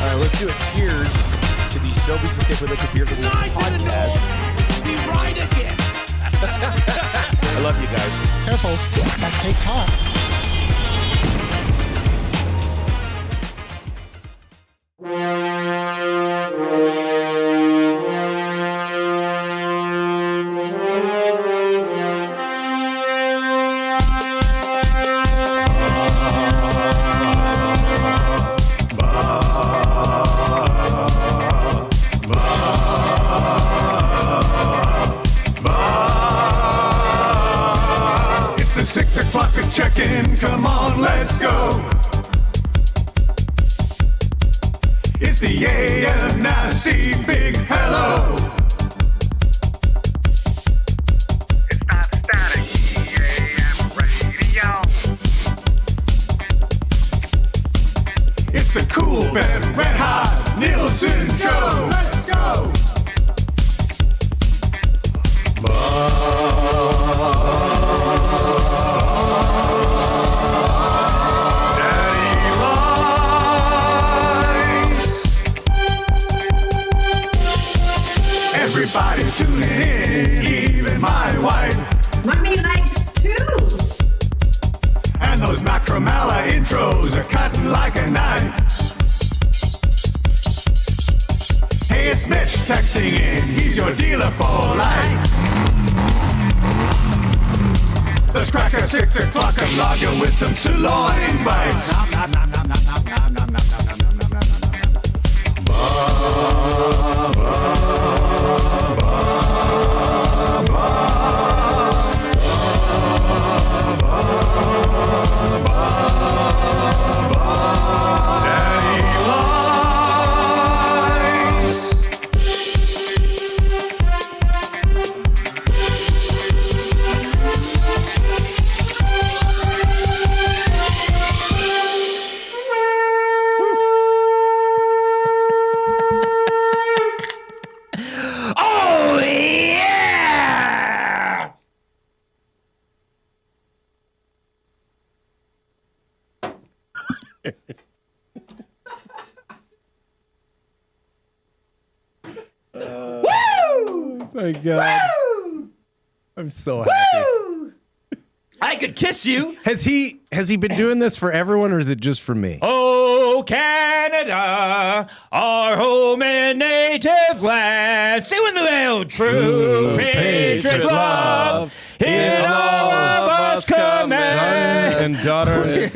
right, let's do a cheers to the Sobeys and Safely Liquid Beer Review podcast. We ride again. I love you guys. Careful, that cake's hot. It's the 6 o'clock check-in. Come on, let's go. It's the AM nasty big hello. It's that static AM radio. It's the cool bed red hot Nielson Show. Let's go. Everybody tuning in, even my wife. Mommy likes too. And those Macromala intros are cutting like a knife. Hey, it's Mitch texting in, he's your dealer for life. Let's crack at 6 o'clock and login with some sirloin bites. Oh, yeah! Woo! My God. Woo! I'm so happy. Woo! I could kiss you. Has he been doing this for everyone, or is it just for me? Oh, Canada, our home and native land. Sing with me, well, true patriot love. In all of us command. Son and daughter. We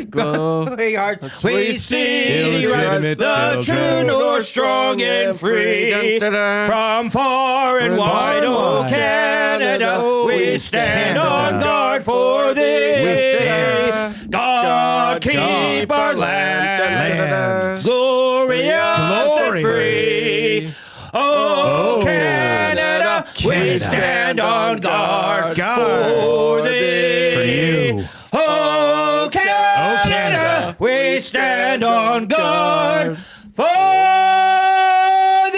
see the true north strong and free. From far and wide, oh Canada, we stand on guard for thee. God keep our land glorious and free. Oh Canada, we stand on guard for thee. For you. Oh Canada, we stand on guard for thee.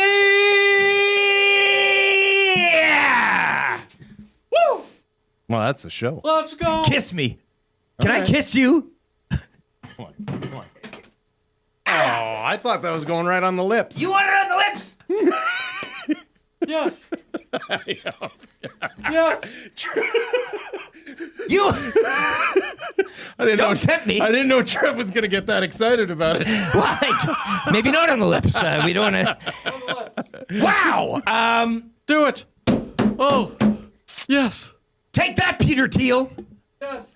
Yeah. Woo! Well, that's the show. Let's go. Kiss me. Can I kiss you? Come on. Oh, I thought that was going right on the lips. You want it on the lips? Yes. Yes. You I didn't don't tempt me. I didn't know Trev was going to get that excited about it. Why? Maybe not on the lips. We don't want to. Wow. Do it. Oh. Yes. Take that, Peter Thiel. Yes.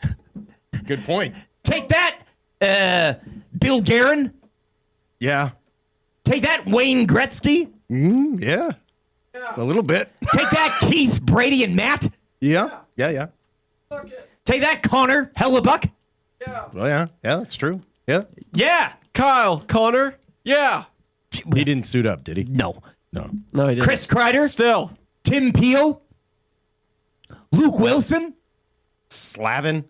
Good point. Take that, Bill Guerin. Yeah. Take that, Wayne Gretzky. Yeah. A little bit. Take that, Keith, Brady, and Matt. Yeah. Yeah. Look it. Take that, Connor Hellebuck. Yeah. Well, yeah. Yeah, that's true. Yeah. Yeah. Kyle. Connor. Yeah. He didn't suit up, did he? No. No. No, he didn't. Chris Kreider. Still. Tim Peel. Luke Wilson. Slavin.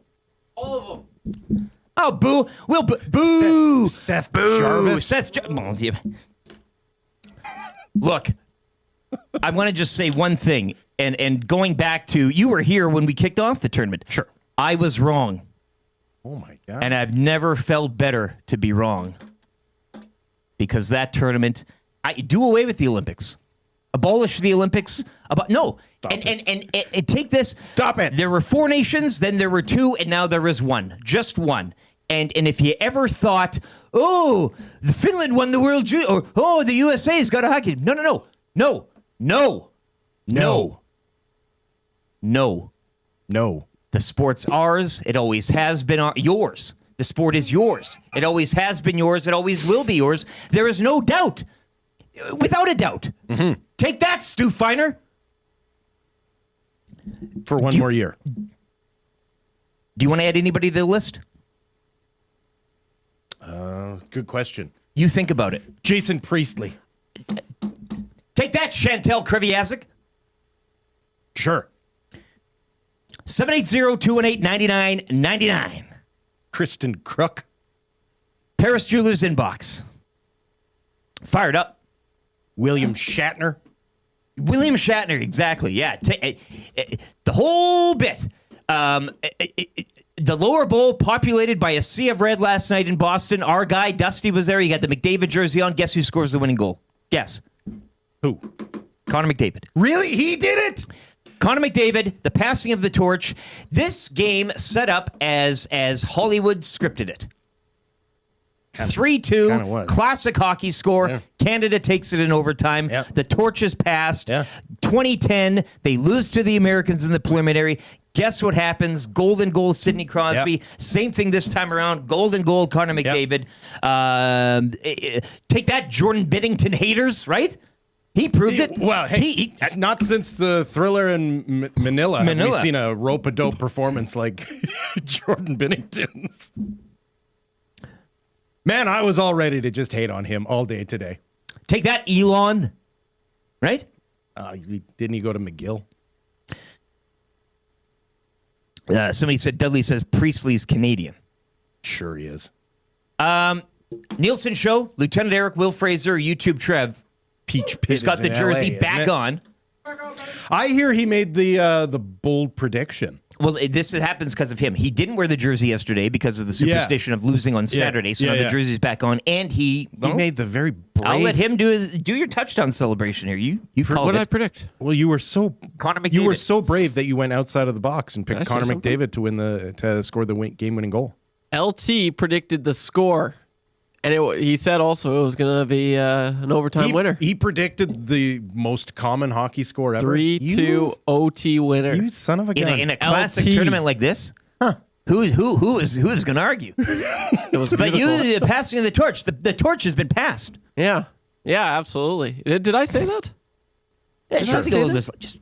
All of them. Oh, boo. Boo. Seth Boo. Jarvis. Well, yeah. Look, I want to just say one thing. And going back to, you were here when we kicked off the tournament. Sure. I was wrong. Oh, my God. And I've never felt better to be wrong. because that tournament, I do away with the Olympics. Abolish the Olympics. And take this. Stop it. There were 4 nations, then there were 2, and now there is 1. Just 1. And if you ever thought, oh, the Finland won the World Junior, or oh, the USA's got a hockey. No. The sport's ours. It always has been yours. The sport is yours. It always has been yours. It always will be yours. There is no doubt. Without a doubt. Mm-hmm. Take that, Stu Feiner. For one more year. Do you want to add anybody to the list? Good question. You think about it. Jason Priestley. Take that, Chantel Kreviazik. Sure. 780-218-9999. Kristen Crook. Paris Jewelers Inbox. Fired up. William Shatner. William Shatner, exactly. Yeah. The whole bit. The lower bowl populated by a sea of red last night in Boston. Our guy, Dusty, was there. He got the McDavid jersey on. Guess who scores the winning goal? Guess. Who? Connor McDavid. Really? He did it? Connor McDavid, the passing of the torch. This game set up as Hollywood scripted it. 3-2, classic hockey score. Yeah. Canada takes it in overtime. Yeah. The torch is passed. Yeah. 2010, they lose to the Americans in the preliminary. Guess what happens? Golden goal, Sidney Crosby. Yep. Same thing this time around. Golden goal, Connor McDavid. Yep. Take that, Jordan Binnington haters, right? He proved it. Well, hey, not since the Thriller in Manila have we seen a rope-a-dope performance like Jordan Binnington's. Man, I was all ready to just hate on him all day today. Take that, Elon. Right? Didn't he go to McGill? Somebody said, Dudley says Priestley's Canadian. Sure he is. Nielson Show, Lieutenant Eric, Will Fraser, YouTube Trev. Peach Pit He's got the jersey LA, back on. I hear he made the bold prediction. Well, this happens because of him. He didn't wear the jersey yesterday because of the superstition of losing on Saturday. So now the jersey's back on, and he made the very brave. I'll let him do your touchdown celebration here. You called what it. did I predict? Well, you were so Connor McDavid. You were so brave that you went outside of the box and picked Connor McDavid to score the game-winning goal. LT predicted the score. And he said also it was going to be an overtime winner. He predicted the most common hockey score ever. 3-2 OT winner. You son of a gun. In a classic tournament like this? Huh. Who is going to argue? It was but you passing of the torch. The torch has been passed. Yeah. Yeah, absolutely. Did I say that?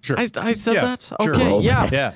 Sure. I said that? Okay, yeah.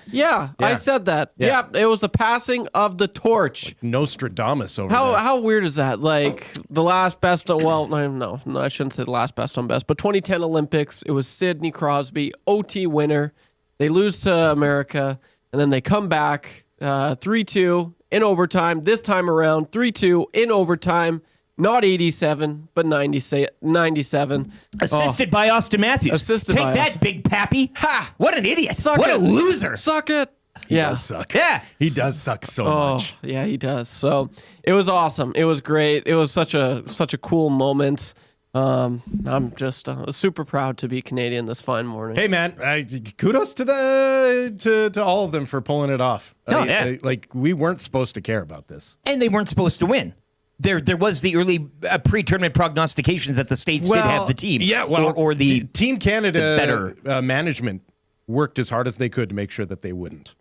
I said that. Yeah, it was the passing of the torch. Like Nostradamus over there. How weird is that? Like the last best on, well, no, I shouldn't say the last best on best, but 2010 Olympics, it was Sidney Crosby, OT winner. They lose to America, and then they come back 3-2 in overtime. This time around, 3-2 in overtime. Not 87, but 97. Assisted by Austin Matthews. Take that, Big Pappy. Ha! What an idiot. What a loser. Suck it. He does suck. Yeah. He does suck so much. Yeah, he does. So it was awesome. It was great. It was such a cool moment. I'm just super proud to be Canadian this fine morning. Hey man, kudos to all of them for pulling it off. Like we weren't supposed to care about this. And they weren't supposed to win. There was the early pre-tournament prognostications that the States did have the team. Yeah, well, or the Team Canada better management worked as hard as they could to make sure that they wouldn't.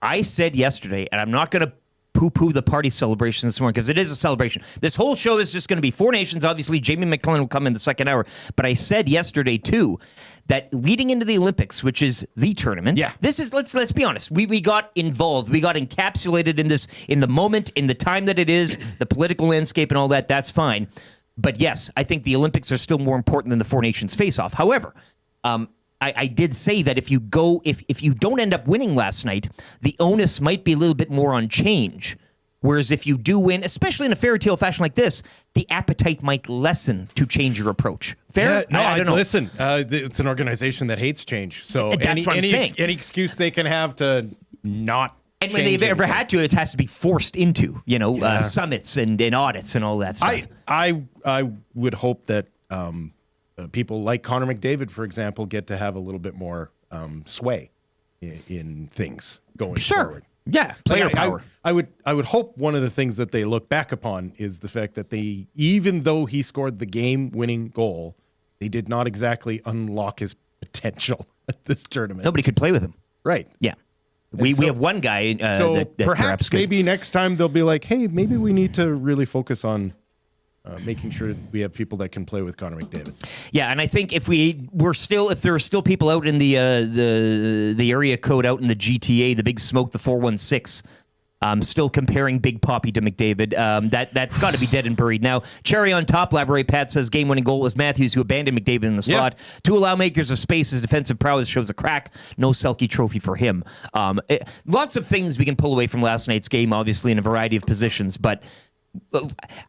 I said yesterday, and I'm not going to poo-poo the party celebration this morning because it is a celebration. This whole show is just going to be 4 nations. Obviously, Jamie McLennan will come in the second hour. But I said yesterday, too, that leading into the Olympics, which is the tournament, this is, let's be honest, we got involved. We got encapsulated in this, in the moment, in the time that it is, the political landscape and all that. That's fine. But yes, I think the Olympics are still more important than the 4 nations face-off. However, I did say that if you don't end up winning last night, the onus might be a little bit more on change. Whereas if you do win, especially in a fairy tale fashion like this, the appetite might lessen to change your approach. Fair? No, I don't know. Listen, it's an organization that hates change. So that's what I'm saying. Any excuse they can have to not And when they've ever had to, it has to be forced into, summits and audits and all that stuff. I would hope that people like Connor McDavid, for example, get to have a little bit more sway in things going forward. Yeah, player power. I would hope one of the things that they look back upon is the fact that they, even though he scored the game-winning goal, they did not exactly unlock his potential at this tournament. Nobody could play with him. Right. Yeah. We have one guy that perhaps could. Maybe next time they'll be like, hey, maybe we need to really focus on making sure we have people that can play with Connor McDavid. Yeah, and I think if there are still people out in the area code out in the GTA, the Big Smoke, the 416, still comparing Big Poppy to McDavid, that's got to be dead and buried now. Cherry on top, Laboray Pat says game-winning goal was Matthews, who abandoned McDavid in the slot to allow makers of space. His defensive prowess shows a crack. No Selke trophy for him. Lots of things we can pull away from last night's game, obviously in a variety of positions, but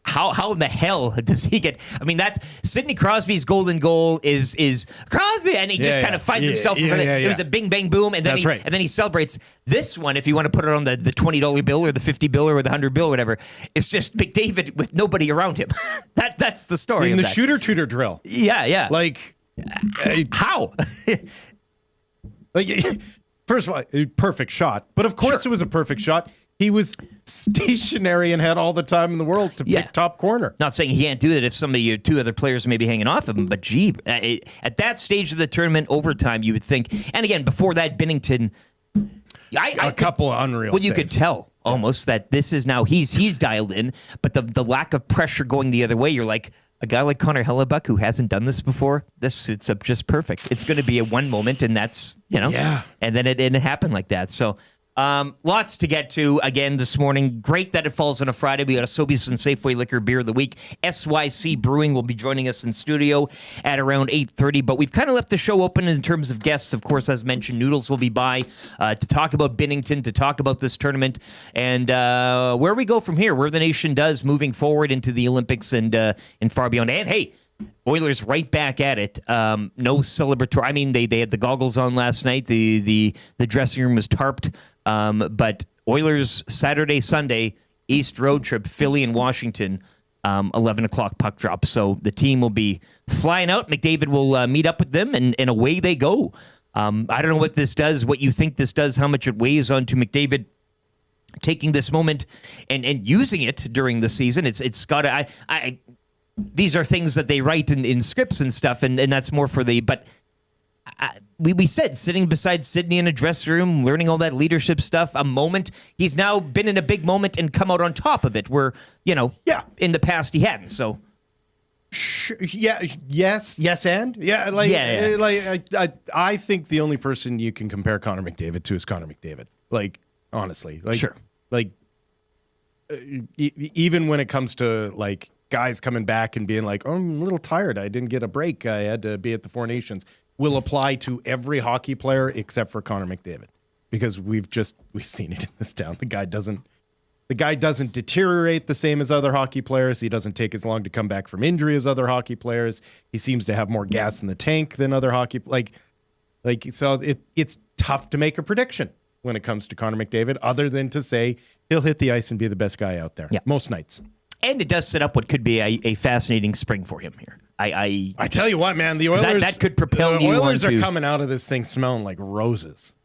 how in the hell does he get? I mean, that's Sidney Crosby's golden goal is Crosby, and he just kind of finds himself. It was a bing bang boom, and then and then he celebrates. This one, if you want to put it on the $20 bill or the $50 bill or the $100 bill, or whatever, it's just McDavid with nobody around him. That's the story. In the that. shooter tutor drill. Yeah. Like how? First of all, a perfect shot, but of course it was a perfect shot. He was stationary and had all the time in the world to pick top corner. Not saying he can't do that if somebody or two other players may be hanging off of him, but gee, at that stage of the tournament, overtime, you would think. And again, before that, Binnington, a couple of unreal. Well, you saves. could tell almost that this is now he's dialed in, but the lack of pressure going the other way, you're like, a guy like Connor Hellebuck who hasn't done this before, this suits up just perfect. It's going to be a one moment, and that's and then it happened like that. So. Lots to get to again this morning. Great that it falls on a Friday. We got a Sobeys and Safeway Liquor Beer of the Week. SYC Brewing will be joining us in studio at around 8:30. But we've kind of left the show open in terms of guests. Of course, as mentioned, Noodles will be by to talk about Binnington, to talk about this tournament, and where we go from here, where the nation does moving forward into the Olympics and far beyond. And hey, Oilers right back at it. No celebratory. I mean, they had the goggles on last night. The dressing room was tarped. But Oilers Saturday, Sunday, East road trip, Philly and Washington, 11 o'clock puck drop. So the team will be flying out. McDavid will meet up with them, and away they go. I don't know what this does, what you think this does, how much it weighs onto McDavid taking this moment and using it during the season. It's got to... These are things that they write in scripts and stuff, and that's more for the... But we said, sitting beside Sidney in a dressing room, learning all that leadership stuff, a moment. He's now been in a big moment and come out on top of it, where, in the past he hadn't, so... Yes, and? I think the only person you can compare Connor McDavid to is Connor McDavid. Like, honestly. Sure. Like, even when it comes to, like, guys coming back and being like, oh, I'm a little tired. I didn't get a break. I had to be at the Four Nations. Will apply to every hockey player except for Connor McDavid, because we've seen it in this town. The guy doesn't deteriorate the same as other hockey players. He doesn't take as long to come back from injury as other hockey players. He seems to have more gas in the tank than other hockey. So it's tough to make a prediction when it comes to Connor McDavid, other than to say he'll hit the ice and be the best guy out there most nights. And it does set up what could be a fascinating spring for him here. I tell you what, man, the Oilers that could propel the you. Oilers are coming out of this thing smelling like roses,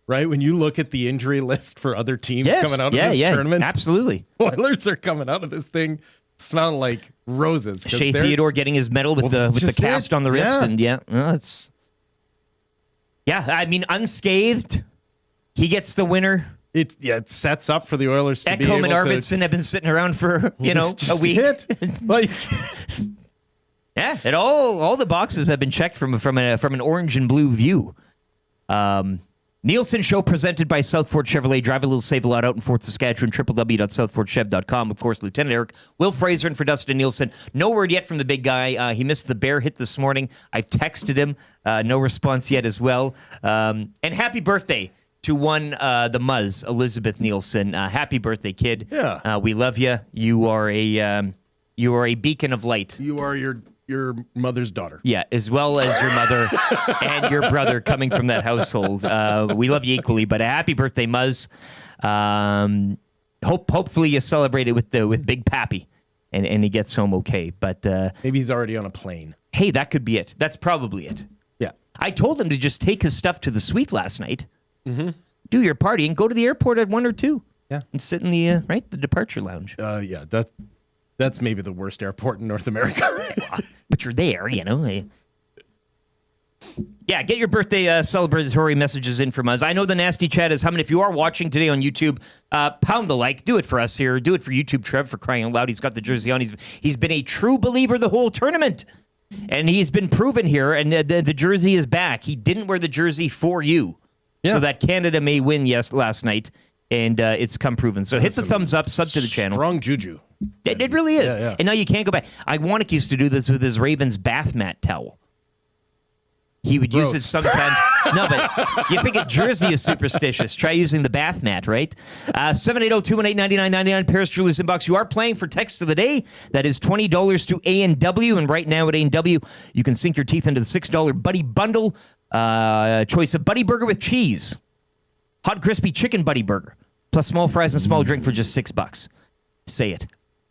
right? When you look at the injury list for other teams coming out of this tournament, absolutely, Oilers are coming out of this thing smelling like roses. Shea Theodore getting his medal with the cast on the wrist, and I mean, unscathed, he gets the winner. It sets up for the Oilers to Ekholm be able and Arvidsson have been sitting around for a week. And all the boxes have been checked from an orange and blue view. Nielson Show presented by Southford Chevrolet. Drive a little, save a lot out in Fort Saskatchewan. www.southfordchev.com. Of course, Lieutenant Eric, Will Fraser, and for Dustin Nielsen. No word yet from the big guy. He missed the bear hit this morning. I've texted him. No response yet as well. And happy birthday to the Muzz, Elizabeth Nielsen. Happy birthday, kid. Yeah. We love you. You are a beacon of light. You are your your mother's daughter. Yeah, as well as your mother and your brother coming from that household. We love you equally, but a happy birthday, Muzz. Hopefully you celebrate it with Big Pappy and he gets home okay. But Maybe he's already on a plane. hey, that could be it. That's probably it. Yeah. I told him to just take his stuff to the suite last night, do your party, and go to the airport at 1 or 2. Yeah. And sit in the the departure lounge. Yeah, that's maybe the worst airport in North America. But you're there, you know. Yeah, get your birthday celebratory messages in from us. I know the nasty chat is humming. If you are watching today on YouTube, pound the like. Do it for us here. Do it for YouTube, Trev, for crying out loud. He's got the jersey on. He's been a true believer the whole tournament. And he's been proven here, and the jersey is back. He didn't wear the jersey for you, so that Canada may win last night, and it's come proven. So hit the thumbs up, sub to the channel. Strong juju. It really is. Yeah. And now you can't go back. Iwanek used to do this with his Ravens bath mat towel. He would use it sometimes. No, but you think a jersey is superstitious. Try using the bath mat, right? 780-218-9999, Paris Jewelers Inbox. You are playing for text of the day. That is $20 to A&W. And right now at A&W, you can sink your teeth into the $6 Buddy Bundle. Choice of Buddy Burger with cheese. Hot crispy chicken Buddy Burger. Plus small fries and small drink for just $6. Say it.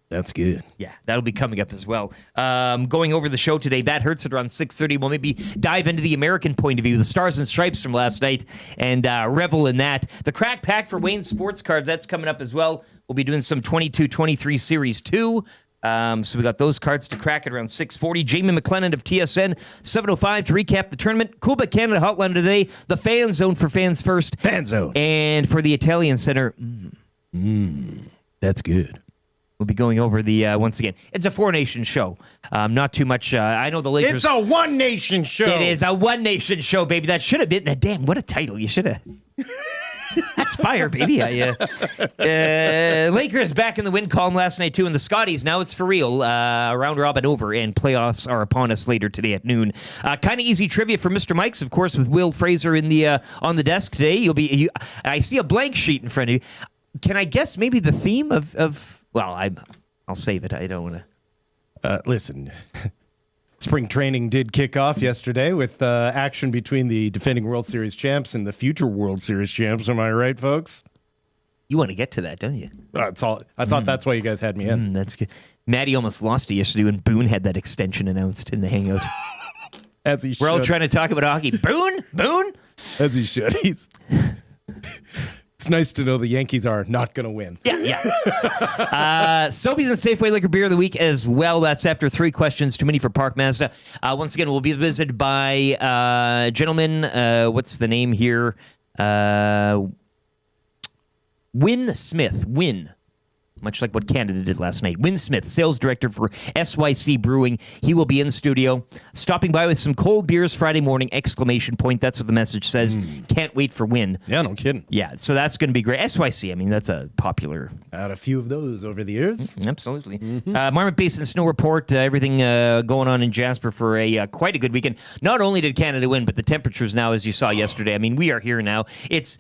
That's good. Yeah, that'll be coming up as well. Going over the show today, that hurts at around 6:30. We'll maybe dive into the American point of view, the Stars and Stripes from last night, and revel in that. The crack pack for Wayne Sports Cards, that's coming up as well. We'll be doing some 22-23 Series 2. So we got those cards to crack at around 6:40. Jamie McLennan of TSN, 7:05 to recap the tournament. Coolbet Canada Hotline today. The Fan Zone for Fans First. Fan Zone. And for the Italian Center. That's good. We'll be going over the, once again, it's a four-nation show. Not too much, I know the Lakers. It's a one-nation show. It is a one-nation show, baby. That should have been, damn, what a title. You should have. That's fire, baby. Lakers back in the win column last night, too. And the Scotties, now it's for real. Round robin over, and playoffs are upon us later today at noon. Kind of easy trivia for Mr. Mike's, of course, with Will Fraser in the on the desk today. I see a blank sheet in front of you. Can I guess maybe the theme of well, I'll save it. I don't want to. Listen, spring training did kick off yesterday with action between the defending World Series champs and the future World Series champs. Am I right, folks? You want to get to that, don't you? That's all. I thought that's why you guys had me in. That's good. Maddie almost lost it yesterday when Boone had that extension announced in the hangout. As he should. We're all trying to talk about hockey. Boone? As he should. It's nice to know the Yankees are not going to win. Yeah. Sobeys and Safeway Liquor Beer of the Week as well. That's after 3 questions too many for Park Mazda. Once again, we'll be visited by a gentleman. What's the name here? Win Smith. Much like what Canada did last night. Win Smith, sales director for SYC Brewing. He will be in studio, stopping by with some cold beers Friday morning, ! That's what the message says. Can't wait for Win. Yeah, no kidding. Yeah, so that's going to be great. SYC, I mean, that's a popular... Had a few of those over the years. Absolutely. Marmot Basin Snow Report, everything going on in Jasper for quite a good weekend. Not only did Canada win, but the temperatures now, as you saw yesterday, I mean, we are here now. It's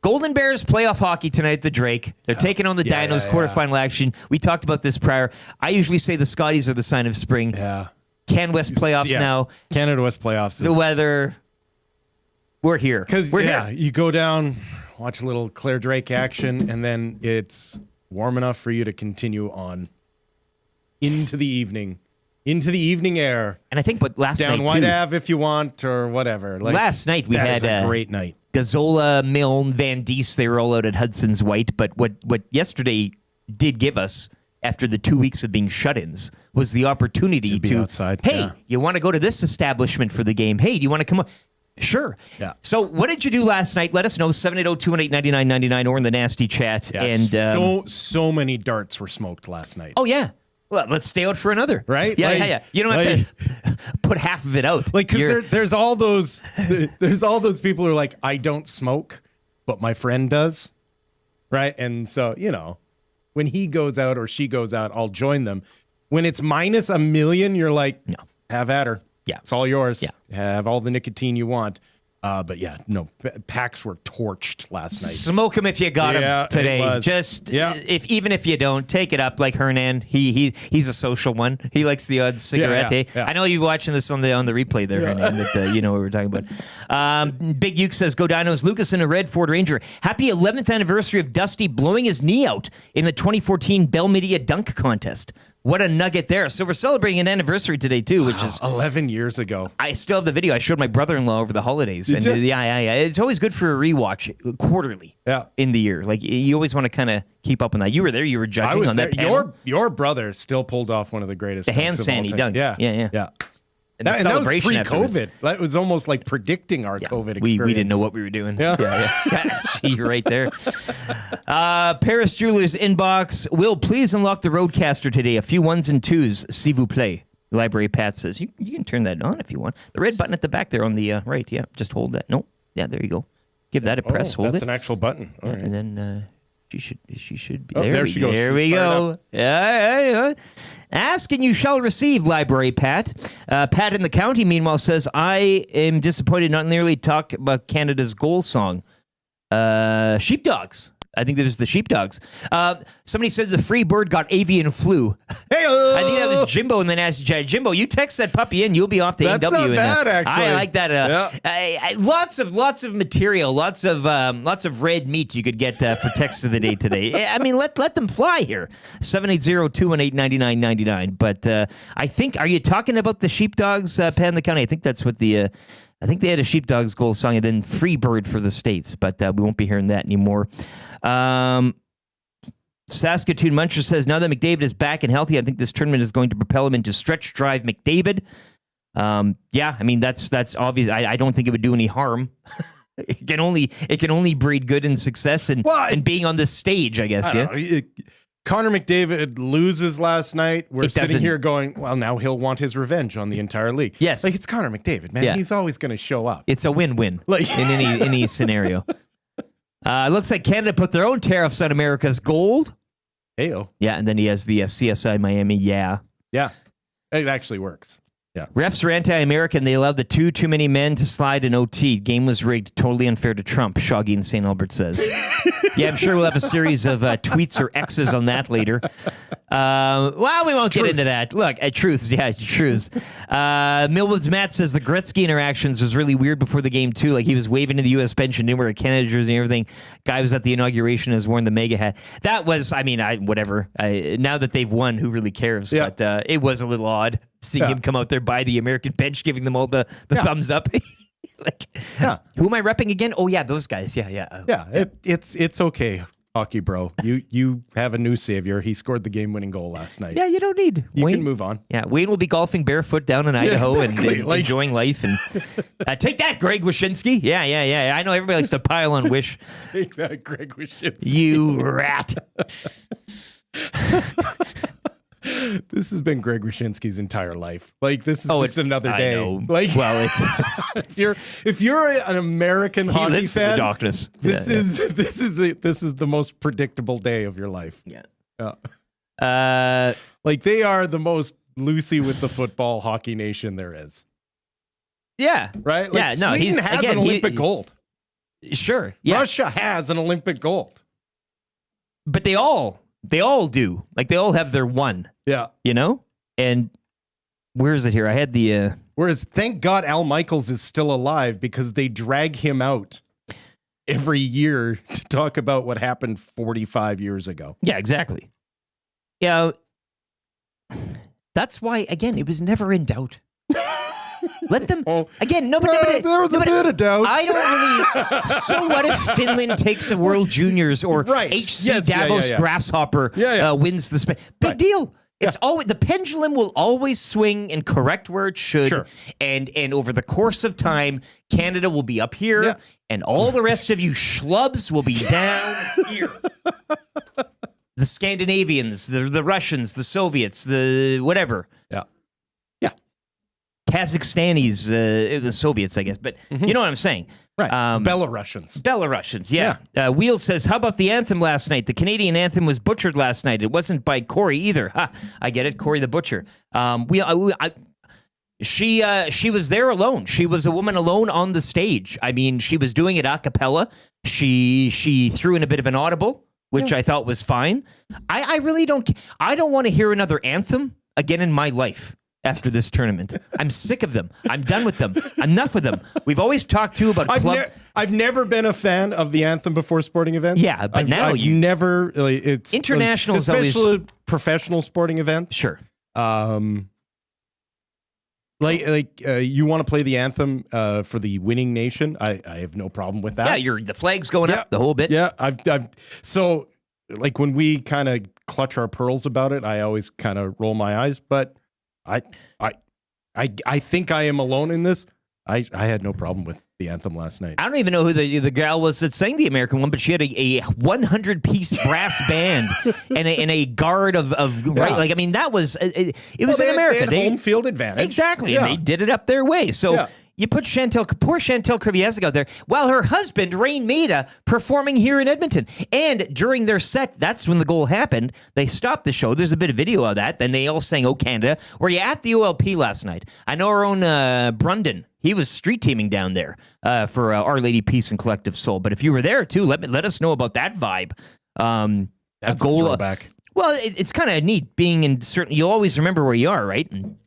Golden Bears playoff hockey tonight at the Drake. They're taking on the Dinos quarterfinal action. We talked about this prior. I usually say the Scotties are the sign of spring. Yeah. Can West playoffs now. Canada West playoffs. The weather. We're here. We're here. You go down, watch a little Claire Drake action, and then it's warm enough for you to continue on into the evening air. And I think, but last down night, White too, Ave if you want, or whatever. Like, last night we had a great night. Gazzola, Milne, Van Diest, they were all out at Hudson's White. But what yesterday did give us, after the 2 weeks of being shut-ins, was the opportunity be to, outside. Hey, you want to go to this establishment for the game? Hey, do you want to come on? Sure. Yeah. So what did you do last night? Let us know, 780-218-9999 or in the nasty chat. Yeah, and so many darts were smoked last night. Oh, yeah. Well, let's stay out for another. Right? Yeah. You don't have to put half of it out. Like, because there's all those people who are like, I don't smoke, but my friend does, right? And so, when he goes out or she goes out, I'll join them. When it's minus a million, you're like, no, have at her. Yeah. It's all yours. Yeah. Have all the nicotine you want. But yeah, no, packs were torched last night. Smoke them if you got Yeah, them it today. was. Just Yeah. even if you don't, take it up like Hernan. He's a social one. He likes the odd cigarette. yeah. I know you're watching this on the replay there, Hernan. But you know what we're talking about. Big Uke says, "Go Dinos!" Lucas in a red Ford Ranger. Happy 11th anniversary of Dusty blowing his knee out in the 2014 Bell Media dunk contest. What a nugget there. So we're celebrating an anniversary today, too, which is... 11 years ago. I still have the video. I showed my brother-in-law over the holidays. Did and you? yeah. It's always good for a rewatch quarterly in the year. Like, you always want to kind of keep up on that. You were there. You were judging I was on there. that panel. Your brother still pulled off one of the greatest The hand dunks of all sandy time. dunk. Yeah. And the And that was celebration afterwards. pre-COVID. That was almost like predicting our COVID experience. We didn't know what we were doing. Yeah. You're right there. Paris Jewelers inbox. Will, please unlock the Roadcaster today. A few ones and twos, s'il vous plaît. Library Pat says. You can turn that on if you want. The red button at the back there on the right. Yeah, just hold that. Nope. Yeah, there you go. Give that a press. Hold That's it. an actual button. All right. And then she should be. Oh, there she goes. There we She's fired go. up. Yeah. Ask and you shall receive, Library Pat. Pat in the county, meanwhile, says, I am disappointed not nearly talk about Canada's goal song. Sheepdogs. I think that was the Sheepdogs. Somebody said the free bird got avian flu. Hey, I think that was Jimbo, and then asked Jimbo, you text that puppy in, you'll be off the That's AW. not bad, actually. I like that. Lots of material, lots of red meat you could get for text of the day today. I mean, let them fly here. 780-218-9999. But I think, are you talking about the Sheepdogs, Pan the County? I think that's what the. I think they had a Sheepdogs goal song and then Free Bird for the States, but we won't be hearing that anymore. Saskatoon Muncher says, now that McDavid is back and healthy, I think this tournament is going to propel him into stretch drive McDavid. Yeah, I mean, that's obvious. I don't think it would do any harm. It can only breed good and success and being on this stage, I guess. I don't know. Connor McDavid loses last night. We're sitting here going, well, now he'll want his revenge on the entire league. Yes. Like, it's Connor McDavid, man. Yeah. He's always going to show up. It's a win-win Like- in any scenario. It looks like Canada put their own tariffs on America's gold. Heyo. Yeah, and then he has the CSI Miami. Yeah. Yeah. It actually works. Yeah. Refs are anti-American. They allowed the too many men to slide in OT. Game was rigged. Totally unfair to Trump, Shoggy in St. Albert says. Yeah, I'm sure we'll have a series of tweets or X's on that later. Well, we won't get into that. Look, truths. Yeah, truths. Millwood's Matt says the Gretzky interactions was really weird before the game, too. Like, he was waving to the U.S. bench and didn't wear a Canada jersey and everything. Guy was at the inauguration has worn the mega hat. That was, I mean, whatever. Now that they've won, who really cares? Yeah. But it was a little odd seeing him come out there by the American bench, giving them all the thumbs up. Who am I repping again? Oh, yeah, those guys. Yeah. It's okay, hockey bro. You have a new savior. He scored the game-winning goal last night. Yeah, you don't need You Wayne. can move on. Yeah, Wayne will be golfing barefoot down in Idaho exactly. and Like- enjoying life. And take that, Greg Wyshynski. Yeah. I know everybody likes to pile on Wish. Take that, Greg Wyshynski. You rat. This has been Greg Wyshynski's entire life. Like, this is just another I day. know. Like, Well, it's if you're an American he hockey lives in the fan, darkness. this is the most predictable day of your life. Yeah. Like, they are the most loosey with the football hockey nation there is. Yeah. Right? Like, Yeah, no, Sweden he's has again, an Olympic gold. Sure. Yeah. Russia has an Olympic gold. But they all do. Like, they all have their one. Yeah. You know? And where is it here? I had the Whereas, thank God Al Michaels is still alive because they drag him out every year to talk about what happened 45 years ago. Yeah, exactly. Yeah. That's why, again, it was never in doubt. Let them again. Nobody. There was a bit of doubt. I don't really. So what if Finland takes a World Juniors or Right. HC Yes, yeah, Davos yeah. Grasshopper wins the big Right. deal? It's always the pendulum will always swing and correct where it should, Sure. and over the course of time, Canada will be up here, Yeah. and all the rest of you schlubs will be down here. The Scandinavians, the Russians, the Soviets, the whatever. Yeah. Kazakhstanis, the Soviets, I guess, but you know what I'm saying. Right. Belarusians. Belarusians, yeah. Wheel says, how about the anthem last night? The Canadian anthem was butchered last night. It wasn't by Corey either. Ha, I get it, Corey the Butcher. She was there alone. She was a woman alone on the stage. I mean, she was doing it a cappella. She threw in a bit of an audible, which I thought was fine. I really don't want to hear another anthem again in my life after this tournament. I'm sick of them. I'm done with them. Enough with them. We've always talked too about club. I've never been a fan of the anthem before sporting events. Yeah, but now I've never. It's international, especially professional sporting events. Sure. You want to play the anthem for the winning nation? I have no problem with that. Yeah, the flag's going up the whole bit. Yeah, so like when we kind of clutch our pearls about it, I always kind of roll my eyes. But I think I am alone in this. I had no problem with the anthem last night. I don't even know who the gal was that sang the American one, but she had a 100-piece brass band and a guard of right. Like, I mean, that was it was in America. They had home field advantage. Exactly, and they did it up their way. So you put poor Chantel Kreviazek out there, while her husband, Rain Maida, performing here in Edmonton. And during their set, that's when the goal happened. They stopped the show. There's a bit of video of that. Then they all sang "Oh Canada." Were you at the OLP last night? I know our own Brundon. He was street teaming down there for Our Lady Peace and Collective Soul. But if you were there too, let us know about that vibe. That's a throwback. Well, it's kind of neat being in certain. You'll always remember where you are, right? And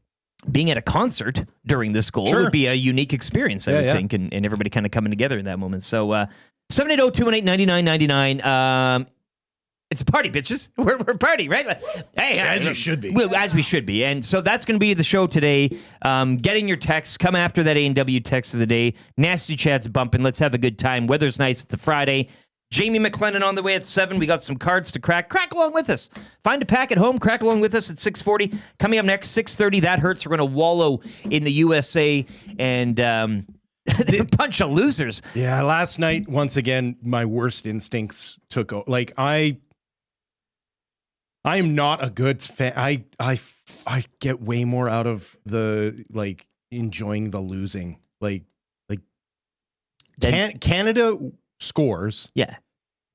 being at a concert during this goal would be a unique experience, I would think, and everybody kind of coming together in that moment. So 780-218-9999. It's a party, bitches. We're party, right? Hey, as you should be. As we should be. And so that's going to be the show today. Getting your texts. Come after that A&W text of the day. Nasty chat's bumping. Let's have a good time. Weather's nice. It's a Friday. Jamie McLennan on the way at 7. We got some cards to crack. Crack along with us. Find a pack at home. Crack along with us at 6:40. Coming up next, 6:30. That hurts. We're going to wallow in the USA and they're a bunch of losers. Yeah, last night, once again, my worst instincts took over. Like, I am not a good fan. I get way more out of the, like, enjoying the losing. Canada scores. Yeah.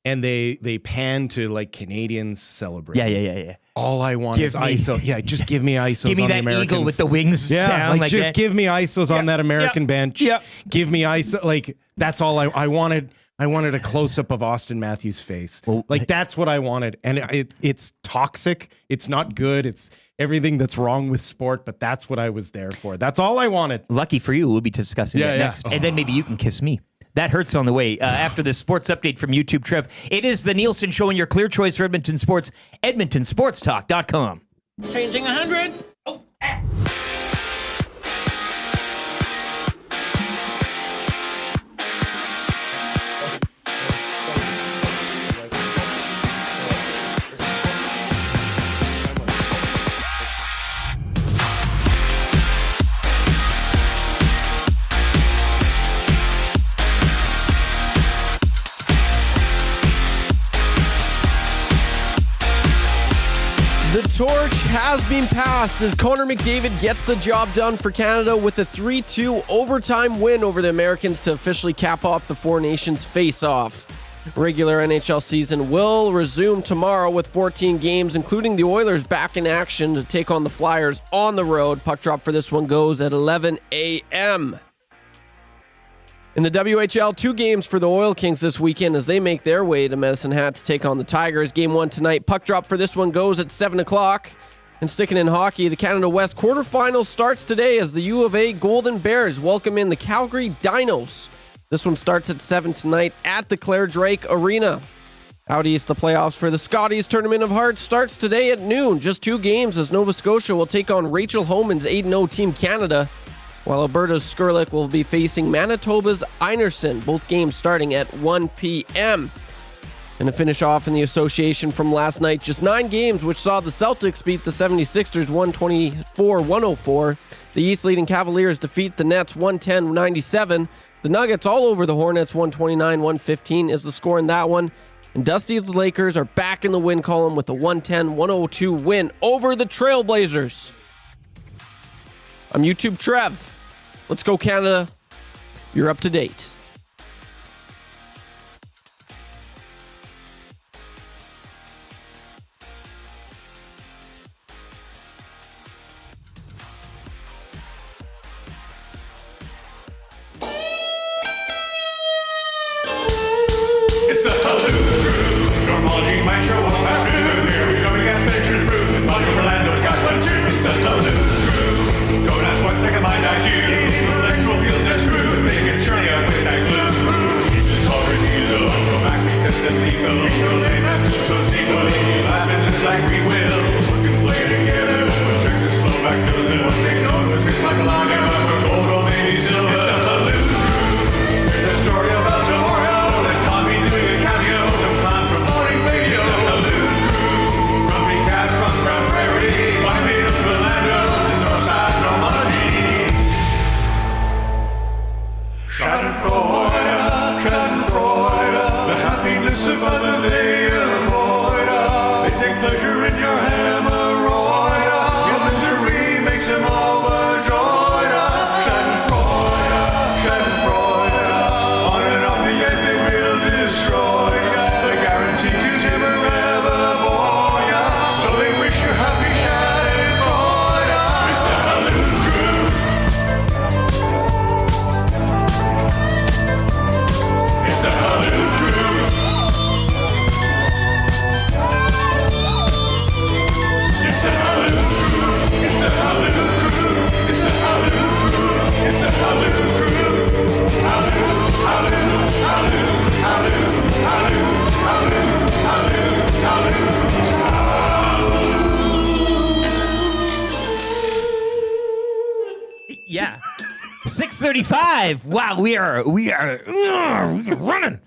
And they pan to, like, Canadians celebrate. Yeah. All I want is ISO. Yeah, just give me ISOs. Give me on that the Americans. eagle with the wings down. Like just give me ISOs on that American bench. Yeah. Give me ISO. Like, that's all I wanted. I wanted a close-up of Austin Matthews' face. That's what I wanted. And it's toxic. It's not good. It's everything that's wrong with sport, but that's what I was there for. That's all I wanted. Lucky for you, we'll be discussing that next. And then maybe you can kiss me. That hurts on the way. After this sports update from YouTube, Trev. It is the Nielsen Show and your clear choice for Edmonton sports, edmontonsportstalk.com. Changing 100. The torch has been passed as Connor McDavid gets the job done for Canada with a 3-2 overtime win over the Americans to officially cap off the Four Nations face-off. Regular NHL season will resume tomorrow with 14 games, including the Oilers back in action to take on the Flyers on the road. Puck drop for this one goes at 11 a.m. In the WHL, 2 games for the Oil Kings this weekend as they make their way to Medicine Hat to take on the Tigers. Game 1 tonight. Puck drop for this one goes at 7 o'clock. And sticking in hockey, the Canada West quarterfinal starts today as the U of A Golden Bears welcome in the Calgary Dinos. This one starts at 7 tonight at the Claire Drake Arena. Out east, the playoffs for the Scotties Tournament of Hearts starts today at noon. Just 2 games as Nova Scotia will take on Rachel Homan's 8-0 Team Canada, while Alberta's Skurlik will be facing Manitoba's Einerson, both games starting at 1 p.m. And to finish off in the association from last night, just 9 games, which saw the Celtics beat the 76ers 124-104. The East leading Cavaliers defeat the Nets 110-97. The Nuggets all over the Hornets 129-115 is the score in that one. And Dusty's Lakers are back in the win column with a 110-102 win over the Trailblazers. I'm YouTube Trev. Let's go Canada. You're up to date. show up at noon. Here we come to gas station brew. Money from Orlando, got one too. It's the Halloon Crew. Don't ask what second mind IQ. Intellectual feels that's true. They can churn you with that glue. Keep the car and diesel. Go back because the legal. Your name have two so sequel. Laughing just like we will. We can play together. Check the slow back to the one thing known. It's like a line of gold or maybe silver. It's the Halloon Crew. It's a story about tomorrow. And Tommy doing a cameo. Some clown from morning radio. It's the Halloon Crew. Grumpy cat from Grand Prairie. Find me in Orlando. The north side from Money. Schadenfreude, the happiness of others they avoid. They take pleasure in your hemorrhoid. Your misery makes them overjoyed. Schadenfreude, on and off the ice they will destroy. They're guaranteed to never ever bore ya. So they wish you happy Schadenfreude. It's the Halloon Crew. It's the Halloon Crew. It's the Halloon Crew. It's the Halloon Crew. It's the Halloon Crew. It's the Halloon Crew. Halloon, Halloon, Halloon, Halloon, Halloon, Halloon, Halloon, Halloon. Yeah. 6:35. Wow, we are running.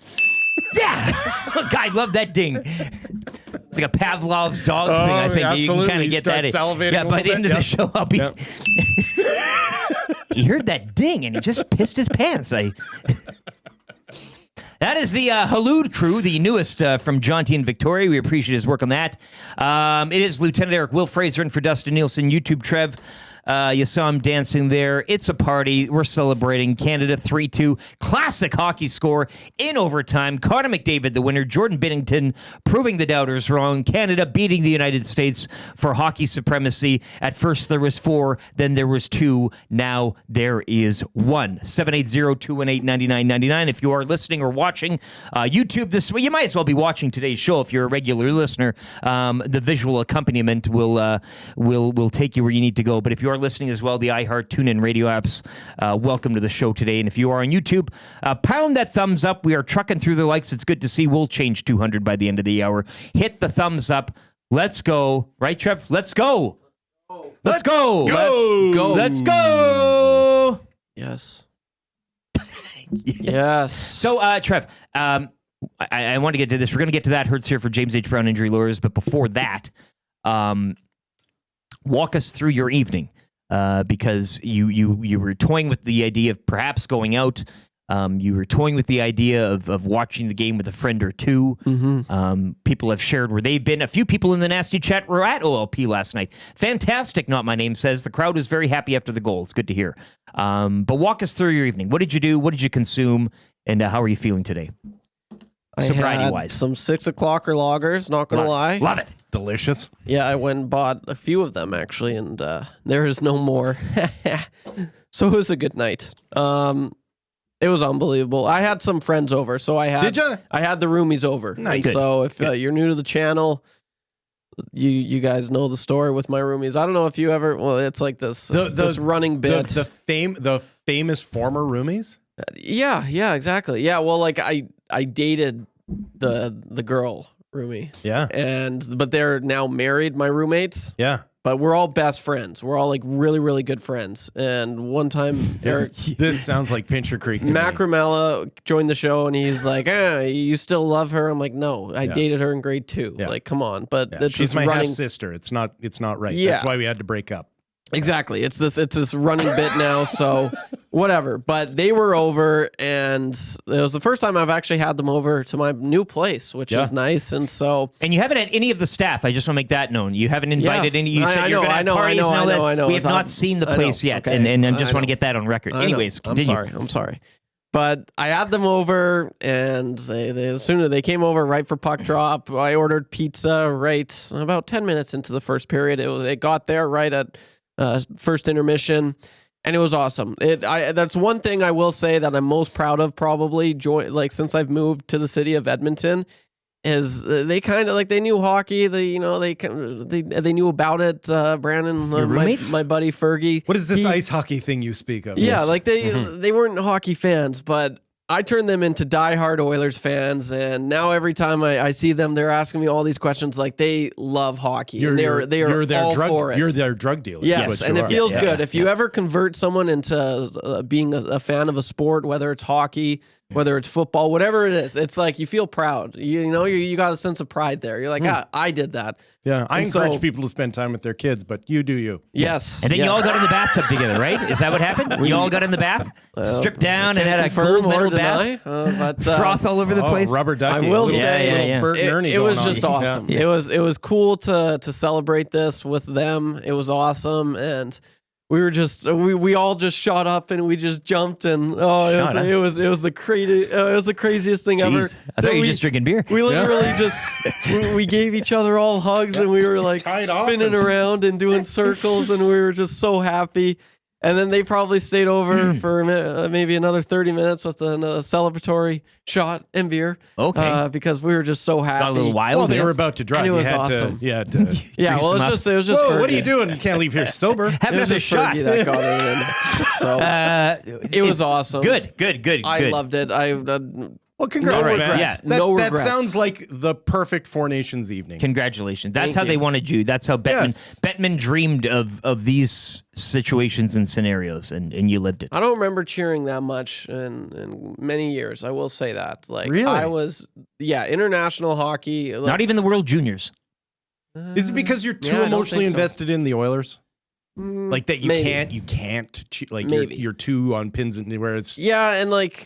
Yeah. Look, I love that ding. It's like a Pavlov's dog thing, I think. You can kind of get that. Yeah, by the end of the show, I'll be. Yep. He heard that ding and he just pissed his pants. That is the Halloon Crew, the newest from John T. and Victoria. We appreciate his work on that. It is Lieutenant Eric Will Fraser and for Dustin Nielsen, YouTube Trev. You saw him dancing there. It's a party. We're celebrating Canada 3-2. Classic hockey score in overtime. Connor McDavid, the winner. Jordan Binnington proving the doubters wrong. Canada beating the United States for hockey supremacy. At first there was 4, then there was 2. Now there is 1. 780-218-9999. If you are listening or watching YouTube this way, you might as well be watching today's show if you're a regular listener. The visual accompaniment will take you where you need to go. But if you are listening as well, the iHeart, TuneIn radio apps, welcome to the show today. And if you are on YouTube, pound that thumbs up. We are trucking through the likes. It's good to see. We'll change 200 by the end of the hour. Hit the thumbs up. Let's go. Right, Trev? Let's go. Let's go. Let's go. Let's go. Yes. Yes. So, Trev, I want to get to this. We're going to get to that. Hurts here for James H. Brown injury lawyers. But before that, walk us through your evening. Because you were toying with the idea of perhaps going out. You were toying with the idea of watching the game with a friend or two. Mm-hmm. People have shared where they've been. A few people in the nasty chat were at OLP last night. Fantastic, Not My Name says. The crowd was very happy after the goal. It's good to hear. But walk us through your evening. What did you do? What did you consume? And how are you feeling today? Sobriety-wise. Some 6 o'clocker lagers, not going to lie. Love it. Delicious. Yeah, I went and bought a few of them, actually, and there is no more. So it was a good night. It was unbelievable. I had some friends over, so I had Did ya? I had the roomies over. Nice. So if you're new to the channel, you guys know the story with my roomies. I don't know if you ever. Well, it's like this running bit. The famous former roomies. Yeah, exactly. Yeah, well, like I dated the girl roomie. Yeah. But they're now married, my roommates. Yeah. But we're all best friends. We're all like really, really good friends. And one time, This sounds like Pincher Creek. Mac Ramella joined the show and he's like, you still love her? I'm like, no, I dated her in grade 2. Yeah. Like, come on. But it's she's my running... half sister. It's not right. Yeah. That's why we had to break up. Exactly. It's this running bit now, so whatever. But they were over, and it was the first time I've actually had them over to my new place, which is nice. And so, and you haven't had any of the staff. I just want to make that known. You haven't invited any. You said you're going to have parties and all that. I know. We have not seen the place yet, okay. and I just want to get that on record. Anyways, continue. I'm sorry. But I had them over, and they came over right for puck drop. I ordered pizza right about 10 minutes into the first period. It got there right at first intermission, and it was awesome. That's one thing I will say that I'm most proud of, probably since I've moved to the city of Edmonton, is they kind of like they knew hockey. They knew about it. Brandon, my buddy Fergie. What is this ice hockey thing you speak of? Yeah, Yes. like they weren't hockey fans, but I turned them into diehard Oilers fans, and now every time I see them, they're asking me all these questions. Like they love hockey, and they are their all drug, for it. You're their drug dealer. Yes, and it feels Yeah, good. yeah, If you ever convert someone into being a fan of a sport, whether it's hockey, whether it's football, whatever it is, it's like you feel proud. You got a sense of pride there. You're like, I did that. Yeah, I And encourage so- people to spend time with their kids, but you do you. Yes. And then you yes. all got in the bathtub together, right? Is that what happened? You all got in the bath, stripped down, and had a confirm cold or metal bath, deny, but froth all over the place. Rubber ducky. I will little, say- little Yeah. Bert and Ernie it was going on. just awesome. Yeah. It was cool to celebrate this with them. It was awesome, and we were just we all just shot up and we just jumped, and it was the craziest thing ever. Jeez. I thought you were just drinking beer. We literally we gave each other all hugs, and we were like Tied off spinning and- around and doing circles, and we were just so happy. And then they probably stayed over for maybe another 30 minutes with a celebratory shot and beer. Okay. Because we were just so happy. Got a little wild. Well, they yeah. were about to drive. And it You was had awesome. To, yeah. Yeah, well, them it was just Whoa, Fergie. what are you doing? You can't leave here sober. Have It was another just shot. Fergie that got it in. So it was awesome. Good. I loved it. Well, congrats, No man. regrets. That, No that regrets. sounds like the perfect Four Nations evening. Congratulations. That's Thank how you. they wanted you. That's how Yes. Bettman dreamed of these situations and scenarios, and you lived it. I don't remember cheering that much in many years. I will say that. Like Really? I was, international hockey. Like, Not even the World Juniors. Is it because you're too Yeah, I don't emotionally think so. invested in the Oilers? Like that you Maybe. can't like Maybe. you're too on pins and where it's Yeah, and like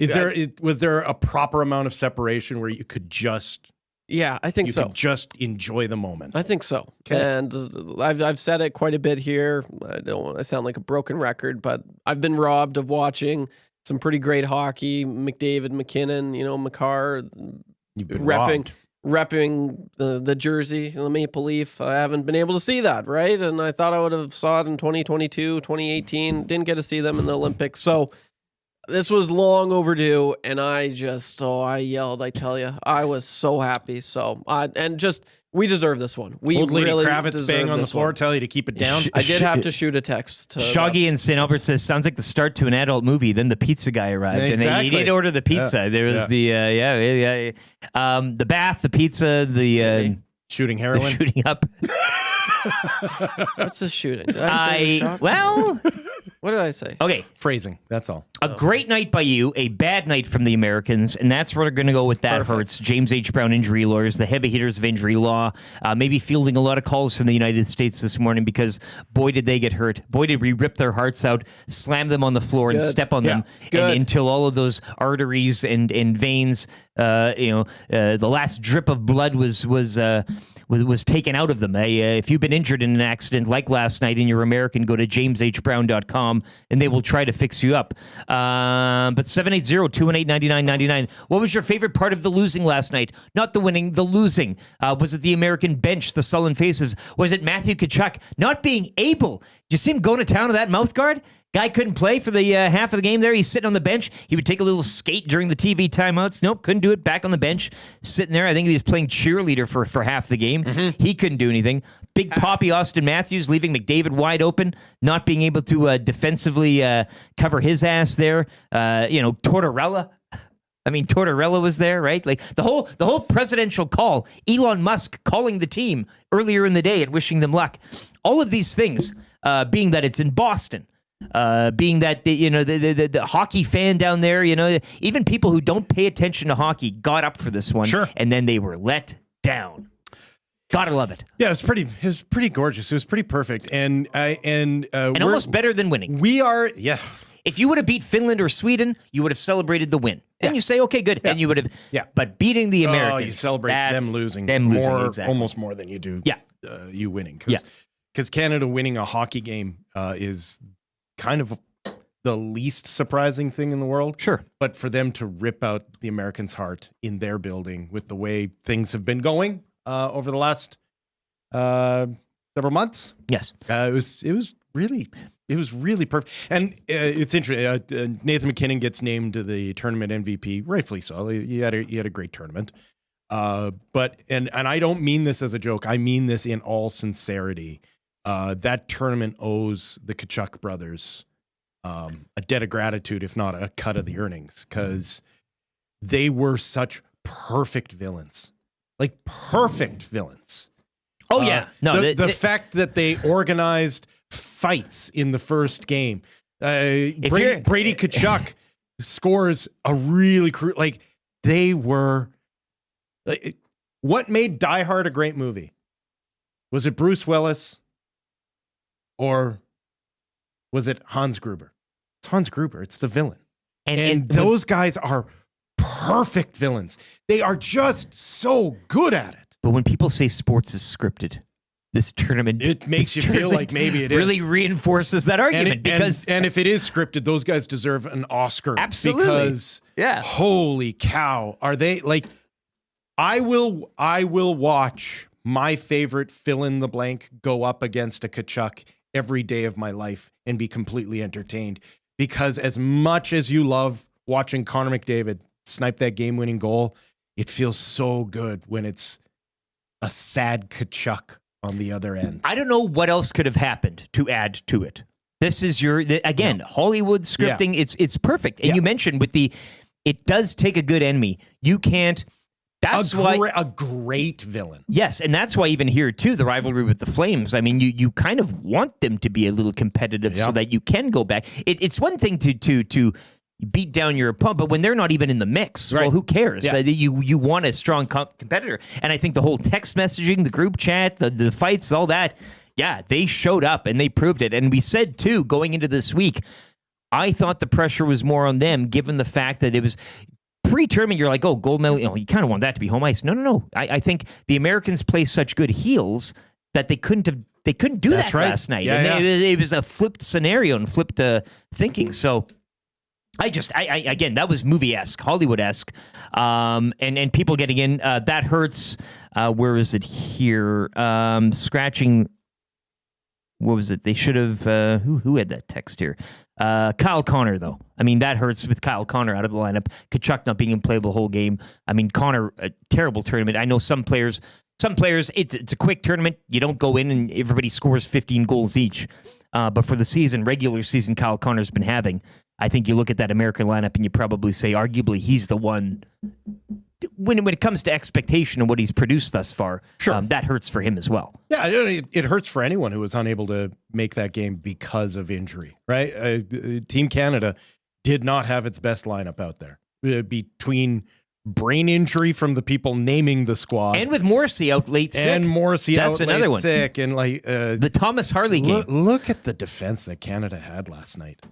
was there a proper amount of separation where you could just I think so. could just enjoy the moment? I think so. Okay. And I've said it quite a bit here. I don't want to sound like a broken record, but I've been robbed of watching some pretty great hockey. McDavid, McKinnon, McCarr, You've been repping the jersey, the Maple Leaf. I haven't been able to see that, right? And I thought I would have saw it in 2022, 2018. Didn't get to see them in the Olympics. So this was long overdue, and I yelled, I tell you. I was so happy. So, we deserve this one. We Old Lady really Kravitz deserve bang on the this floor, one. tell you to keep it down. I did have to shoot a text to Shoggy in St. Albert says, sounds like the start to an adult movie. Then the pizza guy arrived, and Exactly. you need to order the pizza. Yeah. There was the bath, the pizza, the Shooting heroin. shooting up. What's the shooting? Did I say it was shot? What did I say? Okay. Phrasing. That's all. A great night by you, a bad night from the Americans, and that's where we're going to go with that. Perfect. Hurts. James H. Brown injury lawyers, the heavy hitters of injury law, maybe fielding a lot of calls from the United States this morning because boy did they get hurt. Boy did we rip their hearts out, slam them on the floor, and Good. step on them, Good. and until all of those arteries and veins, the last drip of blood was taken out of them. If you've been injured in an accident like last night and you're American, go to jameshbrown.com and they will try to fix you up. But 780-218-9999. What was your favorite part of the losing last night? Not the winning, the losing. Was it the American bench, the sullen faces? Was it Matthew Tkachuk not being able? Did you see him going to town to that mouth guard? Guy couldn't play for the half of the game there. He's sitting on the bench. He would take a little skate during the TV timeouts. Nope, couldn't do it. Back on the bench, sitting there. I think he was playing cheerleader for half the game. He couldn't do anything. Big Poppy Austin Matthews leaving McDavid wide open, not being able to defensively cover his ass there. Tortorella. I mean, Tortorella was there, right? Like the whole presidential call, Elon Musk calling the team earlier in the day and wishing them luck. All of these things, being that it's in Boston. Being that the hockey fan down there, even people who don't pay attention to hockey got up for this one, Sure. and then they were let down. Gotta love it, Yeah, it was pretty gorgeous. It was pretty perfect, and almost better than winning. We are, If you would have beat Finland or Sweden, you would have celebrated the win, and you say, okay, good, and you would have. Yeah. But beating the Americans, you celebrate that's them losing, more, exactly. almost more than you do. Yeah. You winning. Yeah. Because Canada winning a hockey game is kind of the least surprising thing in the world. Sure. But for them to rip out the Americans' heart in their building with the way things have been going over the last several months, Yes. it was really perfect. And it's interesting. Nathan McKinnon gets named to the tournament MVP, rightfully so. He had a great tournament. But I don't mean this as a joke. I mean this in all sincerity. That tournament owes the Tkachuk brothers a debt of gratitude, if not a cut of the earnings, because they were such perfect villains. Like perfect villains. Oh, yeah. No, the fact that they organized fights in the first game. Brady Tkachuk scores a really like they were. What made Die Hard a great movie? Was it Bruce Willis or was it Hans Gruber? It's Hans Gruber. It's the villain. And those guys are perfect villains. They are just so good at it. But when people say sports is scripted, this tournament, it makes you feel like maybe it really is. reinforces that argument and if it is scripted, those guys deserve an Oscar. Absolutely. Because holy cow, are they like? I will watch my favorite fill in the blank go up against a Tkachuk every day of my life and be completely entertained. Because as much as you love watching Connor McDavid snipe that game-winning goal, it feels so good when it's a sad Tkachuk on the other end. I don't know what else could have happened to add to it. This is Hollywood scripting. Yeah. It's perfect. And you mentioned it does take a good enemy. You can't. That's a great villain. Yes, and that's why even here too, the rivalry with the Flames. I mean, you kind of want them to be a little competitive so that you can go back. It's one thing to beat down your opponent, but when they're not even in the mix, well, who cares? Yeah. You want a strong competitor, and I think the whole text messaging, the group chat, the fights, all that. Yeah, they showed up and they proved it. And we said too, going into this week, I thought the pressure was more on them, given the fact that it was. Pre-tournament, you're like, oh, gold medal, you kind of want that to be home ice. No. I think the Americans play such good heels that they couldn't do that last night. Yeah, it was a flipped scenario and flipped thinking. So again, that was movie-esque, Hollywood-esque. And people getting in, that hurts. Where is it here? Scratching. What was it? They should have, who had that text here? Kyle Connor, though. I mean, that hurts with Kyle Connor out of the lineup. Tkachuk not being in play the whole game. I mean, Connor, a terrible tournament. I know some players, it's a quick tournament. You don't go in and everybody scores 15 goals each. But for the regular season Kyle Connor's been having, I think you look at that American lineup and you probably say, arguably, he's the one. When it comes to expectation and what he's produced thus far, that hurts for him as well. Yeah, it hurts for anyone who was unable to make that game because of injury, right? Team Canada did not have its best lineup out there. Between brain injury from the people naming the squad. And with Morrissey out late sick. And Morrissey That's out another late one. sick. And the Thomas Harley game. Look at the defense that Canada had last night.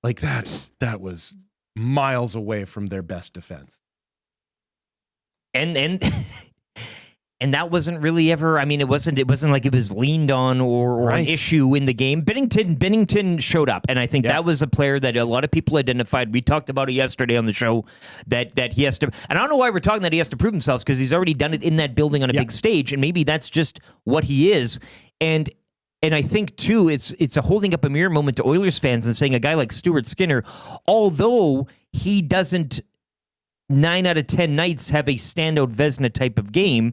Like that was miles away from their best defense. And that wasn't really ever. I mean, it wasn't like it was leaned on or an issue in the game. Binnington showed up, and I think that was a player that a lot of people identified. We talked about it yesterday on the show that he has to. And I don't know why we're talking that he has to prove himself, because he's already done it in that building on a big stage, and maybe that's just what he is. And I think too, it's a holding up a mirror moment to Oilers fans and saying a guy like Stuart Skinner, although he doesn't 9 out of 10 nights have a standout Vezina type of game,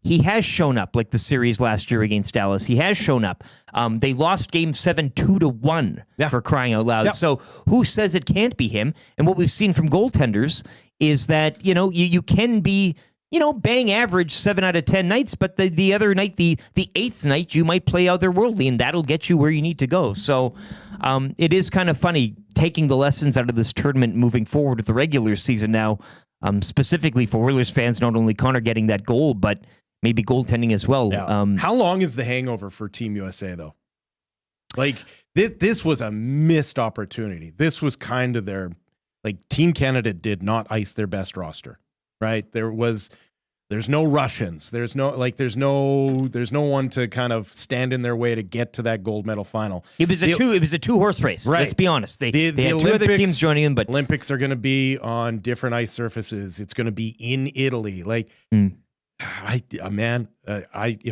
he has shown up, like the series last year against Dallas. He has shown up. They lost Game 7 2-1 for crying out loud. So who says it can't be him? And what we've seen from goaltenders is that, you can be, bang average 7 out of 10 nights, but the other night, the 8th night, you might play otherworldly, and that'll get you where you need to go. So it is kind of funny taking the lessons out of this tournament moving forward with the regular season now, specifically for Oilers fans, not only Connor getting that goal, but maybe goaltending as well. Yeah. How long is the hangover for Team USA, though? Like, this was a missed opportunity. This was kind of their, Team Canada did not ice their best roster, right? There's no Russians. There's no one to kind of stand in their way to get to that gold medal final. It was a two horse race. Right. Let's be honest. They had Olympics, two other teams joining them, but Olympics are going to be on different ice surfaces. It's going to be in Italy. If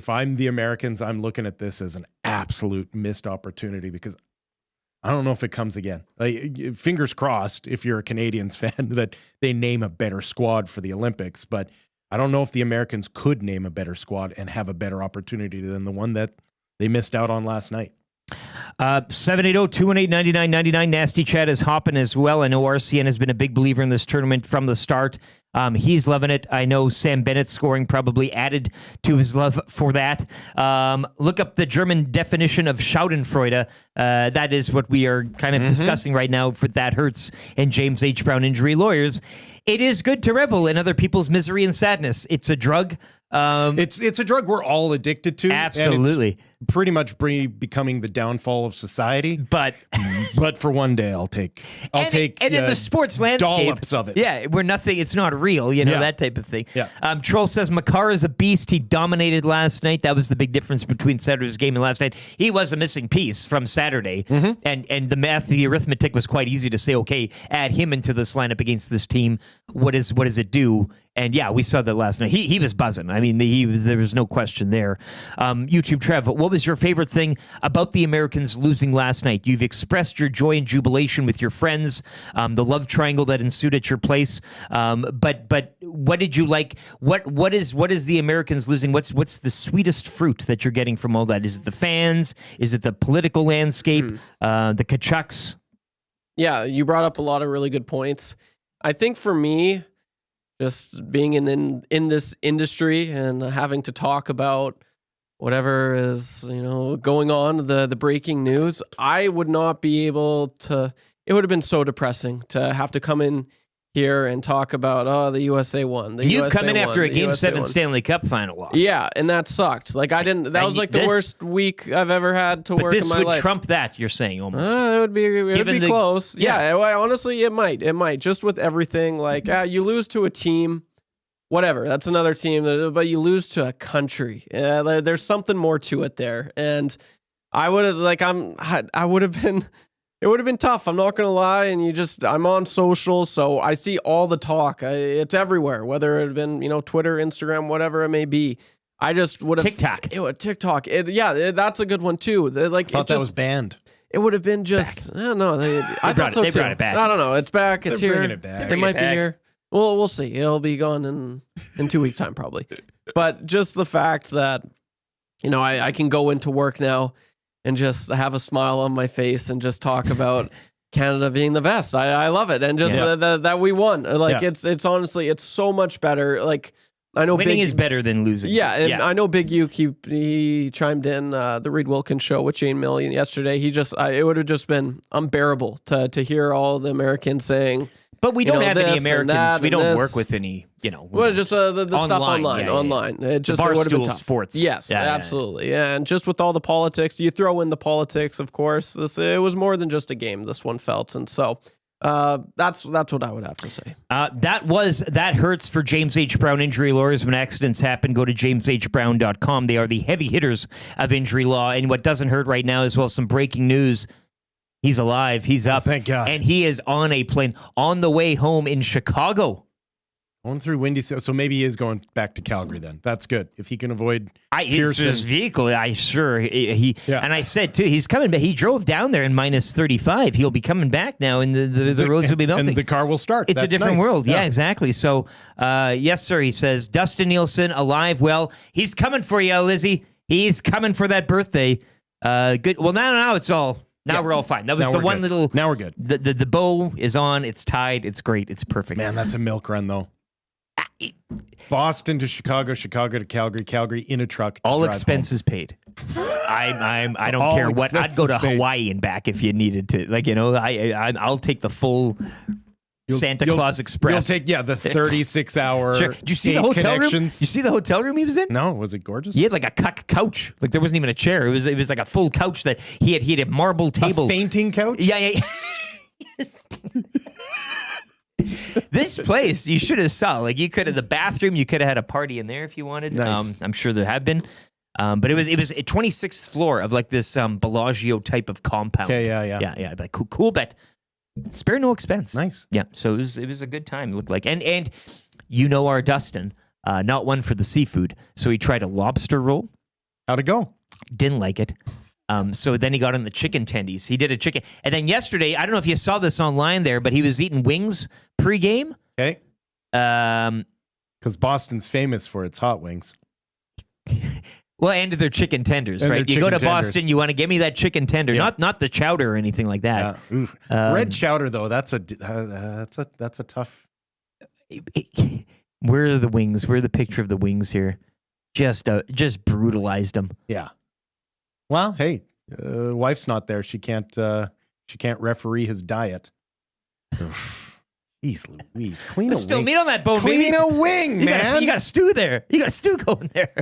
I'm the Americans, I'm looking at this as an absolute missed opportunity, because I don't know if it comes again. Like, fingers crossed, if you're a Canadians fan, that they name a better squad for the Olympics. But I don't know if the Americans could name a better squad and have a better opportunity than the one that they missed out on last night. 780-218-9999. Nasty Chat is hopping as well. I know RCN has been a big believer in this tournament from the start. He's loving it. I know Sam Bennett's scoring probably added to his love for that. Look up the German definition of Schadenfreude. That is what we are kind of discussing right now for That Hurts and James H. Brown Injury Lawyers. It is good to revel in other people's misery and sadness. It's a drug. It's a drug we're all addicted to. Absolutely. And it's pretty much becoming the downfall of society. But for one day, I'll take and in the sports landscape, dollops of it. Yeah, we're nothing. It's not real, that type of thing. Yeah. Troll says Makar is a beast. He dominated last night. That was the big difference between Saturday's game and last night. He was a missing piece from Saturday, and the arithmetic was quite easy to say. Okay, add him into this lineup against this team. What does it do? And yeah, we saw that last night. He was buzzing. I mean, there was no question there. YouTube Trev, what was your favorite thing about the Americans losing last night? You've expressed your joy and jubilation with your friends, the love triangle that ensued at your place. But what did you like? What is the Americans losing? What's the sweetest fruit that you're getting from all that? Is it the fans? Is it the political landscape? The Kachucks? Yeah, you brought up a lot of really good points. I think for me, just being in this industry and having to talk about whatever is going on, the breaking news, I would not be able to. It would have been so depressing to have to come in here and talk about the USA won. You've come in after a Game 7 Stanley Cup final loss. Yeah, and that sucked. Like I didn't. That was like the worst week I've ever had to work in my life. But this would trump that. You're saying almost. It would be close. Yeah, honestly, it might. Just with everything, like you lose to a team. Whatever, that's another team, but you lose to a country. There's something more to it there, and I would have been. It would have been tough. I'm not gonna lie, and I'm on social, so I see all the talk. It's everywhere, whether it had been Twitter, Instagram, whatever it may be. I just would have TikTok. TikTok. That's a good one too. I thought that was banned. It would have been just. I don't know. I thought so too. They brought it back. I don't know. It's back. It's They're here. bringing it back. It might be here. Well, we'll see. It'll be gone in 2 weeks' time, probably. But just the fact that, I can go into work now and just have a smile on my face and just talk about Canada being the best. I love it. And just that we won. Like, it's honestly, it's so much better. Like, I know winning is better than losing. Yeah, and I know Big U, he chimed in the Reed Wilkins show with Shane Million yesterday. It would have just been unbearable to hear all the Americans saying. But we don't have any Americans. We don't work with any, Well, just the stuff online. Online. It just the would have been Barstool tough. Sports. Yes, absolutely. Yeah, and just with all the politics, you throw in the politics, of course. It was more than just a game, this one felt. And so that's what I would have to say. That hurts for James H. Brown Injury Lawyers. When accidents happen, go to jameshbrown.com. They are the heavy hitters of injury law. And what doesn't hurt right now is, some breaking news. He's alive. He's up. Thank God. And he is on a plane on the way home in Chicago. Going through windy, so maybe he is going back to Calgary then. That's good. If he can avoid Pearson. His vehicle, and I said too, he's coming back. He drove down there in minus 35. He'll be coming back now, and the roads will be melting. And the car will start. It's a different nice. world. Yeah, exactly. So, yes, sir, he says, Dustin Nielson, alive, well. He's coming for you, Lizzie. He's coming for that birthday. Good. Well, now it's all... Now we're all fine. That was the one little... Now we're good. The bow is on. It's tied. It's great. It's perfect. Man, that's a milk run, though. Boston to Chicago, Chicago to Calgary, Calgary in a truck. All expenses paid. I don't care what. I'd go to Hawaii and back if you needed to. I'll take the full... Santa Claus Express. You'll take the 36-hour. Sure. Did you see the hotel room? You see the hotel room he was in? No, was it gorgeous? He had like a couch. Like there wasn't even a chair. It was like a full couch that he had a marble table. A fainting couch? Yeah. This place you should have saw. Like you could have the bathroom. You could have had a party in there if you wanted. Nice. I'm sure there have been. But it was a 26th floor of like this Bellagio type of compound. Okay, yeah. Like cool bet. Spare no expense. Nice. Yeah. So it was a good time. It looked like, and our Dustin, not one for the seafood. So he tried a lobster roll. How'd it go? Didn't like it. So then he got on the chicken tendies. He did a chicken. And then yesterday, I don't know if you saw this online there, but he was eating wings pregame. Okay. Because Boston's famous for its hot wings. Well, and their chicken tenders, And right? their You go to chicken tenders. Boston, you want to give me that chicken tender, not the chowder or anything like that. Red chowder, though, that's a tough. Where are the wings? Where are the picture of the wings here? Just brutalized them. Yeah. Well, hey, wife's not there. She can't referee his diet. Jeez Louise, clean a Still wing. meat on that bone, Clean baby. a wing, man. You got a stew there. You got a stew going there,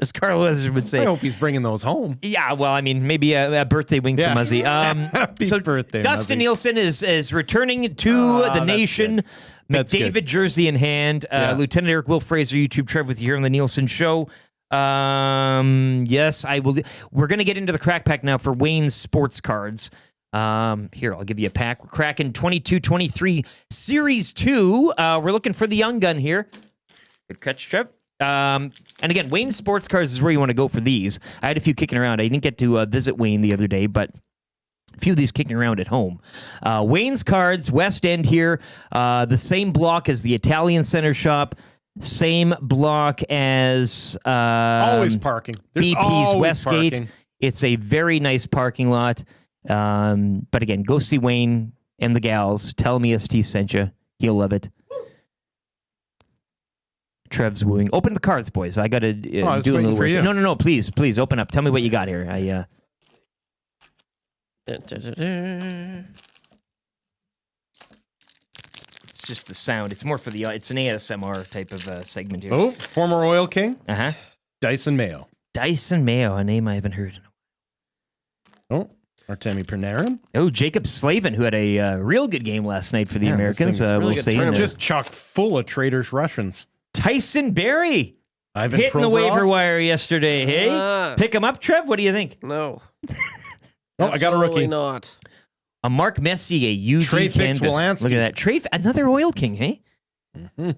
as Carl Weathers would I say. hope he's bringing those home. Yeah, well, I mean, maybe a birthday wing for Muzzy. Happy birthday, Dustin Muzzy. Nielson is returning to the that's nation. good. That's McDavid good. jersey in hand. Lieutenant Eric Will Fraser, YouTube Trev with you here on the Nielson Show. Yes, I will. We're going to get into the crack pack now for Wayne's sports cards. Here, I'll give you a pack. We're cracking 22-23 Series 2. We're looking for the young gun here. Good catch, Trev. And again, Wayne's sports cards is where you want to go for these. I had a few kicking around. I didn't get to visit Wayne the other day, but a few of these kicking around at home. Wayne's cards, West End here. The same block as the Italian Center Shop. Same block as Always parking. There's BP's always Westgate. parking. It's a very nice parking lot. But again, go see Wayne and the gals. Tell him EST sent you. He'll love it. Trev's wooing. Open the cards, boys. I got to do a was little waiting for work. you. No. Please open up. Tell me what you got here. It's just the sound. It's more for the. It's an ASMR type of segment here. Oh, former Oil King, Uh-huh. Dyson Mayo. Dyson Mayo, a name I haven't heard. Oh, Artemi Panarin. Oh, Jacob Slavin, who had a real good game last night for the Yeah, this Americans. thing's really We'll good say. tournament. Just chock full of traitors Russians. Tyson Berry Ivan hitting the Provorov. waiver wire yesterday. Hey, Ah. pick him up, Trev. What do you think? No. Oh, I got a Absolutely rookie. not. A Mark Messier, UD Trey canvas. Fitz-Wolansky. Look at that. Trey, another Oil King, hey? Mm-hmm.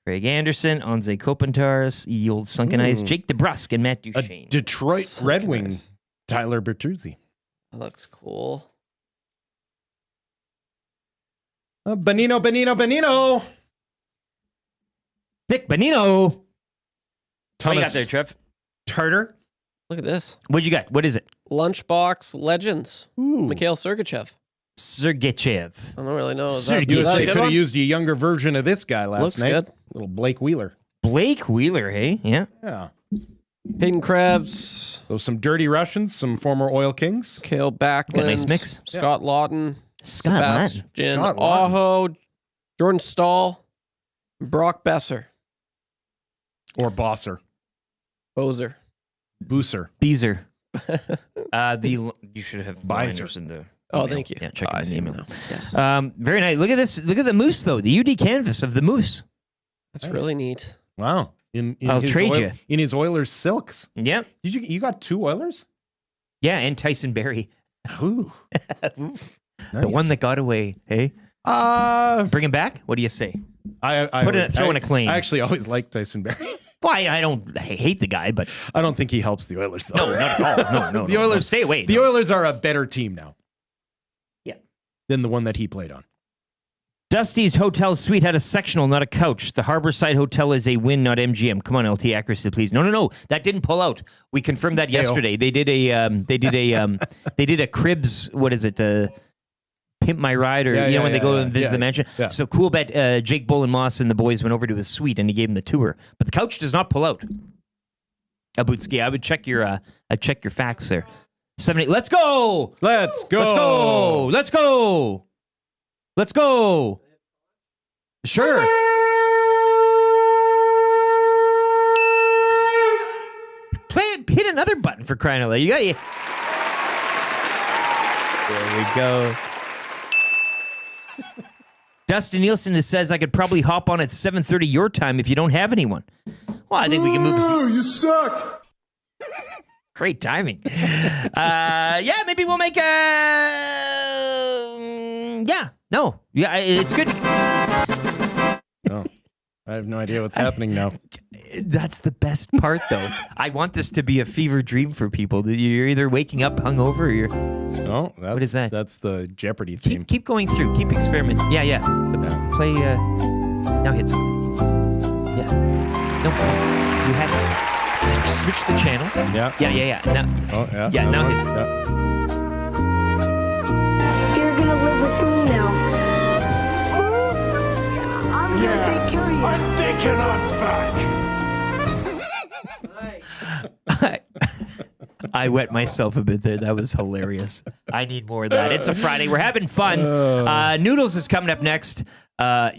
Craig Anderson, Anze Kopitar, the old Sunken Eyes, Jake DeBrusk, and Matt A Duchesne. Detroit Sunken Red Wing, eyes. Tyler Bertuzzi. That looks cool. Benino. Nick Bonino. What Thomas you got there, Trev? Tartar. Look at this. What'd you got? What is it? Lunchbox Legends. Ooh. Mikhail Sergachev. Sergachev. I don't really know. Is Sergey. that, is that a USA good could have one? used a younger version of this guy last Looks night. good. Little Blake Wheeler. Blake Wheeler, hey? Yeah. Yeah. Hayden Krebs. So some dirty Russians, some former Oil Kings. Kale Backlund. Got a nice mix. Scott Lawton. Scott Lawton. Sebastian Scott Lawton. Aho. Jordan Stahl. Brock Besser. Or Bosser. Bozer. Booser. Beezer. You should have Bizer. liners in the. Oh, email. thank you. Yeah, check Oh, it I in the see email. now. Yes. Very nice. Look at this. Look at the moose, though. The UD canvas of the moose. That's really neat. Wow. In I'll his trade you. In his Oilers silks. Yep. Did you got two Oilers? Yeah, and Tyson Berry. Ooh. The one that got away. Hey? Bring him back? What do you say? Throw in a claim. I actually always liked Tyson Berry. Well, I don't hate the guy, but I don't think he helps the Oilers though. no, not at all. No. The Oilers No, stay away. The No. Oilers are a better team now. Yeah. Than the one that he played on. Dusty's Hotel Suite had a sectional, not a couch. The Harborside Hotel is a win, not MGM. Come on, LT accuracy, please. No. That didn't pull out. We confirmed that yesterday. They did a cribs. What is it? Pimp My Ride, or when they go and visit the mansion. Yeah. So cool bet. Jake Bullen Moss and the boys went over to his suite and he gave him the tour. But the couch does not pull out. Abutski, I would check your facts there. 7-8. Let's go. Let's go. Let's go. Let's go. Let's go. Sure. Hit another button for crying out loud. You got it. There we go. Dustin Nielsen says I could probably hop on at 7:30 your time if you don't have anyone. Well, I think we can move. You suck. Great timing. Maybe we'll make a. It's good. Oh. I have no idea what's happening now. That's the best part, though. I want this to be a fever dream for people. That you're either waking up hungover or you're... No, What is that? That's the Jeopardy theme. Keep going through. Keep experimenting. Yeah. Play... now hit something. Yeah. No. You had... Switch the channel. Yeah. Yeah. Now, Oh, yeah. Yeah, now one. hit... Yeah. You're gonna live with me now. I'm gonna take care of you. I'm thinking I'm back. I wet myself a bit there. That was hilarious. I need more of that. It's a Friday. We're having fun. Noodles is coming up next. Now...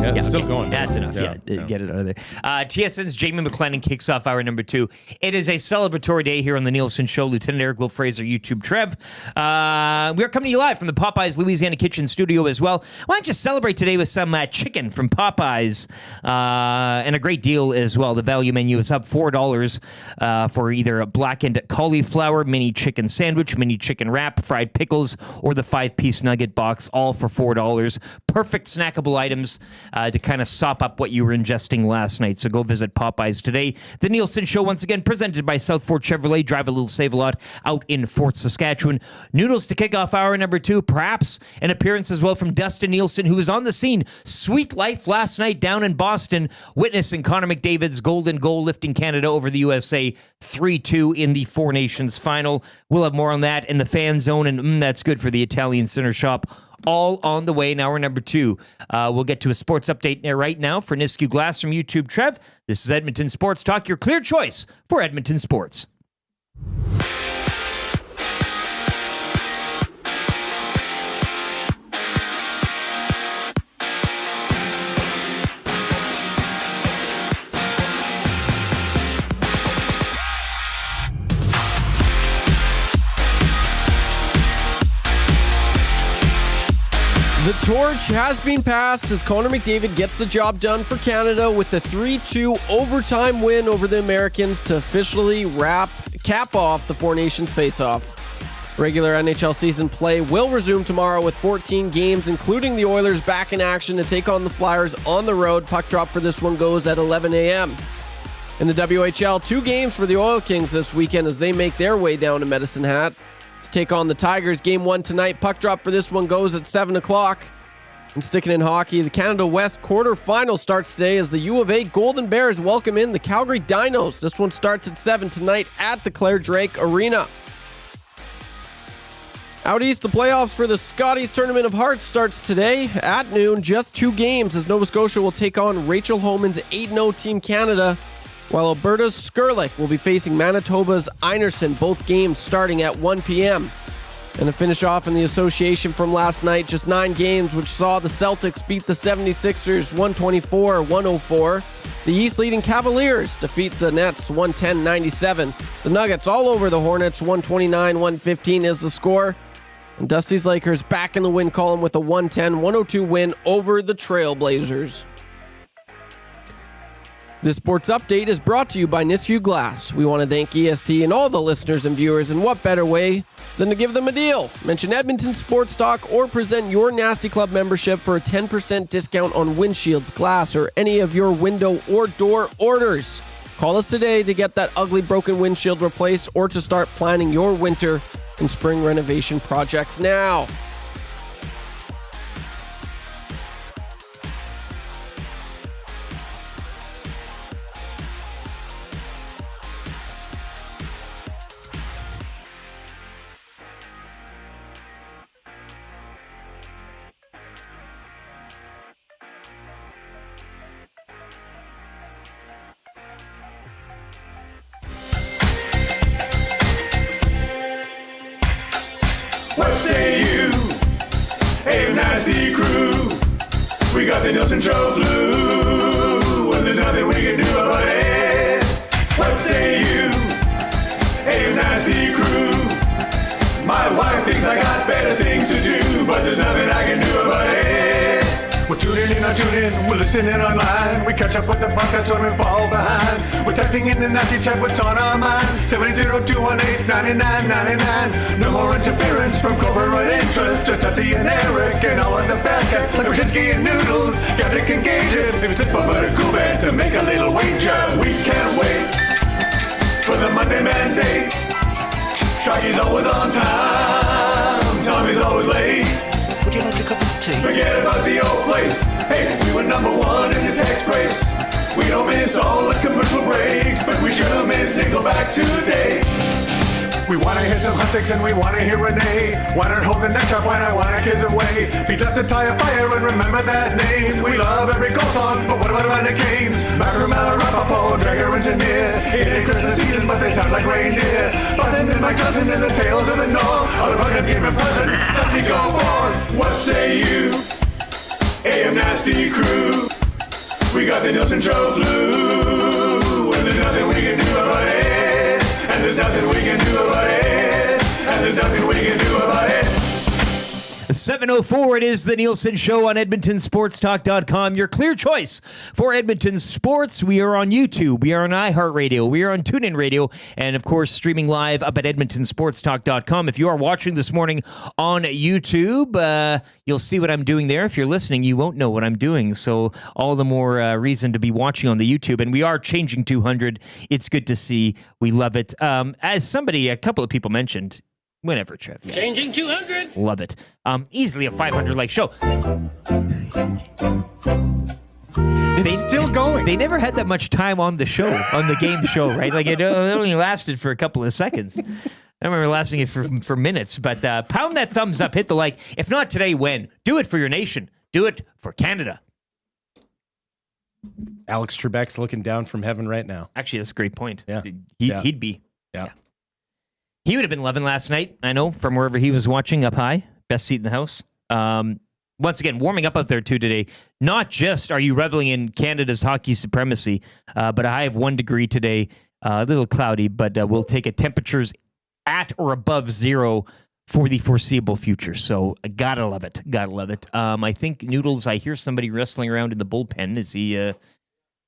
Yeah, it's still okay. going. That's enough. Yeah, get it out of there. TSN's Jamie McLennan kicks off hour number 2. It is a celebratory day here on the Nielson Show. Lieutenant Eric Will Fraser, YouTube Trev. We are coming to you live from the Popeyes Louisiana Kitchen Studio as well. Why don't you celebrate today with some chicken from Popeyes and a great deal as well. The value menu is up $4 for either a blackened cauliflower, mini chicken sandwich, mini chicken wrap, fried pickles, or the 5-piece nugget box, all for $4. Perfect snackable items to kind of sop up what you were ingesting last night. So go visit Popeyes today. The Nielsen Show, once again, presented by South Fort Chevrolet. Drive a little, save a lot out in Fort Saskatchewan. Noodles to kick off hour number 2. Perhaps an appearance as well from Dustin Nielsen, who was on the scene. Sweet life last night down in Boston, witnessing Connor McDavid's golden goal, lifting Canada over the USA 3-2 in the Four Nations final. We'll have more on that in the fan zone, and that's good for the Italian Center Shop. All on the way in hour number 2. We'll get to a sports update right now for Nisku Glass from YouTube Trev. This is Edmonton Sports Talk, your clear choice for Edmonton sports. The torch has been passed as Connor McDavid gets the job done for Canada with the 3-2 overtime win over the Americans to officially cap off the Four Nations face-off. Regular NHL season play will resume tomorrow with 14 games, including the Oilers back in action to take on the Flyers on the road. Puck drop for this one goes at 11 a.m. In the WHL, 2 games for the Oil Kings this weekend as they make their way down to Medicine Hat to take on the Tigers. Game 1 tonight. Puck drop for this one goes at 7 o'clock. And sticking in hockey, the Canada West quarterfinal starts today as the U of A Golden Bears welcome in the Calgary Dinos. This one starts at 7 tonight at the Claire Drake Arena. Out east, the playoffs for the Scotties Tournament of Hearts starts today at noon. Just 2 games as Nova Scotia will take on Rachel Homan's 8-0 Team Canada, while Alberta's Skurlik will be facing Manitoba's Einerson, both games starting at 1 p.m. And to finish off in the association from last night, just 9 games, which saw the Celtics beat the 76ers 124-104. The East leading Cavaliers defeat the Nets 110-97. The Nuggets all over the Hornets 129-115 is the score. And Dusty's Lakers back in the win column with a 110-102 win over the Trailblazers. This sports update is brought to you by Nisku Glass. We want to thank EST and all the listeners and viewers, and what better way than to give them a deal? Mention Edmonton Sports Talk or present your Nasty Club membership for a 10% discount on windshields, glass, or any of your window or door orders. Call us today to get that ugly broken windshield replaced or to start planning your winter and spring renovation projects now. What say you? Hey, nasty crew. We got the Nielson Show flu, and there's nothing we can do about it. What say you? Hey, nasty crew. My wife thinks I got better things to do, but there's nothing I can do about it. We're tuning in, we're listening online. We catch up with the podcast when we fall behind. We're texting in the nasty chat, what's on our mind. 780-218-9999. No more interference from corporate interest. Just Dusty and Eric and all of the bad cats like Brzezinski and Noodles. Got to engage it. Maybe it's fun but a cool band to make a little wager. We can't wait for the Monday mandate. Shaggy's always on time. Tommy's always late. Would you like a cup of tea? Forget about the old place. Hey, we were number one in the text race. We don't miss all the commercial breaks, but we sure miss Nickelback today. We wanna hear some hot takes and we wanna hear Renee. Why not hold the neck up, why not wanna kids away? Beat us the tire fire and remember that name. We love every goal song, but what about the games? Macramel, Rapaport, Dragger, Engineer. It ain't Christmas season, but they sound like reindeer. Button and my cousin and the tales of the North. All about him giving present, Dusty go forth. What say you? AM Nasty Crew. We got the Nielson Show flu. And there's nothing we can do about it. And there's nothing we can do about it. And there's nothing we can do about it. 7:04, it is the Nielson Show on EdmontonSportsTalk.com. Your clear choice for Edmonton sports. We are on YouTube. We are on iHeartRadio. We are on TuneIn Radio. And, of course, streaming live up at EdmontonSportsTalk.com. If you are watching this morning on YouTube, you'll see what I'm doing there. If you're listening, you won't know what I'm doing. So all the more reason to be watching on the YouTube. And we are changing 200. It's good to see. We love it. As a couple of people mentioned, whenever, Trev. Yeah. Changing 200. Love it. Easily a 500-like show. It's still going. They never had that much time on the show, on the game show, right? Like it only lasted for a couple of seconds. I remember lasting it for minutes. But pound that thumbs up, hit the like. If not today, when? Do it for your nation. Do it for Canada. Alex Trebek's looking down from heaven right now. Actually, that's a great point. Yeah. He'd be. Yeah. He would have been loving last night, I know, from wherever he was watching up high. Best seat in the house. Once again, warming up out there, too, today. Not just are you reveling in Canada's hockey supremacy, but a high of 1 degree today. A little cloudy, but we'll take it. Temperatures at or above zero for the foreseeable future. So, gotta love it. Gotta love it. I think Noodles, I hear somebody wrestling around in the bullpen. Is he...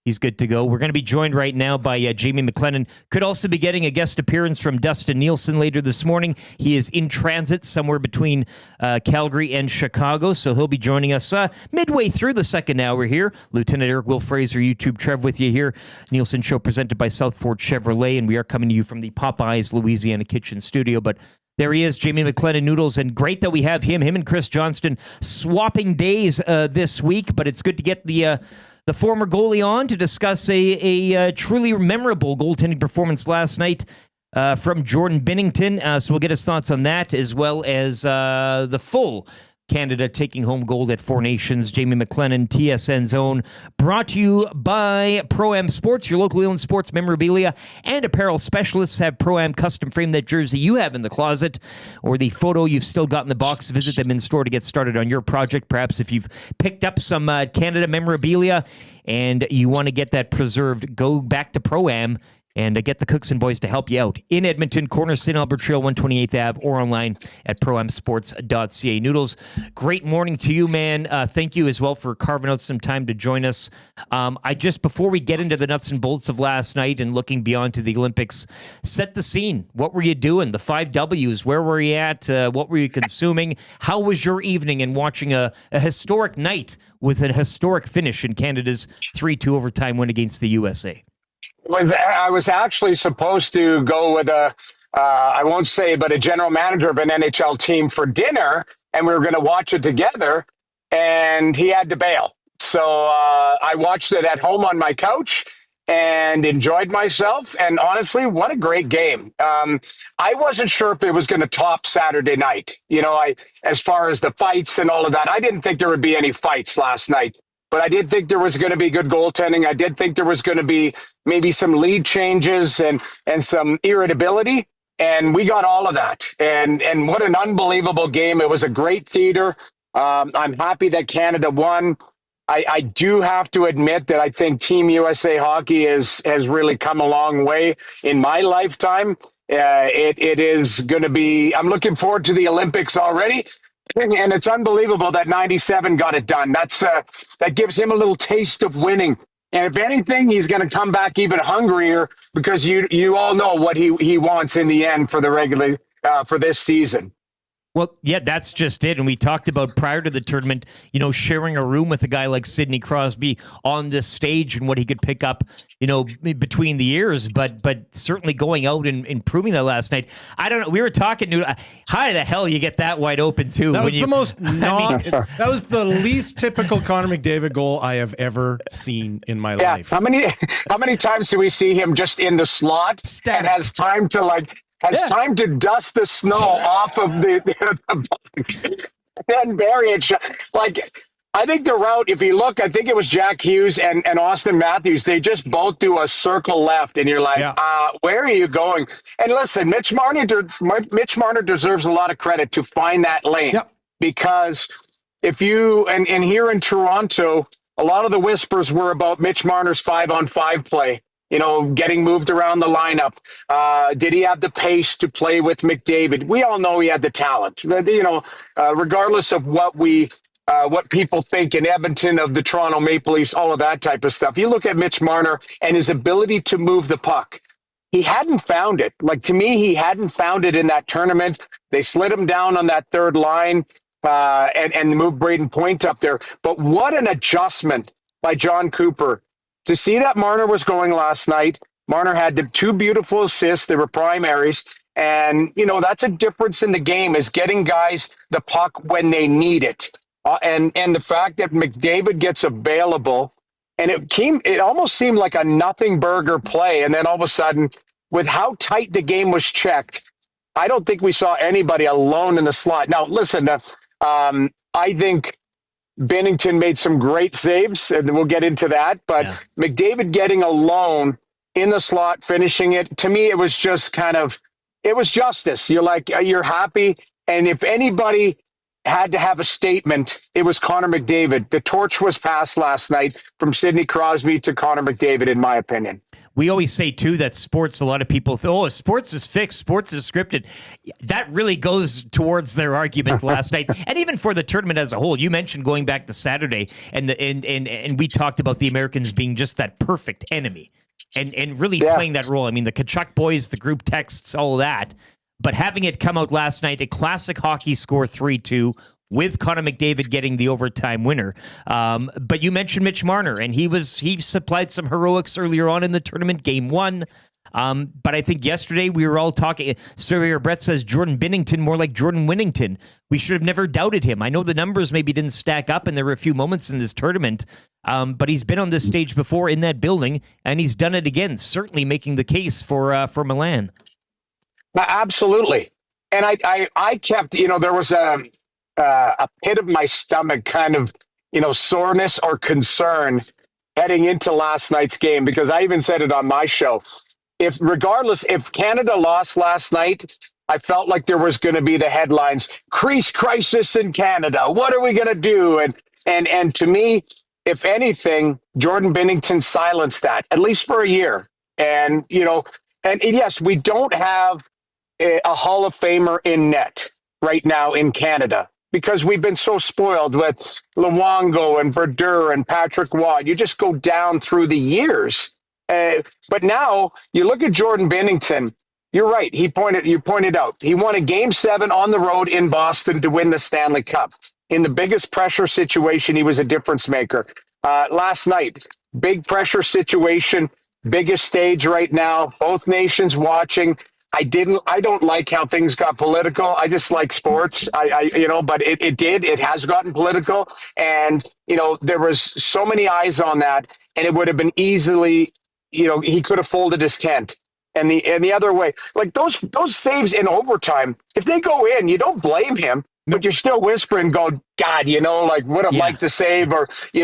He's good to go. We're going to be joined right now by Jamie McLennan. Could also be getting a guest appearance from Dustin Nielson later this morning. He is in transit somewhere between Calgary and Chicago, so he'll be joining us midway through the second hour here. Lieutenant Eric Will Fraser, YouTube Trev with you here. Nielson Show presented by Southford Chevrolet, and we are coming to you from the Popeyes Louisiana Kitchen Studio. But there he is, Jamie McLennan, Noodles, and great that we have him and Chris Johnston swapping days this week, but it's good to get the former goalie on to discuss a truly memorable goaltending performance last night from Jordan Binnington. So we'll get his thoughts on that, as well as the full Canada taking home gold at Four Nations. Jamie McLennan, TSN Zone, brought to you by Pro-Am Sports, your locally owned sports memorabilia and apparel specialists. Have Pro-Am custom frame that jersey you have in the closet or the photo you've still got in the box. Visit them in store to get started on your project. Perhaps if you've picked up some Canada memorabilia and you want to get that preserved, go back to Pro-Am and get the Cooks and Boys to help you out. In Edmonton, corner St. Albert Trail, 128th Ave, or online at proamsports.ca. Noodles, great morning to you, man. Thank you as well for carving out some time to join us. Before we get into the nuts and bolts of last night and looking beyond to the Olympics, set the scene. What were you doing? The 5 W's, where were you at? What were you consuming? How was your evening in watching a historic night with a historic finish in Canada's 3-2 overtime win against the USA? I was actually supposed to go with I won't say, but a general manager of an NHL team for dinner, and we were going to watch it together, and he had to bail. So I watched it at home on my couch and enjoyed myself. And honestly, what a great game. I wasn't sure if it was going to top Saturday night. As far as the fights and all of that, I didn't think there would be any fights last night. But I did think there was going to be good goaltending. I did think there was going to be maybe some lead changes and some irritability. And we got all of that. And what an unbelievable game. It was a great theater. I'm happy that Canada won. I do have to admit that I think Team USA Hockey has really come a long way in my lifetime. It is going to be, I'm looking forward to the Olympics already. And it's unbelievable that 97 got it done. That gives him a little taste of winning. And if anything, he's going to come back even hungrier because you all know what he wants in the end for the regular for this season. Well, yeah, that's just it. And we talked about prior to the tournament, sharing a room with a guy like Sidney Crosby on this stage and what he could pick up, between the years. But certainly going out and improving that last night. I don't know. We were talking, how the hell you get that wide open too? That was that was the least typical Connor McDavid goal I have ever seen in my life. How many times do we see him just in the slot and has time to time to dust the snow off of the and bury it. I think the route, if you look, I think it was Jack Hughes and Austin Matthews. They just both do a circle left, and you're like, where are you going? And listen, Mitch Marner deserves a lot of credit to find that lane because if you and here in Toronto, a lot of the whispers were about Mitch Marner's 5-on-5 play. Getting moved around the lineup. Did he have the pace to play with McDavid? We all know he had the talent. Regardless of what people think in Edmonton of the Toronto Maple Leafs, all of that type of stuff. You look at Mitch Marner and his ability to move the puck. He hadn't found it. To me, he hadn't found it in that tournament. They slid him down on that third line and moved Braden Point up there. But what an adjustment by John Cooper. To see that Marner was going last night, Marner had the 2 beautiful assists. They were primaries. And, that's a difference in the game is getting guys the puck when they need it. And the fact that McDavid gets available, and it almost seemed like a nothing burger play. And then all of a sudden, with how tight the game was checked, I don't think we saw anybody alone in the slot. Now, listen, I think Binnington made some great saves, and we'll get into that. But McDavid getting alone in the slot, finishing it, to me, it was just it was justice. You're happy. And if anybody had to have a statement, it was Connor McDavid. The torch was passed last night from Sidney Crosby to Connor McDavid, in my opinion. We always say, too, that sports, a lot of people think, sports is fixed, sports is scripted. That really goes towards their argument last night. And even for the tournament as a whole, you mentioned going back to Saturday, and we talked about the Americans being just that perfect enemy and really playing that role. I mean, the Kachuk boys, the group texts, all of that. But having it come out last night, a classic hockey score 3-2, with Connor McDavid getting the overtime winner. But you mentioned Mitch Marner, and he supplied some heroics earlier on in the tournament, game 1. But I think yesterday we were all talking, Surveyor Brett says Jordan Binnington more like Jordan Winnington. We should have never doubted him. I know the numbers maybe didn't stack up, and there were a few moments in this tournament, but he's been on this stage before in that building, and he's done it again, certainly making the case for McLennan. Absolutely. And I kept, there was a pit of my stomach kind of, soreness or concern heading into last night's game, because I even said it on my show. If Canada lost last night, I felt like there was going to be the headlines, crease crisis in Canada. What are we going to do? And to me, if anything, Jordan Binnington silenced that, at least for a year. And, and yes, we don't have a Hall of Famer in net right now in Canada because we've been so spoiled with Luongo and Brodeur and Patrick Waugh. You just go down through the years. But now you look at Jordan Binnington. You're right. You pointed out he won a Game 7 on the road in Boston to win the Stanley Cup. In the biggest pressure situation, he was a difference maker. Last night, big pressure situation, biggest stage right now. Both nations watching. I don't like how things got political. I just like sports. But it has gotten political. And, there was so many eyes on that, and it would have been easily, he could have folded his tent. And the other way, like those saves in overtime, if they go in, you don't blame him, but you're still whispering, God, would have liked to save, or, he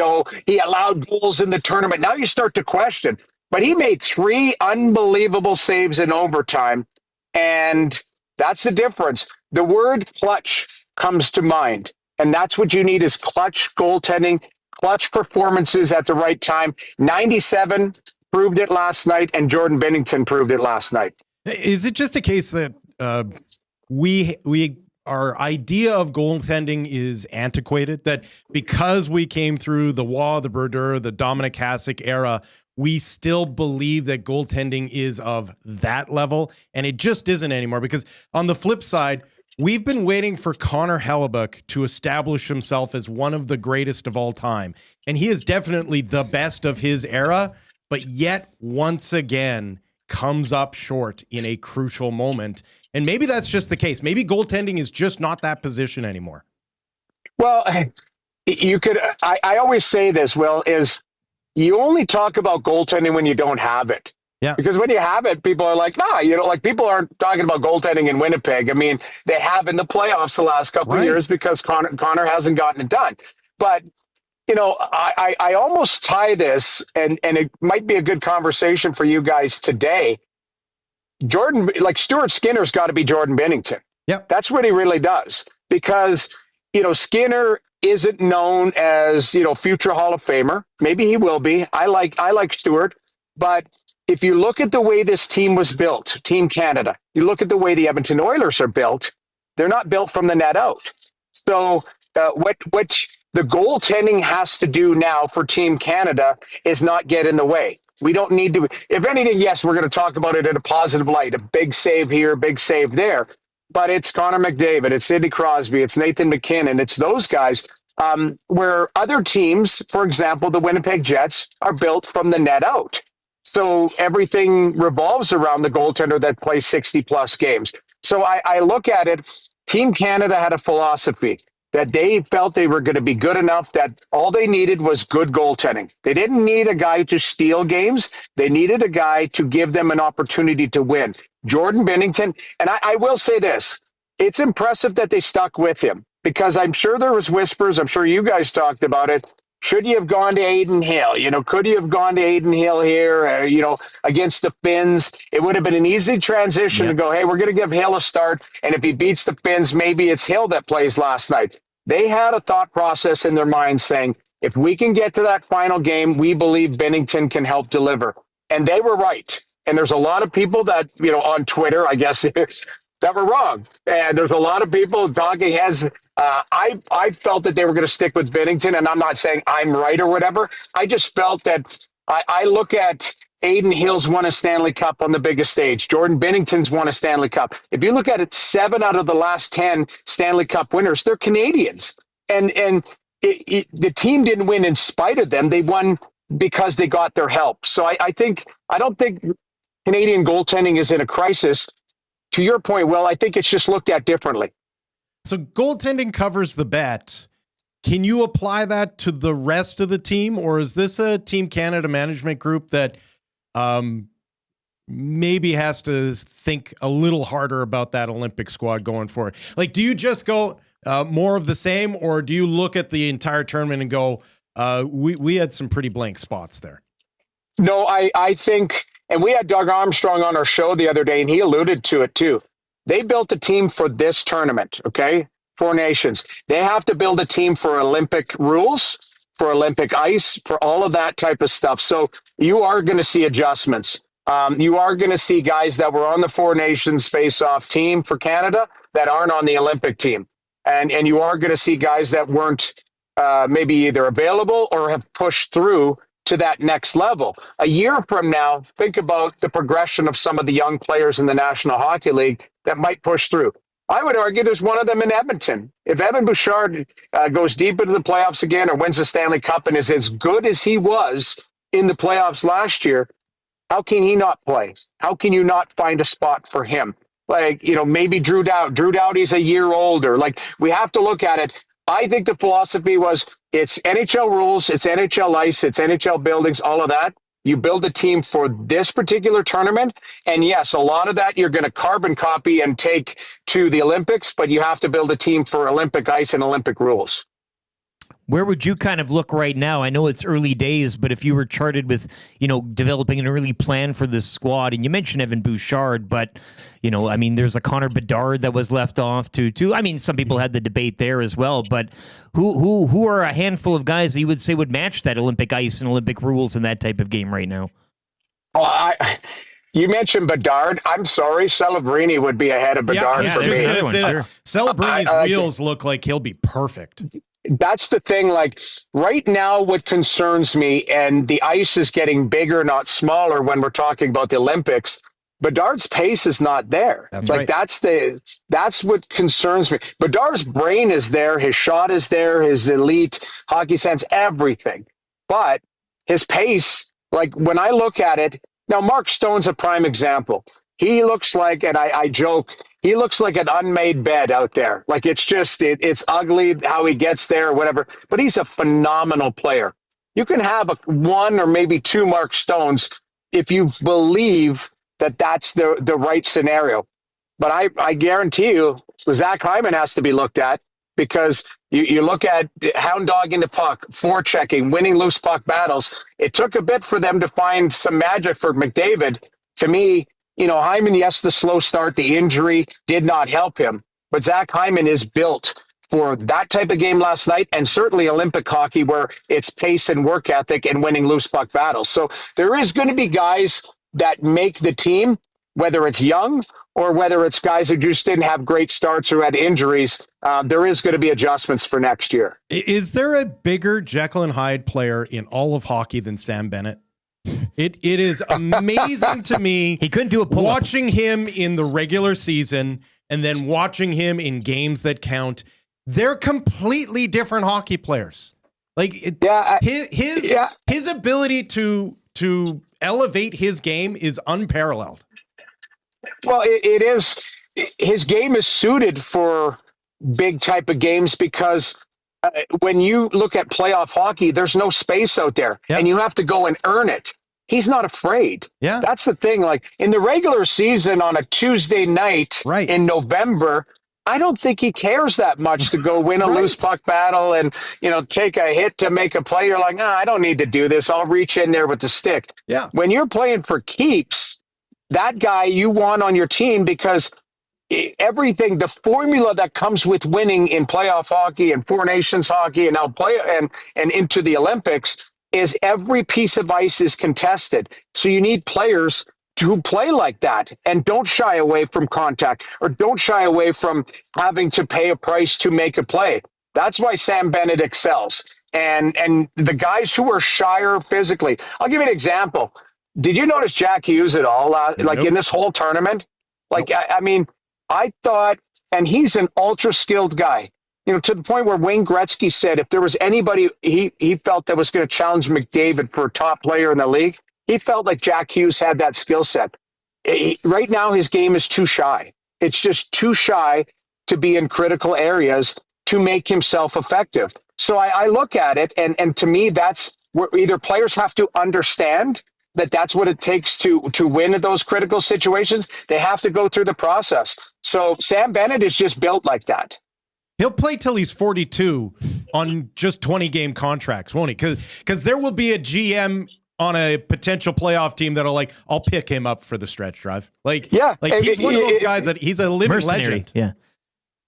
allowed goals in the tournament. Now you start to question, but he made 3 unbelievable saves in overtime. And that's the difference. The word clutch comes to mind. And that's what you need is clutch goaltending, clutch performances at the right time. 97 proved it last night, and Jordan Binnington proved it last night. Is it just a case that we idea of goaltending is antiquated, that because we came through the Waugh, the Brodeur, the Dominic Hasek era, we still believe that goaltending is of that level, and it just isn't anymore. Because on the flip side, we've been waiting for Connor Hellebuyck to establish himself as one of the greatest of all time, and he is definitely the best of his era, but yet once again comes up short in a crucial moment. And maybe that's just the case. Maybe goaltending is just not that position anymore. Well, you could. I always say this, Will, is you only talk about goaltending when you don't have it. Yeah. Because when you have it, people are like, nah, like people aren't talking about goaltending in Winnipeg. I mean, they have in the playoffs the last couple of years because Connor hasn't gotten it done. But, I almost tie this, and it might be a good conversation for you guys today. Stuart Skinner's got to be Jordan Binnington. Yep. That's what he really does. Because, Skinner isn't known as, future Hall of Famer. Maybe he will be. I like Stuart. But if you look at the way this team was built, Team Canada, you look at the way the Edmonton Oilers are built, they're not built from the net out. So what the goaltending has to do now for Team Canada is not get in the way. We don't need to. If anything, yes, we're going to talk about it in a positive light. A big save here, big save there. But it's Connor McDavid, it's Sidney Crosby, it's Nathan McKinnon, it's those guys. Where other teams, for example, the Winnipeg Jets, are built from the net out. So everything revolves around the goaltender that plays 60-plus games. So I look at it, Team Canada had a philosophy that they felt they were going to be good enough that all they needed was good goaltending. They didn't need a guy to steal games. They needed a guy to give them an opportunity to win. Jordan Binnington, and I will say this, it's impressive that they stuck with him because I'm sure there was whispers, I'm sure you guys talked about it. Should you have gone to Aiden Hill? Could you have gone to Aiden Hill here, against the Finns? It would have been an easy transition to go, hey, we're going to give Hill a start. And if he beats the Finns, maybe it's Hill that plays last night. They had a thought process in their mind saying, if we can get to that final game, we believe Binnington can help deliver. And they were right. And there's a lot of people that, on Twitter, I guess, that were wrong. And there's a lot of people talking as I felt that they were going to stick with Binnington, and I'm not saying I'm right or whatever. I just felt that I look at Aiden Hill's won a Stanley Cup on the biggest stage. Jordan Binnington's won a Stanley Cup. If you look at it, 7 out of the last 10 Stanley Cup winners, they're Canadians. And the team didn't win in spite of them. They won because they got their help. So I don't think Canadian goaltending is in a crisis. To your point, Will, I think it's just looked at differently. So goaltending covers the bet. Can you apply that to the rest of the team, or is this a Team Canada management group that maybe has to think a little harder about that Olympic squad going forward? Like, do you just go more of the same, or do you look at the entire tournament and go, we had some pretty blank spots there? No, I think, and we had Doug Armstrong on our show the other day, and he alluded to it too. They built a team for this tournament, okay? 4 nations. They have to build a team for Olympic rules, for Olympic ice, for all of that type of stuff. So you are going to see adjustments. You are going to see guys that were on the 4 nations face-off team for Canada that aren't on the Olympic team. And you are going to see guys that weren't maybe either available or have pushed through to that next level. A year from now, think about the progression of some of the young players in the National Hockey League that might push through. I would argue there's one of them in Edmonton. If Evan Bouchard goes deep into the playoffs again or wins the Stanley Cup and is as good as he was in the playoffs last year, how can he not play? How can you not find a spot for him? Like, maybe Drew Doughty. Drew Doughty's a year older. Like, we have to look at it. I think the philosophy was it's NHL rules, it's NHL ice, it's NHL buildings, all of that. You build a team for this particular tournament. And yes, a lot of that you're going to carbon copy and take to the Olympics, but you have to build a team for Olympic ice and Olympic rules. Where would you kind of look right now? I know it's early days, but if you were charted with, developing an early plan for this squad, and you mentioned Evan Bouchard, but, there's a Connor Bedard that was left off too. Some people had the debate there as well, but who are a handful of guys that you would say would match that Olympic ice and Olympic rules in that type of game right now? You mentioned Bedard. I'm sorry, Celebrini would be ahead of Bedard I for was just me. gonna say that. Sure. Celebrini's wheels look like he'll be perfect. That's the thing. Like right now, what concerns me, and the ice is getting bigger, not smaller when we're talking about the Olympics. Bedard's pace is not there. That's like right. that's what concerns me. Bedard's brain is there, his shot is there, his elite hockey sense, everything. But his pace, like when I look at it, now Mark Stone's a prime example. He looks like, and I joke, he looks like an unmade bed out there. Like it's just, it's ugly how he gets there or whatever, but he's a phenomenal player. You can have one or maybe two Mark Stones if you believe that that's the right scenario. But I guarantee you, Zach Hyman has to be looked at because you look at hound dogging the puck, forechecking, winning loose puck battles. It took a bit for them to find some magic for McDavid. To me, Hyman, yes, the slow start, the injury did not help him. But Zach Hyman is built for that type of game last night and certainly Olympic hockey where it's pace and work ethic and winning loose puck battles. So there is going to be guys that make the team, whether it's young or whether it's guys who just didn't have great starts or had injuries. There is going to be adjustments for next year. Is there a bigger Jekyll and Hyde player in all of hockey than Sam Bennett? It is amazing to me. He couldn't do a pull-up. Watching him in the regular season and then watching him in games that count. They're completely different hockey players. Like his ability to elevate his game is unparalleled. Well, it is. His game is suited for big type of games because when you look at playoff hockey, there's no space out there, and you have to go and earn it. He's not afraid. Yeah, that's the thing. Like in the regular season on a Tuesday night in November, I don't think he cares that much to go win a loose puck battle and, take a hit to make a play. You're like, I don't need to do this. I'll reach in there with the stick. Yeah. When you're playing for keeps, that guy you want on your team because everything, the formula that comes with winning in playoff hockey and Four Nations hockey and now and into the Olympics is every piece of ice is contested. So you need players who play like that and don't shy away from contact or don't shy away from having to pay a price to make a play. That's why Sam Bennett excels. And the guys who are shyer physically, I'll give you an example. Did you notice Jack Hughes at all? Like in this whole tournament? Like, I mean, I thought, and he's an ultra skilled guy, to the point where Wayne Gretzky said if there was anybody he felt that was going to challenge McDavid for a top player in the league, he felt like Jack Hughes had that skill set. Right now, his game is too shy. It's just too shy to be in critical areas to make himself effective. So I look at it, and to me, that's where either players have to understand that that's what it takes to win at those critical situations. They have to go through the process. So Sam Bennett is just built like that. He'll play till he's 42 on just 20-game contracts, won't he? Because there will be a GM on a potential playoff team that'll I'll pick him up for the stretch drive. He's one of those guys that he's a living legend. Yeah.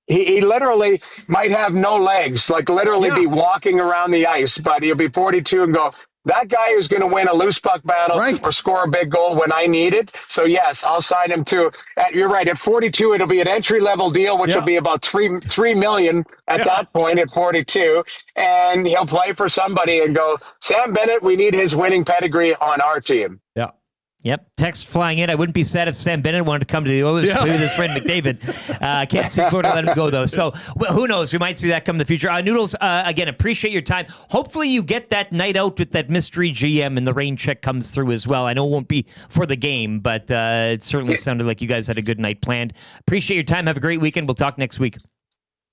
He literally might have no legs, be walking around the ice, but he'll be 42 and go, that guy is going to win a loose puck battle or score a big goal when I need it. So, yes, I'll sign him too. You're right. At 42, it'll be an entry-level deal, which will be about $3 million at that point at 42. And he'll play for somebody and go, Sam Bennett, we need his winning pedigree on our team. Yeah. Yep. Text flying in. I wouldn't be sad if Sam Bennett wanted to come to the Oilers to play with his friend McDavid. Can't see for to let him go, though. So, who knows? We might see that come in the future. Noodles, again, appreciate your time. Hopefully you get that night out with that mystery GM and the rain check comes through as well. I know it won't be for the game, but it certainly sounded like you guys had a good night planned. Appreciate your time. Have a great weekend. We'll talk next week.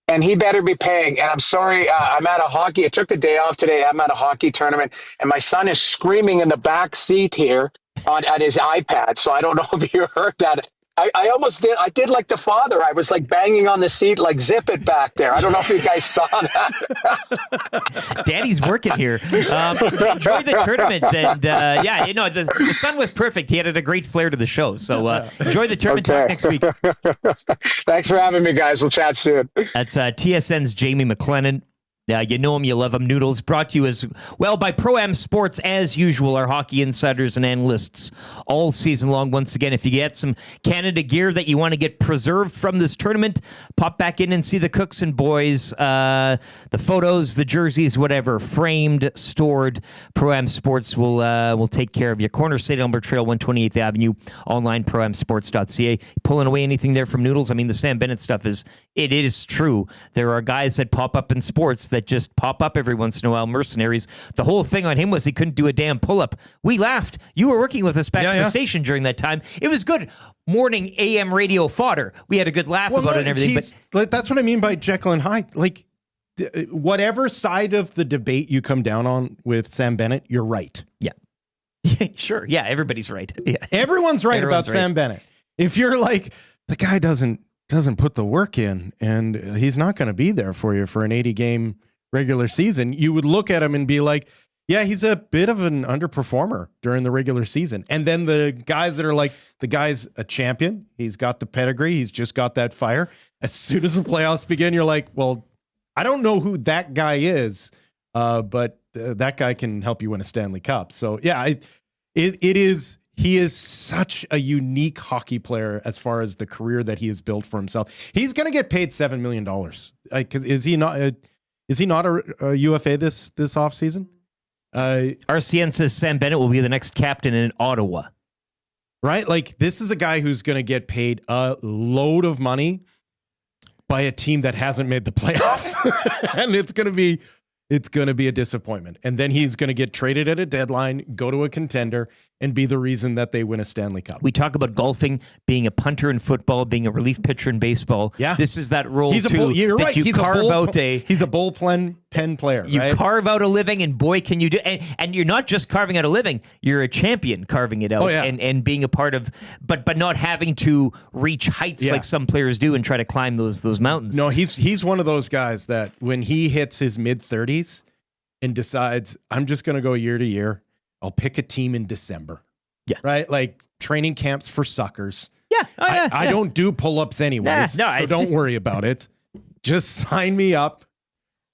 And he better be paying. And I'm sorry, I'm at a hockey. I took the day off today. I'm at a hockey tournament, and my son is screaming in the back seat here at his iPad. So I don't know if you heard that. I almost did. I did like the father. I was banging on the seat, zip it back there. I don't know if you guys saw that. Daddy's working here. Enjoy the tournament. And the son was perfect. He had a great flair to the show. So enjoy the tournament. Talk next week. Thanks for having me, guys. We'll chat soon. That's TSN's Jamie McLennan. You know them, you love them. Noodles brought to you as well by Pro-Am Sports, as usual, our hockey insiders and analysts all season long. Once again, if you get some Canada gear that you want to get preserved from this tournament, pop back in and see the Cooks and Boys, the photos, the jerseys, whatever, framed, stored. Pro-Am Sports will take care of you. Corner St. Albert Trail, 128th Avenue, online, proamsports.ca. Pulling away anything there from Noodles? I mean, the Sam Bennett stuff is true. There are guys that pop up in sports that just pop up every once in a while, mercenaries. The whole thing on him was he couldn't do a damn pull-up. We laughed. You were working with us back at the station during that time. It was good morning AM radio fodder. We had a good laugh about it and everything. But that's what I mean by Jekyll and Hyde. Like, whatever side of the debate you come down on with Sam Bennett, you're right. Yeah. Sure. Yeah, everybody's right. Yeah. Everyone's right about Sam Bennett. If you're like, the guy doesn't put the work in and he's not going to be there for you for an 80-game regular season, you would look at him and be like, yeah, he's a bit of an underperformer during the regular season. And then the guys that are like, the guy's a champion. He's got the pedigree. He's just got that fire. As soon as the playoffs begin, you're like, well, I don't know who that guy is, but that guy can help you win a Stanley Cup. So, yeah, he is such a unique hockey player as far as the career that he has built for himself. He's going to get paid $7 million. Is he not a UFA this offseason? RCN says Sam Bennett will be the next captain in Ottawa. Right? Like, this is a guy who's going to get paid a load of money by a team that hasn't made the playoffs. And it's going to be a disappointment. And then he's going to get traded at a deadline, go to a contender, and be the reason that they win a Stanley Cup. We talk about golfing, being a punter in football, being a relief pitcher in baseball. Yeah. This is that role, You're right. He's a bullpen player. You right? carve out a living, and boy, can you do. And you're not just carving out a living, you're a champion carving it out and being a part of, but not having to reach heights like some players do and try to climb those mountains. No, he's one of those guys that when he hits his mid-30s and decides, I'm just going to go year to year, I'll pick a team in December. Yeah. Right? Like training camps for suckers. Yeah. I don't do pull-ups anyways, so don't worry about it. Just sign me up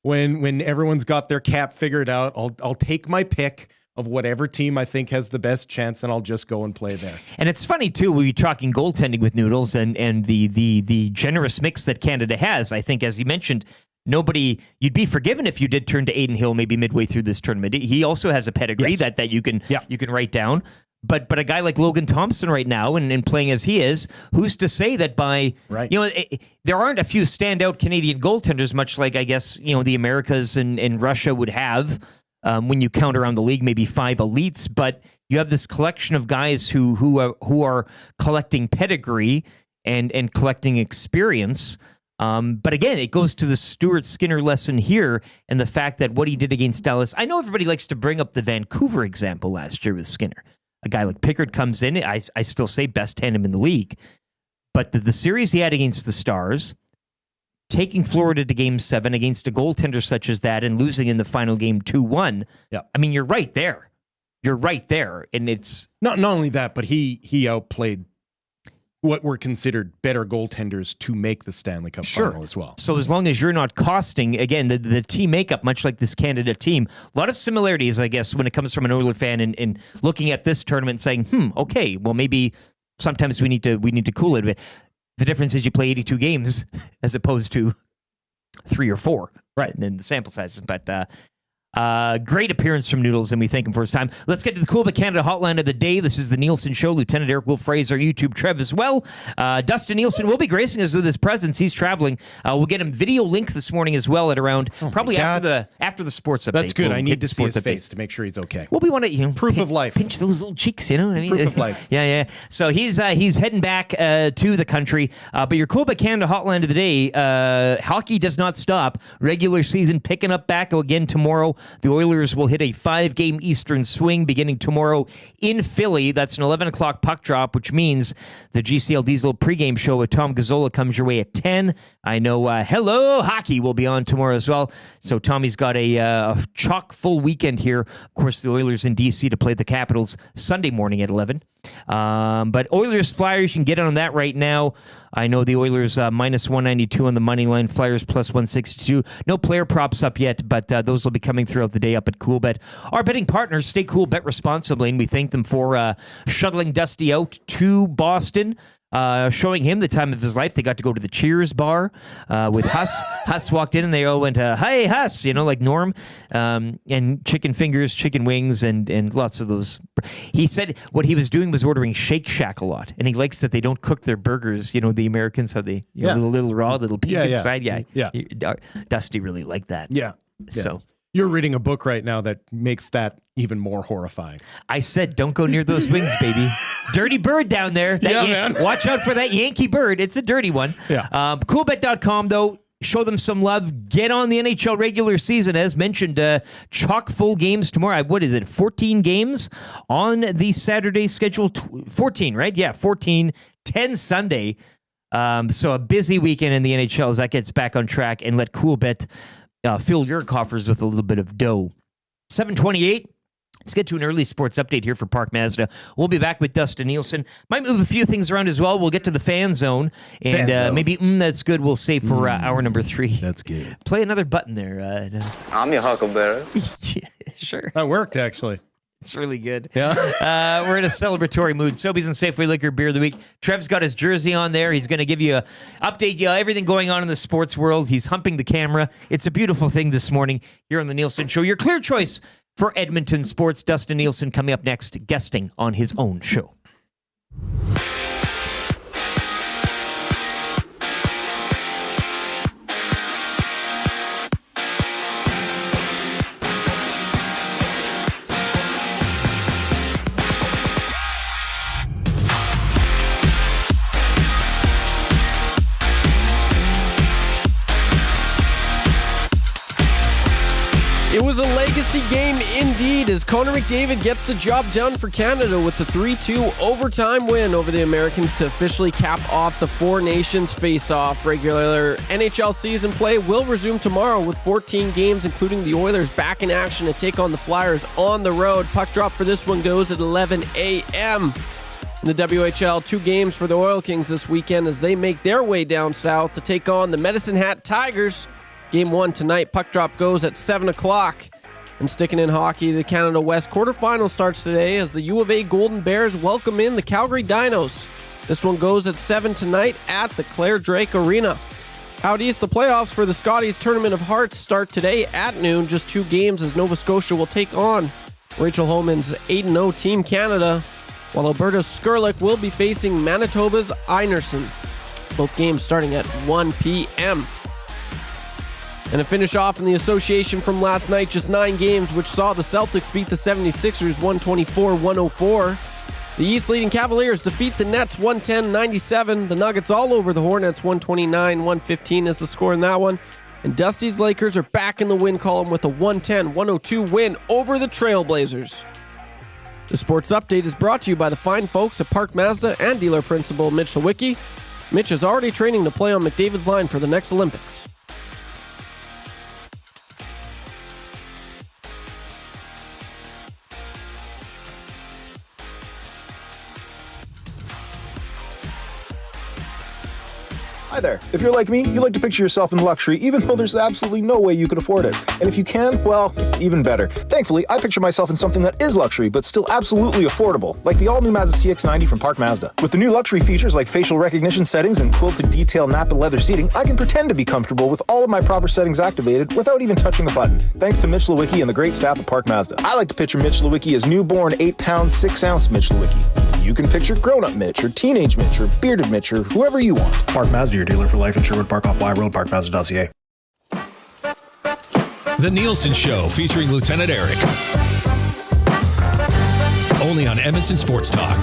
when everyone's got their cap figured out. I'll take my pick of whatever team I think has the best chance, and I'll just go and play there. And it's funny, too, when you're talking goaltending with Noodles and the generous mix that Canada has. I think, as you mentioned, you'd be forgiven if you did turn to Aiden Hill maybe midway through this tournament. He also has a pedigree that you can write down. But a guy like Logan Thompson right now and playing as he is, who's to say that there aren't a few standout Canadian goaltenders, much like I guess the Americas and Russia would have when you count around the league, maybe 5 elites. But you have this collection of guys who are collecting pedigree and collecting experience. But again, it goes to the Stuart Skinner lesson here and the fact that what he did against Dallas. I know everybody likes to bring up the Vancouver example last year with Skinner. A guy like Pickard comes in, I still say best tandem in the league. But the series he had against the Stars, taking Florida to Game 7 against a goaltender such as that and losing in the final game 2-1, I mean, you're right there. You're right there. And it's... Not only that, but he outplayed what were considered better goaltenders to make the Stanley Cup final as well. So as long as you're not costing, again, the team makeup, much like this Canada team, a lot of similarities, I guess, when it comes from an Oiler fan and looking at this tournament saying, okay, well, maybe sometimes we need to cool it a bit. The difference is you play 82 games as opposed to 3 or 4. Right. And then the sample sizes. But great appearance from Noodles, and we thank him for his time. Let's get to the Cool But Canada Hotline of the Day. This is the Nielson Show. Lieutenant Eric Will Fraser, YouTube Trev as well. Dustin Nielson will be gracing us with his presence. He's traveling. We'll get him video link this morning as well at around probably after the sports update. That's good. I need to see his face to make sure he's okay. Well, we want to proof of life. Pinch those little cheeks, you know what I mean? Proof of life. Yeah. So he's heading back to the country. But your Cool But Canada Hotline of the Day. Hockey does not stop. Regular season picking up back again tomorrow. The Oilers will hit a 5-game Eastern swing beginning tomorrow in Philly. That's an 11 o'clock puck drop, which means the GCL Diesel pregame show with Tom Gazzola comes your way at 10. I know Hello Hockey will be on tomorrow as well. So Tommy's got a chock full weekend here. Of course, the Oilers in D.C. to play the Capitals Sunday morning at 11. But Oilers Flyers, you can get on that right now. I know the Oilers minus 192 on the money line, Flyers plus 162. No player props up yet, but those will be coming throughout the day up at CoolBet. Our betting partners, stay cool, bet responsibly, and we thank them for shuttling Dusty out to Boston. Showing him the time of his life. They got to go to the Cheers bar with Huss. Huss walked in and they all went, hey, Huss, like Norm. And chicken fingers, chicken wings, and lots of those. He said what he was doing was ordering Shake Shack a lot. And he likes that they don't cook their burgers. The Americans, how they, little raw, little pink inside. Yeah. Dusty really liked that. Yeah. So. You're reading a book right now that makes that even more horrifying. I said, don't go near those wings, baby. Dirty bird down there. Man. Watch out for that Yankee bird. It's a dirty one. Yeah. Coolbet.com, though. Show them some love. Get on the NHL regular season. As mentioned, chock full games tomorrow. What is it, 14 games on the Saturday schedule? 14, right? Yeah, 14. 10 Sunday. So a busy weekend in the NHL as that gets back on track, and let Coolbet fill your coffers with a little bit of dough. 7:28. Let's get to an early sports update here for Park Mazda. We'll be back with Dustin Nielson. Might move a few things around as well. We'll get to the fan zone. And maybe that's good. We'll save for hour number 3. That's good. Play another button there. I'm your huckleberry. Yeah, sure. That worked, actually. It's really good. Yeah. We're in a celebratory mood. Sobeys and Safeway Liquor Beer of the Week. Trev's got his jersey on there. He's going to give you update you everything going on in the sports world. He's humping the camera. It's a beautiful thing this morning here on the Nielsen Show. Your clear choice for Edmonton sports. Dustin Nielson coming up next, guesting on his own show. It was a legacy game indeed as Connor McDavid gets the job done for Canada with the 3-2 overtime win over the Americans to officially cap off the Four Nations face-off. Regular NHL season play will resume tomorrow with 14 games, including the Oilers back in action to take on the Flyers on the road. Puck drop for this one goes at 11 a.m. In the WHL, 2 games for the Oil Kings this weekend as they make their way down south to take on the Medicine Hat Tigers. Game 1 tonight, puck drop goes at 7 o'clock. And sticking in hockey, the Canada West quarterfinal starts today as the U of A Golden Bears welcome in the Calgary Dinos. This one goes at 7 tonight at the Claire Drake Arena. Out east, the playoffs for the Scotties Tournament of Hearts start today at noon. Just 2 games as Nova Scotia will take on Rachel Homan's 8-0 Team Canada, while Alberta's Skurlik will be facing Manitoba's Einerson. Both games starting at 1 p.m. And to finish off in the association from last night, just 9 games, which saw the Celtics beat the 76ers 124-104. The East leading Cavaliers defeat the Nets 110-97. The Nuggets all over the Hornets 129-115 is the score in that one. And Dusty's Lakers are back in the win column with a 110-102 win over the Trailblazers. The sports update is brought to you by the fine folks at Park Mazda and dealer principal Mitch Lewicki. Mitch is already training to play on McDavid's line for the next Olympics. Hi there. If you're like me, you like to picture yourself in luxury, even though there's absolutely no way you could afford it. And if you can, well, even better. Thankfully, I picture myself in something that is luxury, but still absolutely affordable, like the all-new Mazda CX-90 from Park Mazda. With the new luxury features like facial recognition settings and quilted detail Napa leather seating, I can pretend to be comfortable with all of my proper settings activated without even touching a button, thanks to Mitch Lewicki and the great staff at Park Mazda. I like to picture Mitch Lewicki as newborn 8-pound, 6-ounce Mitch Lewicki. You can picture grown-up Mitch, or teenage Mitch, or bearded Mitch, or whoever you want. Park Mazda, your dealer for life in Sherwood Park off Y Road, parkmazda.ca. The Nielsen Show featuring Lieutenant Eric. Only on Edmonton Sports Talk.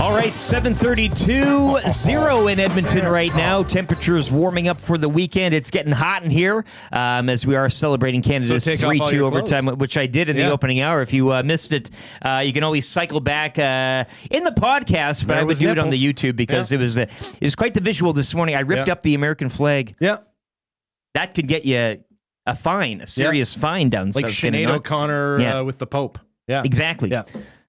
All right, 7 7:32, 0 in Edmonton right now. Temperatures warming up for the weekend. It's getting hot in here as we are celebrating Canada's take off all 3-2 your overtime, clothes. which I did in the opening hour. If you missed it, you can always cycle back in the podcast, but There I would was do it on the nipples. YouTube because it was quite the visual this morning. I ripped up the American flag. Yeah. That could get you a fine, a serious fine down Like south. Sinead O'Connor with the Pope. Yeah. Exactly. Yeah.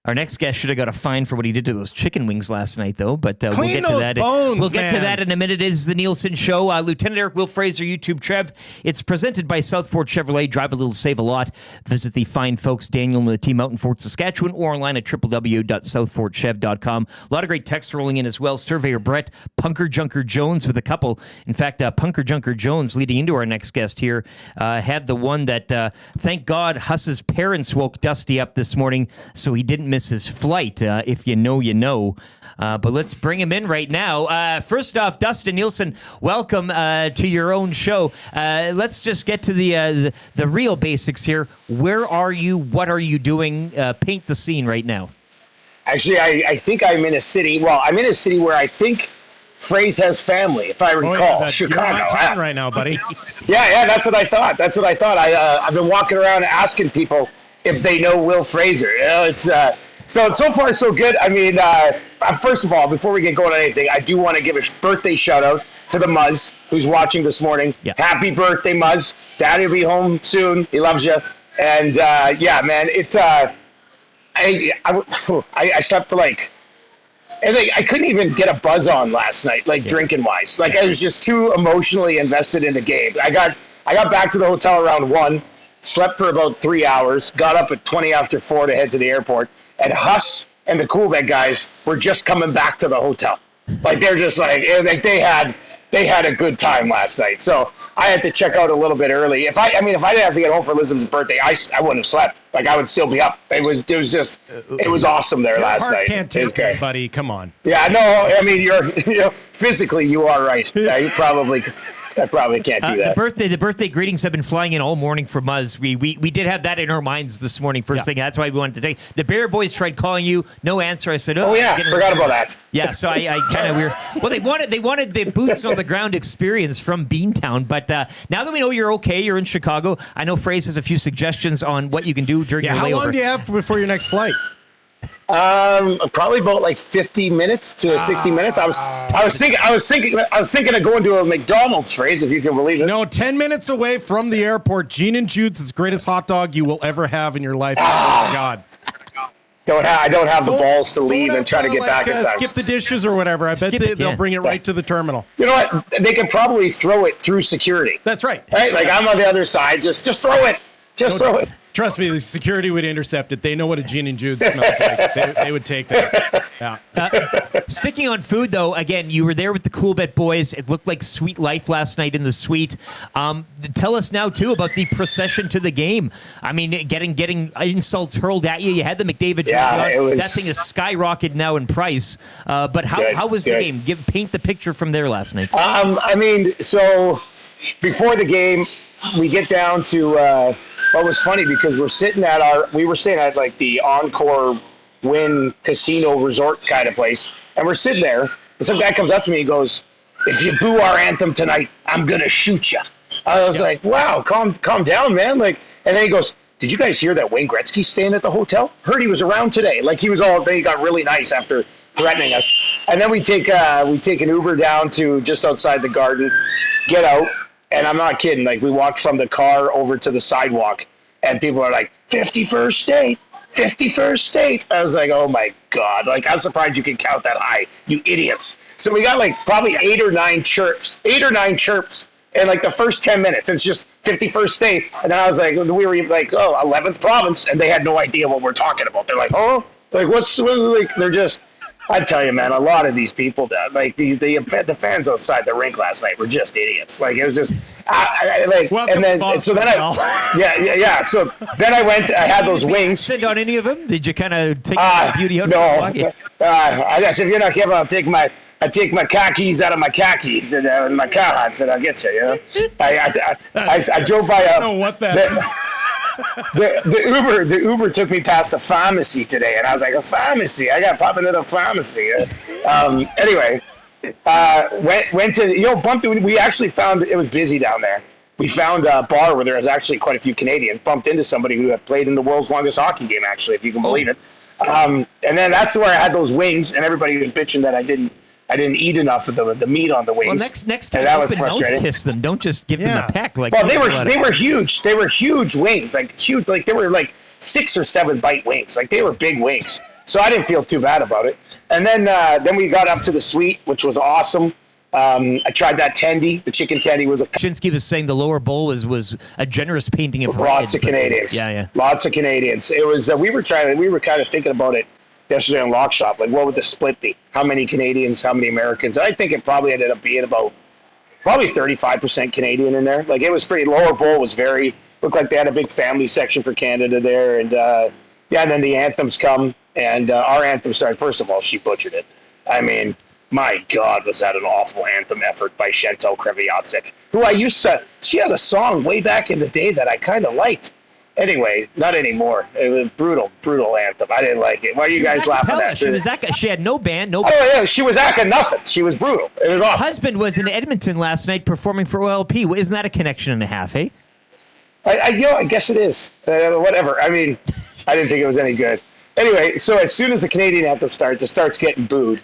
Our next guest should have got a fine for what he did to those chicken wings last night, though. But we'll Clean get to those that. bones, we'll get to man. that in a minute. It is the Nielsen Show. Lieutenant Eric, Will Fraser, YouTube, Trev. It's presented by Southfort Chevrolet. Drive a little, save a lot. Visit the fine folks, Daniel and the team out in Fort Saskatchewan, or online at www.southfortchev.com. A lot of great texts rolling in as well. Surveyor Brett, Punker Junker Jones with a couple. In fact, Punker Junker Jones, leading into our next guest here, had the one that, thank God, Huss's parents woke Dusty up this morning so he didn't miss his flight. If you know, you know. But let's bring him in right now. First off, Dustin Nielsen, welcome to your own show. Let's just get to the real basics here. Where are you? What are you doing? Paint the scene right now. Actually, I think I'm in a city. Well, I'm in a city where I think Fraze has family, if I recall. Chicago. You're on time right now, buddy. Yeah, that's what I thought. I've been walking around asking people if they know Will Fraser. You know, it's so far so good. I mean, first of all, before we get going on anything, I do want to give a birthday shout out to the Muzz who's watching this morning. Yeah. Happy birthday, Muzz! Daddy will be home soon. He loves you. And yeah, man, I slept for like. And I couldn't even get a buzz on last night, drinking wise. I was just too emotionally invested in the game. I got back to the hotel around 1, slept for about 3 hours, got up at 20 after 4 to head to the airport, and Huss and the Coolbet guys were just coming back to the hotel. They're just they had a good time last night. So I had to check out a little bit early. If I didn't have to get home for Elizabeth's birthday, I wouldn't have slept. I would still be up. It was awesome there last Heart night. can't take that, buddy. Come on. Yeah, no, I mean you're physically you are right. Yeah, I probably can't do that. The birthday greetings have been flying in all morning from Muzz. We did have that in our minds this morning. First thing, that's why we wanted to take. The Bear Boys tried calling you, no answer. I said, oh yeah, forgot about that. Yeah, so I kind of well, they wanted the boots on the ground experience from Beantown, but now that we know you're okay, you're in Chicago. I know Fraze has a few suggestions on what you can do during your layover. How long do you have before your next flight? Probably about 50 minutes to 60 minutes. I was thinking of going to a McDonald's, Fraze, if you can believe it. No, 10 minutes away from the airport. Gene and Jude's is the greatest hot dog you will ever have in your life. Oh my God. I don't have the balls to leave and try to get back in time. Skip the dishes or whatever. I bet they'll bring it right to the terminal. You know what? They could probably throw it through security. That's right. Right? I'm on the other side. Just throw it. Throw it. Trust me, the security would intercept it. They know what a Gene and Jude smells like. They would take that. Yeah. Sticking on food, though, again, you were there with the Coolbet boys. It looked like sweet life last night in the suite. Tell us now, too, about the procession to the game. I mean, getting insults hurled at you. You had the McDavid jersey on. That thing is skyrocketed now in price. But how was the game? Paint the picture from there last night. I mean, so before the game, we get down to what was funny because we were staying at the Encore Wynn Casino Resort kind of place, and we're sitting there, and some guy comes up to me and goes, "If you boo our anthem tonight, I'm gonna shoot you." I was like, "Wow, calm down, man!" And then he goes, "Did you guys hear that Wayne Gretzky's staying at the hotel? Heard he was around today." He got really nice after threatening us, and then we take an Uber down to just outside the Garden, get out. And I'm not kidding. We walked from the car over to the sidewalk, and people are like, 51st state, 51st state. I was like, oh, my God. I'm surprised you can count that high, you idiots. So we got, probably 8 or 9 chirps in, the first 10 minutes. It's just 51st state. And then I was like, we were 11th province, and they had no idea what we're talking about. They're like, oh? They're just... I tell you, man, a lot of these people, the fans outside the rink last night were just idiots. It was just, So then I went. I had those wings. Sit on any of them? Did you kind of take the beauty out? No. I guess if you're not careful, I take my khakis out of my khakis and my Carhartts, and I'll get you. You know, I drove by I don't know what that is. the Uber took me past a pharmacy today, and I was like, a pharmacy? I got to pop into the pharmacy. Anyway, went to bumped. We actually found it was busy down there. We found a bar where there was actually quite a few Canadians. Bumped into somebody who had played in the world's longest hockey game, actually, if you can believe it. And then that's where I had those wings, and everybody was bitching that I didn't eat enough of the meat on the wings. Well, next time, that was open mouth frustrating. kiss them. Don't just give them a peck. Like, Well, they were huge. They were huge wings, like huge. Like they were like 6 or 7 bite wings. Like they were big wings. So I didn't feel too bad about it. And then we got up to the suite, which was awesome. I tried that tendy. The chicken tendy was Shinsky was saying the lower bowl was a generous painting of lots red, of Canadians. Yeah. Lots of Canadians. It was. We were kind of thinking about it yesterday on Lock Shop. Like, what would the split be? How many Canadians? How many Americans? And I think it probably ended up being probably 35% Canadian in there. Like, it was pretty. Lower bowl was looked like they had a big family section for Canada there, and and then the anthems come, and our anthem started. First of all, she butchered it. I mean, my God, was that an awful anthem effort by Chantal Kreviatsik, who she had a song way back in the day that I kind of liked. Anyway, not anymore. It was brutal anthem. I didn't like it. Why are you guys laughing at? She had no band, no. Oh yeah, she was acting nothing. She was brutal. It was awful. Husband was in Edmonton last night performing for OLP. Isn't that a connection and a half, eh? I guess it is. Whatever. I mean, I didn't think it was any good. Anyway, so as soon as the Canadian anthem starts, it starts getting booed.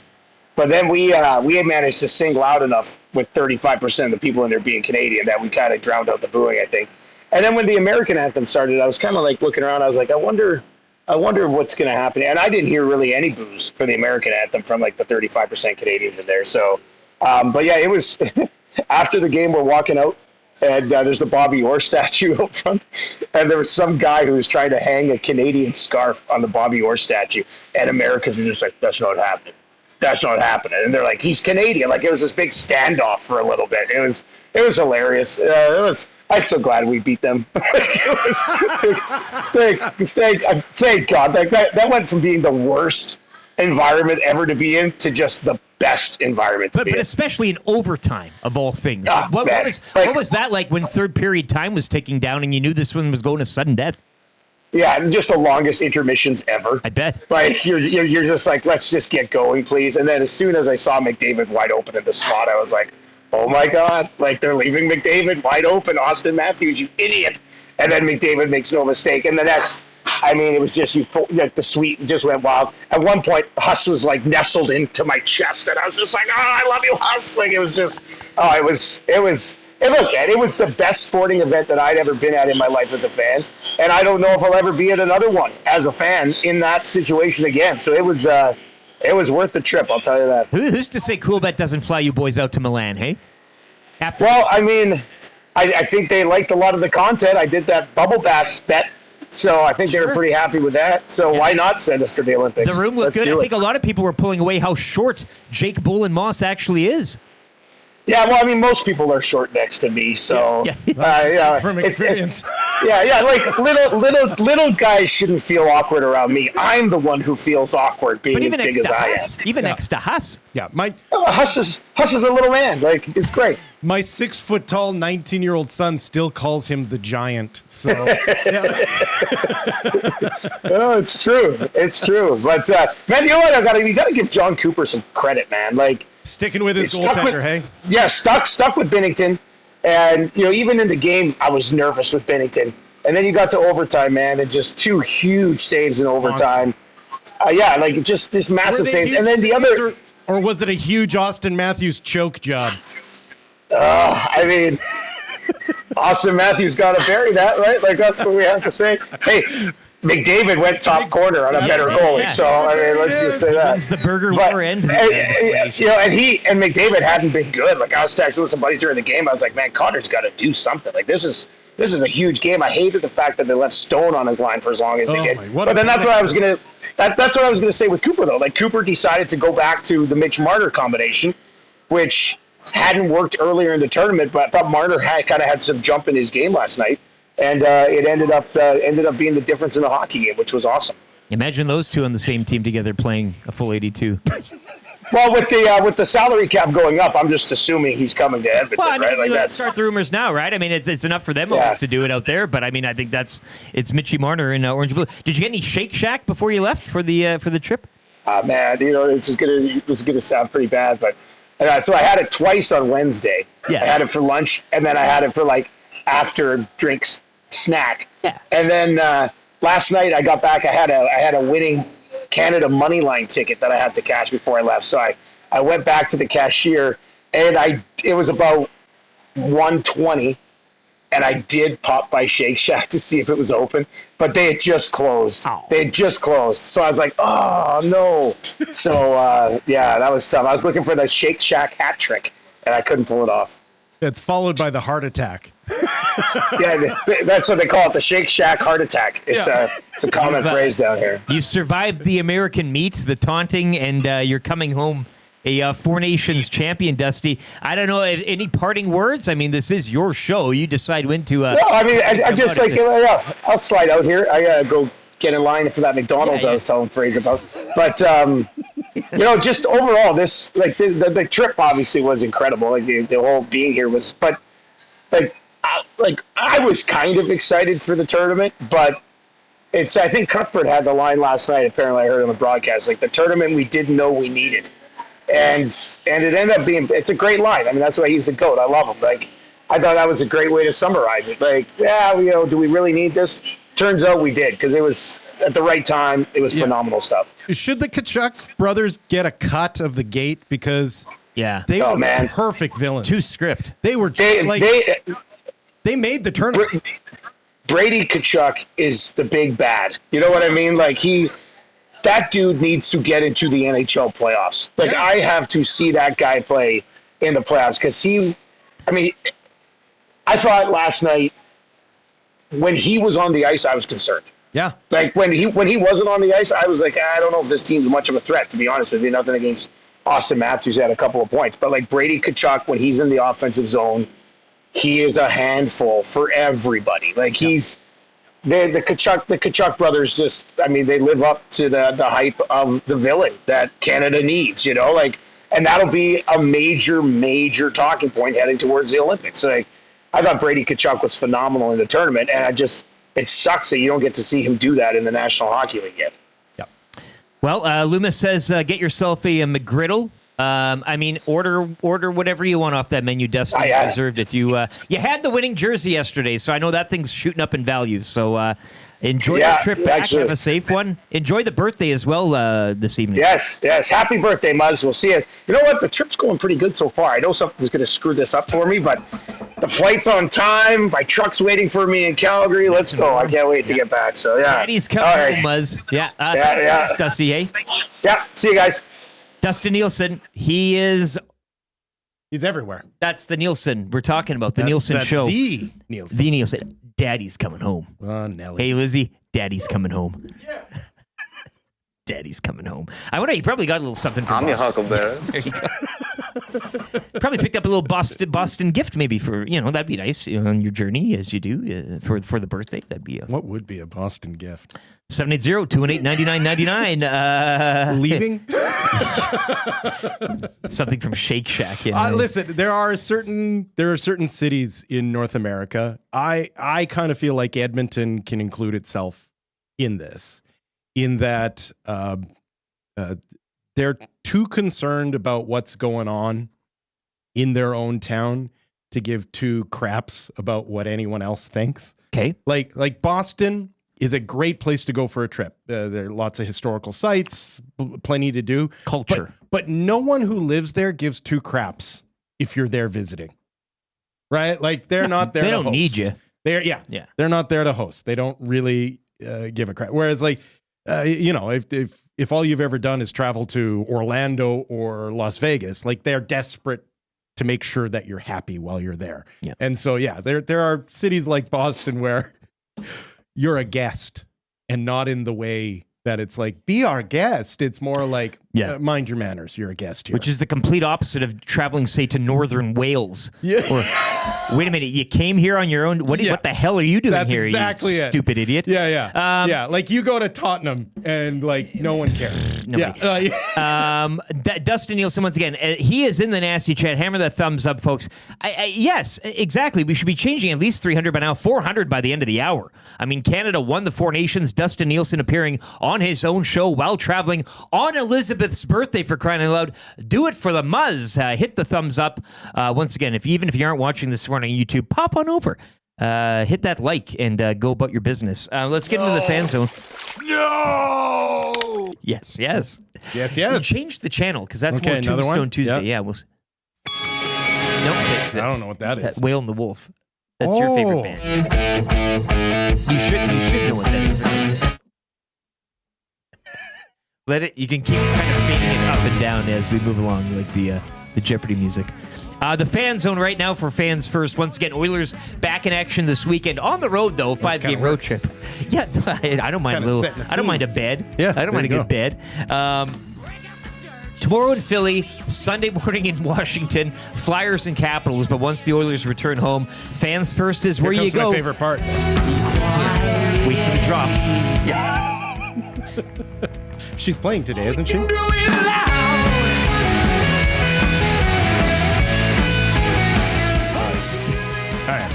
But then we had managed to sing loud enough with 35% of the people in there being Canadian that we kind of drowned out the booing, I think. And then when the American anthem started, I was kind of like looking around. I was like, I wonder what's going to happen. And I didn't hear really any boos for the American anthem from like the 35% Canadians in there. So, but yeah, it was after the game. We're walking out, and there's the Bobby Orr statue up front, and there was some guy who was trying to hang a Canadian scarf on the Bobby Orr statue, and Americans were just like, "That's not happening. That's not happening." And they're like, "He's Canadian." Like, it was this big standoff for a little bit. It was hilarious. I'm so glad we beat them. Thank God. That went from being the worst environment ever to be in to just the best environment to be in. But especially in overtime, of all things. What was that like when third period time was ticking down and you knew this one was going to sudden death? Yeah, just the longest intermissions ever. I bet. Like, you're just like, let's just get going, please. And then as soon as I saw McDavid wide open in the slot, I was like, oh my God, like, they're leaving McDavid wide open. Austin Matthews, you idiot. And then McDavid makes no mistake. And the next, I mean, it was just, the suite just went wild. At one point, Huss was like nestled into my chest, and I was just like, oh, I love you, Huss. Like, it was just, it was the best sporting event that I'd ever been at in my life as a fan. And I don't know if I'll ever be at another one as a fan in that situation again. So it was worth the trip, I'll tell you that. Who's to say Coolbet doesn't fly you boys out to Milan, hey? I mean, I think they liked a lot of the content. I did that bubble bath bet, so I think they were pretty happy with that. So why not send us to the Olympics? The room looked good. I think a lot of people were pulling away how short Jake Bullen-Moss actually is. Yeah, well, I mean, most people are short next to me, so from experience. Like little guys shouldn't feel awkward around me. I'm the one who feels awkward being as big as I am. Even next to Huss. Yeah, Huss is a little man. Like, it's great. My 6 foot tall 19-year-old son still calls him the Giant. So, No, it's true. It's true. But man, you know what? You got to give John Cooper some credit, man. Like, sticking with his goaltender, hey? Yeah, stuck with Binnington. And, even in the game, I was nervous with Binnington. And then you got to overtime, man, and just 2 huge saves in overtime. Just this massive saves. And then the other... Or was it a huge Austin Matthews choke job? I mean, Austin Matthews got to bury that, right? Like, that's what we have to say. Hey, McDavid went top corner on a better goalie, let's just say that. It's the burger war end. And McDavid hadn't been good. Like, I was texting with some buddies during the game. I was like, man, Connor's got to do something. Like, this is a huge game. I hated the fact that they left Stone on his line for as long as they did. But then that's what I was gonna. That's what I was gonna say with Cooper, though. Like, Cooper decided to go back to the Mitch Marner combination, which hadn't worked earlier in the tournament, but I thought Marner kind of had some jump in his game last night, and it ended up being the difference in the hockey game, which was awesome. Imagine those two on the same team together playing a full 82. Well, with the salary cap going up, I'm just assuming he's coming to Edmonton, Well, I mean, right? Like let's start the rumors now, right? I mean, it's enough for them always to do it out there, but I mean, I think it's Mitchie Marner in Orange and Blue. Did you get any Shake Shack before you left for the trip? Man, this is gonna sound pretty bad, but so I had it twice on Wednesday. Yeah. I had it for lunch, and then I had it for like after drinks snack. Yeah. And then last night I got back. I had a winning Canada money line ticket that I had to cash before I left. So I went back to the cashier, and it was about 1:20, and I did pop by Shake Shack to see if it was open, but they had just closed. Oh. They had just closed. So I was like, oh no. So yeah, that was tough. I was looking for the Shake Shack hat trick, and I couldn't pull it off. It's followed by the heart attack. Yeah, that's what they call it, the Shake Shack heart attack. It's a common phrase down here. You've survived the American meat, the taunting, and you're coming home a Four Nations champion, Dusty. I don't know, any parting words? I mean, this is your show. You decide when to... no, I mean, I just like, I'll slide out here. I gotta go get in line for that McDonald's I was telling Fraser about. But, just overall, this, like, the trip obviously was incredible. Like, the whole being here was... But, I was kind of excited for the tournament, but I think Cuthbert had the line last night, apparently I heard on the broadcast, like, the tournament we didn't know we needed. And it ended up being, it's a great line. I mean, that's why he's the GOAT. I love him. Like, I thought that was a great way to summarize it. Like, do we really need this? Turns out we did, because it was at the right time. It was phenomenal stuff. Should the Tkachuk brothers get a cut of the gate? Because they were perfect villains. Two script. They were they made the tournament. Brady Tkachuk is the big bad. You know what I mean? Like, that dude needs to get into the NHL playoffs. Like, I have to see that guy play in the playoffs, because I thought last night when he was on the ice, I was concerned. Yeah. Like, when he wasn't on the ice, I was like, I don't know if this team's much of a threat, to be honest with you. Nothing against Austin Matthews, had a couple of points. But, like, Brady Tkachuk, when he's in the offensive zone, he is a handful for everybody. Like, he's... The Tkachuk brothers just, they live up to the hype of the villain that Canada needs, and that'll be a major, major talking point heading towards the Olympics. Like, I thought Brady Tkachuk was phenomenal in the tournament, and it sucks that you don't get to see him do that in the National Hockey League yet. Yep. Well, Loomis says, get yourself a McGriddle. Order whatever you want off that menu, Dustin. You deserved it. You had the winning jersey yesterday, so I know that thing's shooting up in value. So enjoy your trip back. Actually, have a safe one. Enjoy the birthday as well this evening. Yes. Happy birthday, Muzz. We'll see you. You know what? The trip's going pretty good so far. I know something's going to screw this up for me, but the flight's on time. My truck's waiting for me in Calgary. Let's go. I can't wait to get back. So, yeah. Daddy's coming home, Muzz. Thanks, Dusty, hey? Yeah. See you guys. Dustin Nielson, he's everywhere. That's the Nielson we're talking about, the Nielson Show. The Nielson. Daddy's coming home. Nelly. Hey, Lizzie, Daddy's coming home. Yeah. Daddy's coming home. I wonder, you probably got a little something from Boston. I'm your Huckleberry. There you go. Probably picked up a little Boston gift maybe for, that'd be nice on your journey as you do for the birthday. That'd be what would be a Boston gift? 780-218-9999. Leaving? Something from Shake Shack. Listen, there are certain cities in North America. I kind of feel like Edmonton can include itself in this, in that they're too concerned about what's going on in their own town to give two craps about what anyone else thinks. Okay. Like Boston is a great place to go for a trip. There are lots of historical sites, plenty to do. Culture. But no one who lives there gives two craps if you're there visiting. Right? Like, they're not there they to don't host. Need you. They're not there to host. They don't really give a crap. Whereas, like, if all you've ever done is travel to Orlando or Las Vegas, like, they're desperate to make sure that you're happy while you're there. Yeah. And so, there are cities like Boston where you're a guest, and not in the way that it's like, be our guest. It's more like, mind your manners. You're a guest here. Which is the complete opposite of traveling, say, to northern Wales or Wait a minute, you came here on your own? What the hell are you doing That's here, exactly you it. stupid idiot? Yeah. Like you go to Tottenham and like no one cares. Nobody. Dustin Nielson, once again, he is in the nasty chat. Hammer that thumbs up, folks. Yes, exactly. We should be changing at least 300 by now, 400 by the end of the hour. I mean, Canada won the Four Nations. Dustin Nielson appearing on his own show while traveling on Elizabeth's birthday, for crying out loud. Do it for the Muzz. Hit the thumbs up. Once again, even if you aren't watching this morning on YouTube, pop on over. Hit that like and go about your business. Let's get into the fan zone. No. Yes. Change the channel because that's more Tombstone Tuesday. Yeah. We'll. Nope. I don't know what that is. Whale and the Wolf. That's your favorite band. You should know what that is. Let it. You can keep kind of fading it up and down as we move along, like the Jeopardy music. The fan zone right now for fans first. Once again, Oilers back in action this weekend on the road though. 5-game road trip. Yeah, I don't mind I don't mind a bed. Yeah, I don't mind a good bed. Tomorrow in Philly, Sunday morning in Washington, Flyers and Capitals. But once the Oilers return home, fans first is where you go. My favorite part. Wait for the drop. She's playing today, isn't she? All right.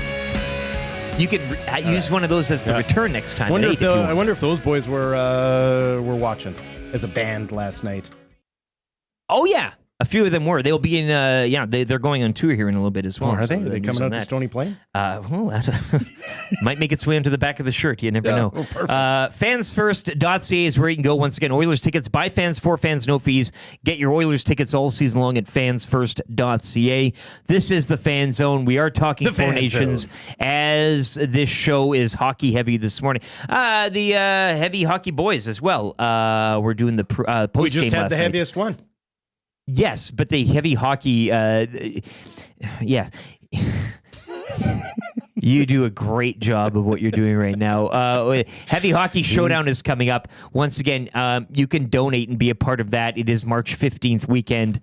You could use one of those as the return next time. I wonder if those boys were watching as a band last night. Oh yeah, a few of them were. They'll be in. They're going on tour here in a little bit as well. Are they? So Are they coming out to Stony Plain? Well, might make its way into the back of the shirt. You never know. Oh, perfect. Fansfirst.ca is where you can go. Once again, Oilers tickets by fans, for fans, no fees. Get your Oilers tickets all season long at fansfirst.ca. This is the Fan Zone. We are talking Four Nations as this show is hockey heavy this morning. The heavy hockey boys as well. We're doing the post game. We just had last the night. heaviest one. Yes, but the heavy hockey, yeah. You do a great job of what you're doing right now. Heavy Hockey Showdown is coming up. Once again, you can donate and be a part of that. It is March 15th weekend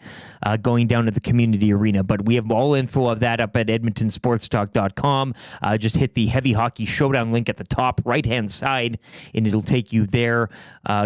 going down to the community arena. But we have all info of that up at edmontonsportstalk.com. Just hit the Heavy Hockey Showdown link at the top right-hand side, and it'll take you there.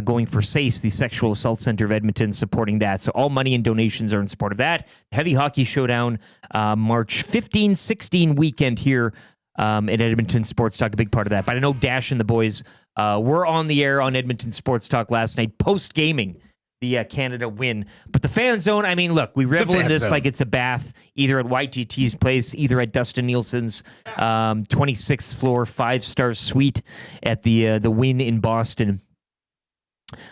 Going for SACE, the Sexual Assault Center of Edmonton, supporting that. So all money and donations are in support of that. Heavy Hockey Showdown, March 15-16 weekend here. At Edmonton Sports Talk, a big part of that. But I know Dash and the boys were on the air on Edmonton Sports Talk last night, post-gaming the Canada win. But the Fan Zone, I mean, look, we revel in this like it's a bath, either at YTT's place, either at Dustin Nielsen's 26th floor, 5-star suite at the Wynn in Boston.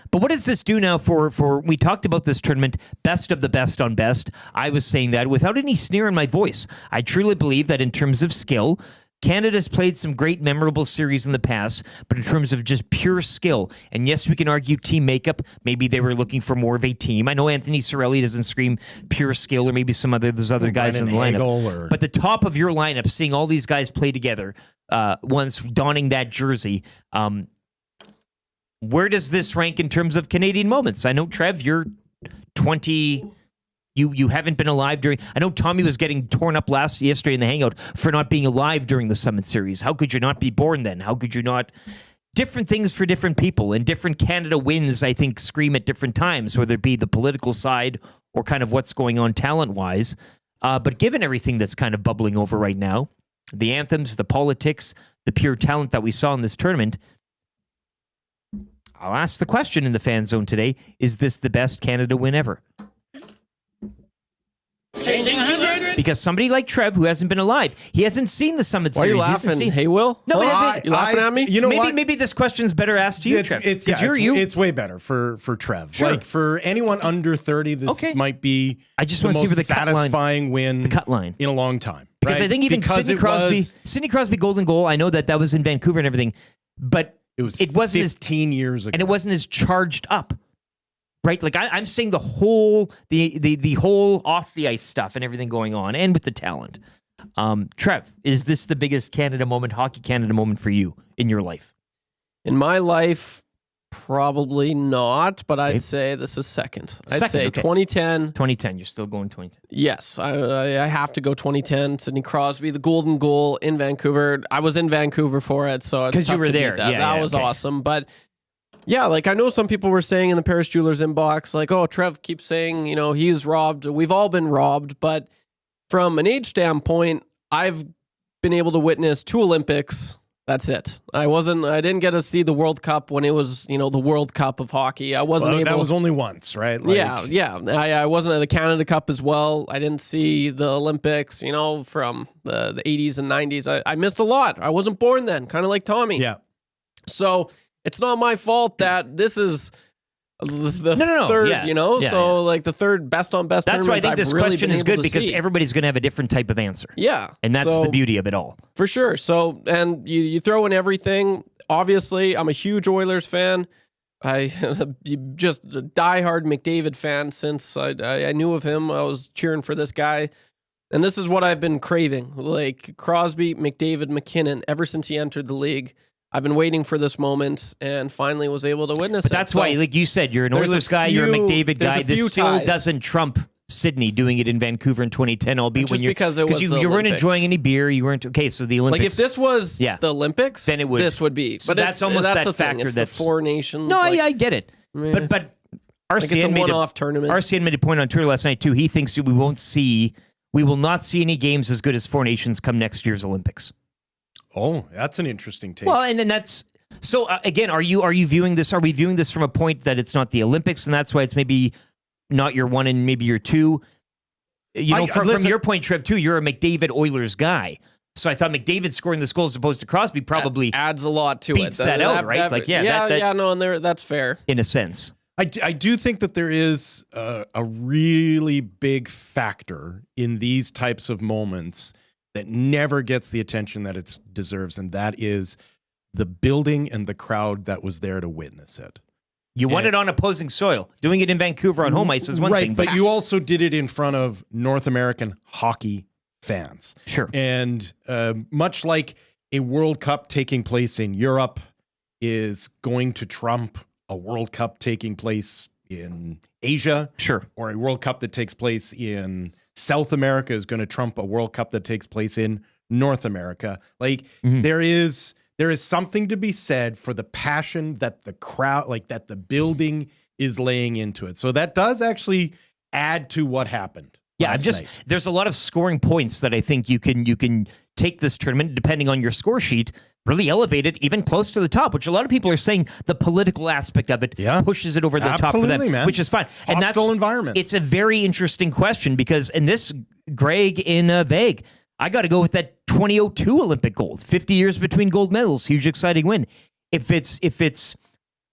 But what does this do now for we talked about this tournament, best of the best on best. I was saying that without any sneer in my voice. I truly believe that in terms of skill, Canada's played some great memorable series in the past, but in terms of just pure skill, and yes, we can argue team makeup, maybe they were looking for more of a team. I know Anthony Cirelli doesn't scream pure skill, or maybe some other guys in the lineup. But the top of your lineup, seeing all these guys play together, once donning that jersey, where does this rank in terms of Canadian moments? I know, Trev, you're 20... You haven't been alive during... I know Tommy was getting torn up yesterday in the Hangout for not being alive during the Summit Series. How could you not be born then? How could you not... Different things for different people, and different Canada wins, I think, scream at different times, whether it be the political side or kind of what's going on talent-wise. But given everything that's kind of bubbling over right now, the anthems, the politics, the pure talent that we saw in this tournament, I'll ask the question in the Fan Zone today, is this the best Canada win ever? Because somebody like Trev, who hasn't been alive, he hasn't seen the Summit Series. Why are you laughing? Hey, Will? No, you laughing at me? You know what? Maybe this question's better asked to you, Trev. It's way better for Trev. Sure. Like for anyone under 30, this might be I just the want to see most where the satisfying win the cut line in a long time. Because right? I think even Sidney Crosby golden goal. I know that was in Vancouver and everything, but it wasn't 15 years ago, and it wasn't as charged up. Right, like I'm saying the whole off the ice stuff and everything going on, and with the talent. Trev, is this the biggest Hockey Canada moment for you in your life? In my life, Probably not, but I'd say this is second. I'd say okay. 2010. 2010. You're still going 2010. Yes, I have to go 2010. Sidney Crosby, the golden goal in Vancouver. I was in Vancouver for it, so it's 'Cause you tough were to beat there. That, Yeah, that yeah, was okay. awesome. But yeah, like I know some people were saying in the Paris Jewelers inbox, like, oh, Trev keeps saying, he's robbed. We've all been robbed. But from an age standpoint, I've been able to witness 2 Olympics. That's it. I didn't get to see the World Cup when it was, the World Cup of hockey. I wasn't able. That was only once, right? Yeah. I wasn't at the Canada Cup as well. I didn't see the Olympics, from the 80s and 90s. I missed a lot. I wasn't born then, kind of like Tommy. Yeah. So it's not my fault that this is the No. third, Yeah. so like the third best on best. That's why I think I've this really question been is able good to because see. everybody's going to have a different type of answer. Yeah. And that's So- the beauty of it all. For sure. So, and you throw in everything. Obviously, I'm a huge Oilers fan. I just a diehard McDavid fan since I knew of him. I was cheering for this guy. And this is what I've been craving. Like Crosby, McDavid, McKinnon, ever since he entered the league. I've been waiting for this moment and finally was able to witness it. But that's why, like you said, you're an there's a Oilers guy, you're a few- McDavid there's guy. a few This still ties. doesn't trump Sydney doing it in Vancouver in 2010, albeit Just when you're because it was you the weren't Olympics. enjoying any beer, you weren't okay. So the Olympics, Like if this was Yeah. the Olympics, Then it would- this would be. So but that's almost that's that the thing. factor It's that's- the 4 nations. no, like, I get it. meh. But Like it's a RCN made one-off tournament. RCN made a point on Twitter last night too. He thinks we will not see any games as good as 4 nations come next year's Olympics. Oh, that's an interesting take. Well, and then that's so again. Are we viewing this from a point that it's not the Olympics, and that's why it's maybe not your 1 and maybe your 2? From your point, Trev, too, you're a McDavid Oilers guy. So I thought McDavid scoring this goal as opposed to Crosby probably adds a lot to beats it. that out, right? And that's fair. In a sense. I do think that there is a really big factor in these types of moments that never gets the attention that it deserves, and that is the building and the crowd that was there to witness it. You won it on opposing soil. Doing it in Vancouver on home ice is one thing. But you also did it in front of North American hockey fans. Sure. And much like a World Cup taking place in Europe is going to trump a World Cup taking place in Asia. Sure. Or a World Cup that takes place in South America is going to trump a World Cup that takes place in North America. Like there is something to be said for the passion that the crowd, like that the building is laying into it. So that does actually add to what happened. Yeah, there's a lot of scoring points that I think you can take this tournament, depending on your score sheet, really elevate it even close to the top, which a lot of people are saying the political aspect of it pushes it over the top for them, man. which is fine. And Hostile environment. It's a very interesting question because in this, Greg in Vague, I got to go with that 2002 Olympic gold, 50 years between gold medals, huge exciting win. If it's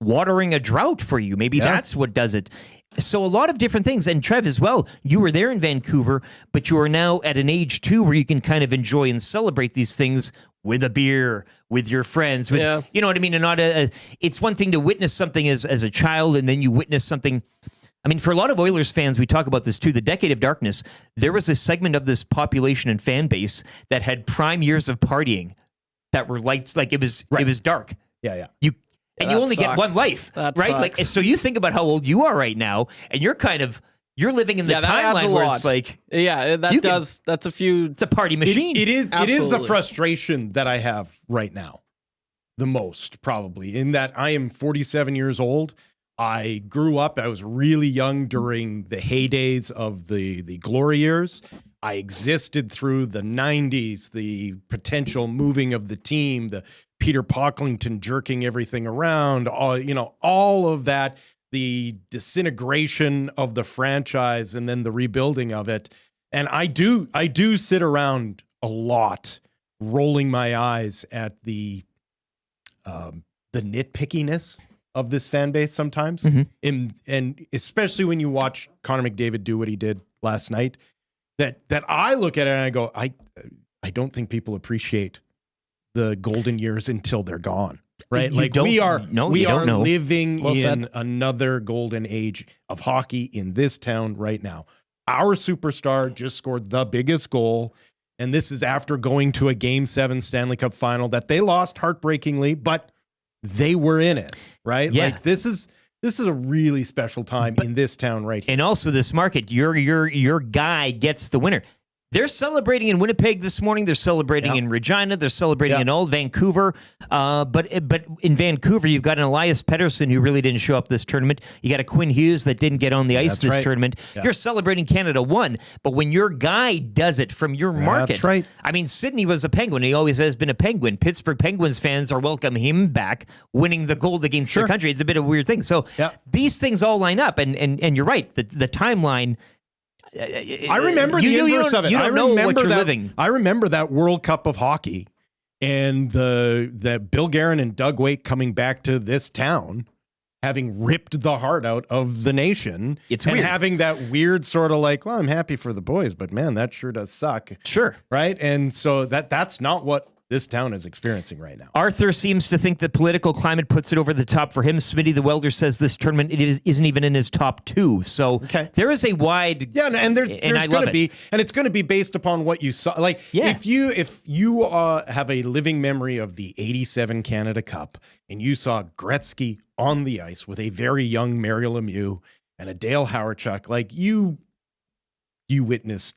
watering a drought for you, maybe that's what does it. So a lot of different things. And Trev as well, you were there in Vancouver, but you are now at an age too where you can kind of enjoy and celebrate these things with a beer, with your friends, with you know what I mean? And not it's one thing to witness something as a child, and then you witness something. I mean, for a lot of Oilers fans, we talk about this too, the decade of darkness, there was a segment of this population and fan base that had prime years of partying that were like it was dark. Yeah. You only get one life, That right? sucks. Like, so you think about how old you are right now, and you're living in the that adds timeline a where lot. it's like, That's a few. it's a party machine. It is the Absolutely. frustration that I have right now. The most, probably, in that I am 47 years old. I grew up, I was really young during the heydays of the glory years. I existed through the 90s, the potential moving of the team, the Peter Pocklington jerking everything around, all of that, the disintegration of the franchise and then the rebuilding of it. And I do sit around a lot rolling my eyes at the nitpickiness of this fan base sometimes. And especially when you watch Connor McDavid do what he did last night, that I look at it and I go, I don't think people appreciate the golden years until they're gone. Right? We are living in another golden age of hockey in this town right now. Our superstar just scored the biggest goal. And this is after going to a Game 7 Stanley Cup final that they lost heartbreakingly, but they were in it, right? Yeah. Like this is a really special time in this town right here. And also this market, your guy gets the winner. They're celebrating in Winnipeg this morning. They're celebrating in Regina. They're celebrating in old Vancouver. But in Vancouver, you've got an Elias Pettersson who really didn't show up this tournament. You got a Quinn Hughes that didn't get on the ice this tournament. Yeah. You're celebrating Canada won. But when your guy does it from your market, that's right. I mean, Sidney was a Penguin. He always has been a Penguin. Pittsburgh Penguins fans are welcoming him back, winning the gold against their country. It's a bit of a weird thing. So these things all line up. And you're right. The timeline. I remember the inverse of it. You don't know what you're living. I remember that World Cup of hockey and the Bill Guerin and Doug Weight coming back to this town, having ripped the heart out of the nation. It's and weird. having that weird sort of like, well, I'm happy for the boys, but man, that sure does suck. Sure. Right? And so that's not what this town is experiencing right now. Arthur seems to think the political climate puts it over the top for him. Smitty the welder says this tournament isn't even in his top 2. So there is a wide and there's going to be, and it's going to be based upon what you saw. Like if you have a living memory of the '87 Canada Cup and you saw Gretzky on the ice with a very young Mario Lemieux and a Dale Hawerchuk, like you witnessed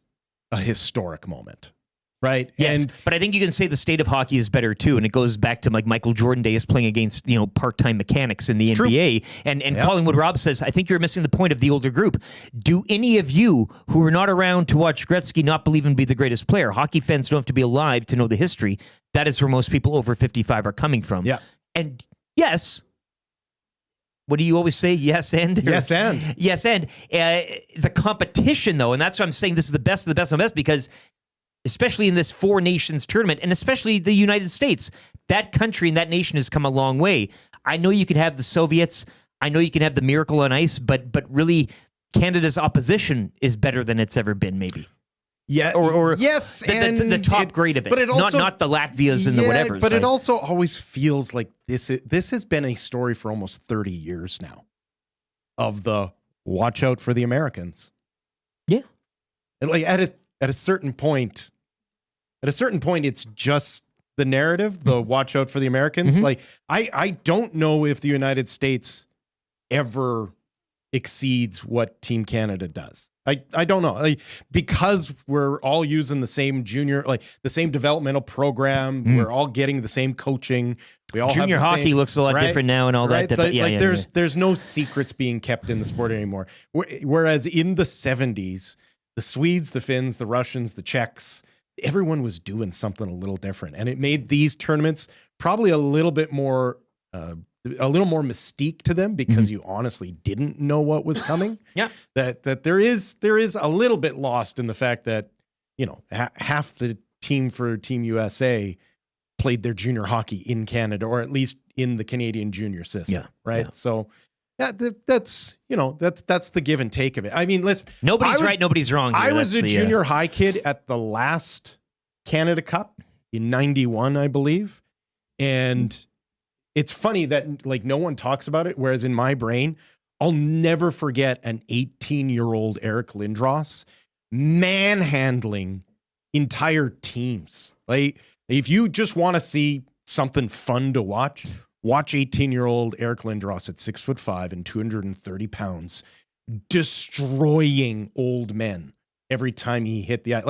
a historic moment. Right. Yes, but I think you can say the state of hockey is better too, and it goes back to like Michael Jordan days playing against part-time mechanics in the NBA. And Collingwood Rob says, I think you're missing the point of the older group. Do any of you who were not around to watch Gretzky not believe him to be the greatest player? Hockey fans don't have to be alive to know the history. That is where most people over 55 are coming from. Yeah, and yes. What do you always say? Yes, and? Yes, and. Yes, and. The competition, though, and that's why I'm saying this is the best of the best of the best, because especially in this 4 nations tournament, and especially the United States, that country and that nation has come a long way. I know you can have the Soviets. I know you can have the Miracle on Ice, but really Canada's opposition is better than it's ever been, maybe. Yeah, or yes, the top grade of it, but it also, not the Latvias and the whatevers. But it also always feels like this has been a story for almost 30 years now of the watch out for the Americans. Yeah, and like at a certain point, it's just the narrative, the watch out for the Americans. Mm-hmm. Like I don't know if the United States ever exceeds what Team Canada does. I don't know, like, because we're all using the same the same developmental program. We're all getting the same coaching. We all junior have hockey looks a lot different now and all that. But there's no secrets being kept in the sport anymore. Whereas in the 70s, the Swedes, the Finns, the Russians, the Czechs, everyone was doing something a little different, and it made these tournaments probably a little bit more. A little more mystique to them because you honestly didn't know what was coming. That there is a little bit lost in the fact that half the team for Team USA played their junior hockey in Canada, or at least in the Canadian junior system. Right. So that's the give and take of it. I mean, listen, nobody's right, nobody's wrong here. I was a junior high kid at the last Canada Cup in '91, I believe, and it's funny that like no one talks about it, whereas in my brain, I'll never forget an 18-year-old Eric Lindros manhandling entire teams. Like, if you just want to see something fun to watch 18-year-old Eric Lindros at 6'5" and 230 pounds, destroying old men every time he hit the ice.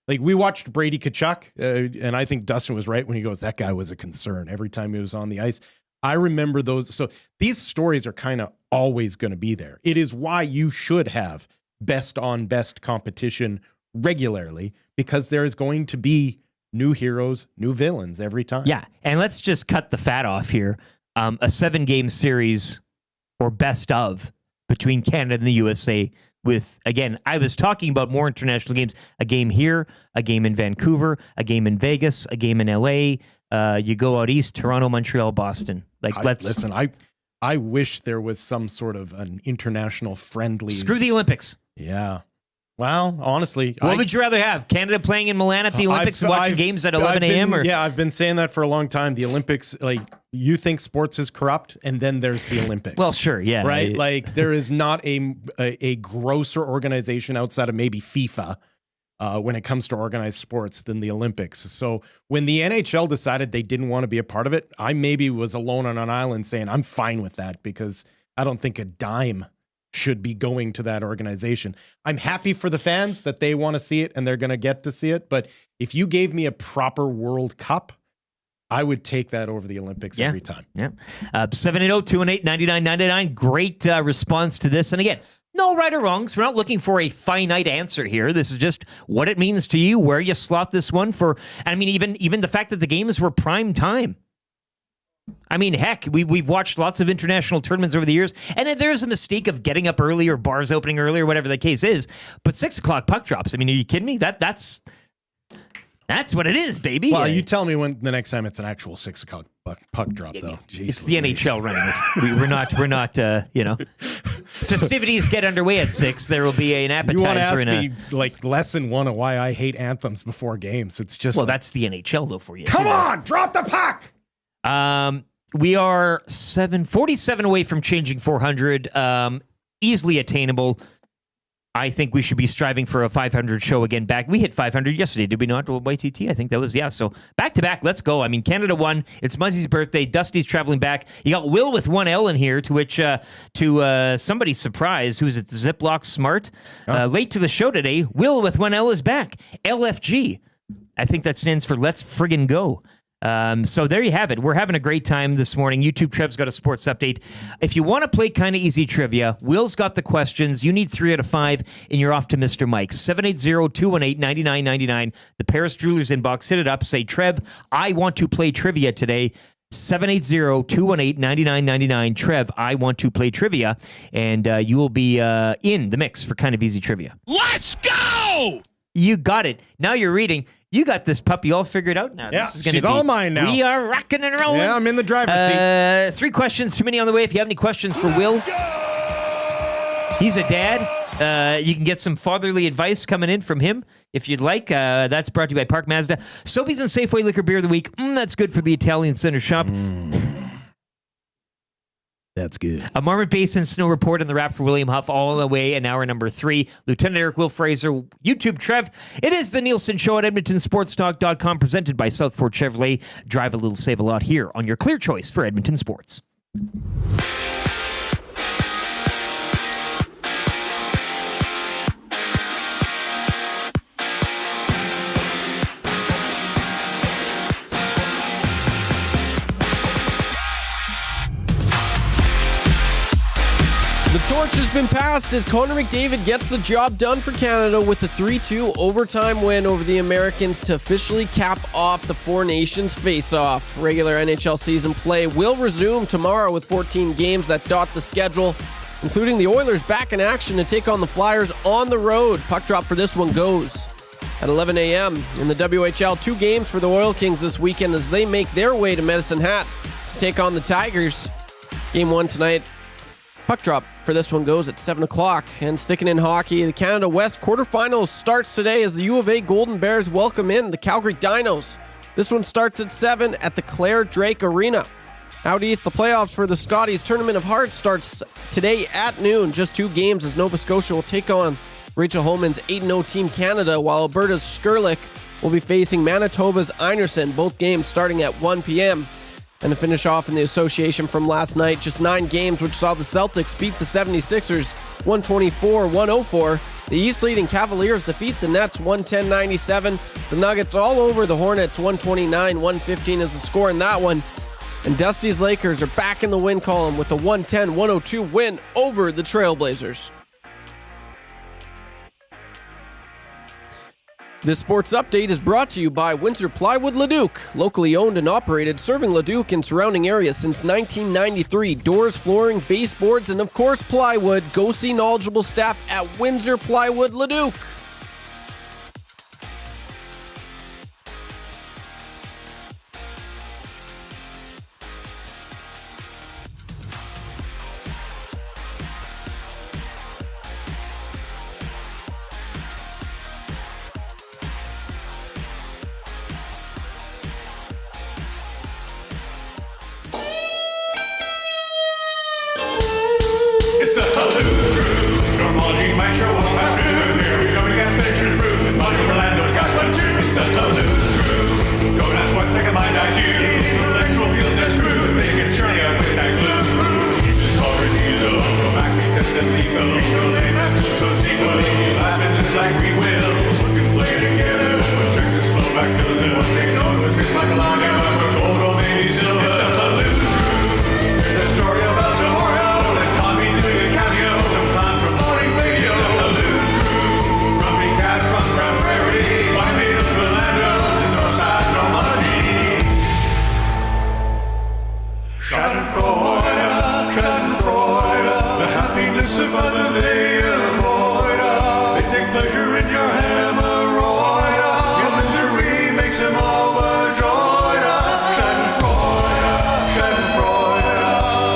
Like we watched Brady Tkachuk, and I think Dustin was right when he goes, that guy was a concern every time he was on the ice. I remember those. So these stories are kind of always going to be there. It is why you should have best on best competition regularly, because there is going to be new heroes, new villains every time. Yeah, and let's just cut the fat off here. A 7-game series or best of between Canada and the USA with, again, I was talking about more international games, a game here, a game in Vancouver, a game in Vegas, a game in LA. You go out east, Toronto, Montreal, Boston. Listen, I wish there was some sort of an international friendly. Screw the Olympics. Yeah. Well, honestly, what would you rather have? Canada playing in Milan at the Olympics, watching games at 11 a.m.? Yeah, I've been saying that for a long time. The Olympics, like, you think sports is corrupt, and then there's the Olympics. Well, sure, yeah. Right? Like, there is not a grosser organization outside of maybe FIFA when it comes to organized sports than the Olympics. So when the NHL decided they didn't want to be a part of it, I maybe was alone on an island saying I'm fine with that because I don't think a dime should be going to that organization. I'm happy for the fans that they want to see it and they're going to get to see it. But if you gave me a proper World Cup, I would take that over the Olympics every time. Yeah. 780-218-9999. Great response to this. And again, no right or wrongs. We're not looking for a finite answer here. This is just what it means to you, where you slot this one for. I mean, even the fact that the games were prime time. I mean, heck, we've watched lots of international tournaments over the years, and there's a mistake of getting up early or bars opening early or whatever the case is. But 6 o'clock puck drops. I mean, are you kidding me? That's what it is, baby. Well, you tell me when the next time it's an actual 6 o'clock puck drop, though. Jeez, it's the NHL running it. We're not. Festivities get underway at 6. There will be an appetizer. You want to ask me like lesson 1 of why I hate anthems before games? It's just that's the NHL though for you. Come on, drop the puck. We are 47 away from changing 400. Easily attainable. I think we should be striving for a 500 show again back. We hit 500 yesterday, did we not? YTT, I think that was, So back to back, let's go. I mean, Canada won. It's Muzzy's birthday. Dusty's traveling back. You got Will with 1 L in here, to which somebody surprised. Who's it? Ziploc Smart. Late to the show today. Will with 1 L is back. LFG. I think that stands for Let's Friggin' Go. So there you have it. We're having a great time this morning. YouTube Trev's got a sports update. If you want to play kind of easy trivia, Will's got the questions. You need 3 out of 5, and you're off to Mr. Mike. 780-218-9999. The Paris Jewelers inbox. Hit it up. Say, Trev, I want to play trivia today. 780-218-9999. Trev, I want to play trivia. And you will be in the mix for kind of easy trivia. Let's go! You got it. Now you're reading. You got this puppy all figured out now. Yeah, this is gonna she's all mine now. We are rocking and rolling. Yeah, I'm in the driver's seat. 3 questions, too many on the way. If you have any questions for Will, he's a dad. You can get some fatherly advice coming in from him if you'd like. That's brought to you by Park Mazda. Sobeys and Safeway Liquor Beer of the Week. That's good for the Italian Center shop. That's good. A Marmot Basin Snow Report and the wrap for William Huff all the way in hour number 3. Lieutenant Eric Will Fraser, YouTube Trev. It is the Nielsen Show at EdmontonSportsTalk.com, presented by Southford Chevrolet. Drive a little, save a lot here on your clear choice for Edmonton sports. The torch has been passed as Connor McDavid gets the job done for Canada with a 3-2 overtime win over the Americans to officially cap off the Four Nations face-off. Regular NHL season play will resume tomorrow with 14 games that dot the schedule, including the Oilers back in action to take on the Flyers on the road. Puck drop for this one goes at 11 a.m. In the WHL, 2 games for the Oil Kings this weekend as they make their way to Medicine Hat to take on the Tigers. Game 1 tonight. Puck drop for this one goes at 7 o'clock. And sticking in hockey, the Canada West quarterfinals starts today as the U of A Golden Bears welcome in the Calgary Dinos. This one starts at 7 at the Claire Drake Arena. Out east, the playoffs for the Scotties Tournament of Hearts starts today at noon. Just 2 games as Nova Scotia will take on Rachel Holman's 8-0 Team Canada, while Alberta's Skurlik will be facing Manitoba's Einerson, both games starting at 1 p.m. And to finish off in the association from last night, just 9 games which saw the Celtics beat the 76ers 124-104. The East leading Cavaliers defeat the Nets 110-97. The Nuggets all over the Hornets 129-115 is the score in that one. And Dusty's Lakers are back in the win column with a 110-102 win over the Trailblazers. This sports update is brought to you by Windsor Plywood Leduc, locally owned and operated, serving Leduc and surrounding areas since 1993. Doors, flooring, baseboards, and of course plywood. Go see knowledgeable staff at Windsor Plywood Leduc. It's the Haloo Crew. Normally, my show won't have noon. Here we go to gas station, moving Money Orlando got 1, 2, says the Lose Crew. Don't ask what second mind I do. Intellectual feels they're screwed. Make it churny up with that glue. Keep the car and diesel. Go back because the legal. They have to so sequel. You laughing just like we will. We can play together. Check the slow back to the middle. Take notice, it's like a line of gold or maybe silver. It's the Lose Crew. Here's the story about Samorio. And Tommy doing a cameo. Sometime from morning radio. The Lose Crew. Grumpy cat from Grand Prairie. White Meals, Orlando. The north side, no money. Schadenfreude, the happiness of others they avoid. They take pleasure in your hemorrhoid. Your misery makes them overjoyed. Schadenfreude,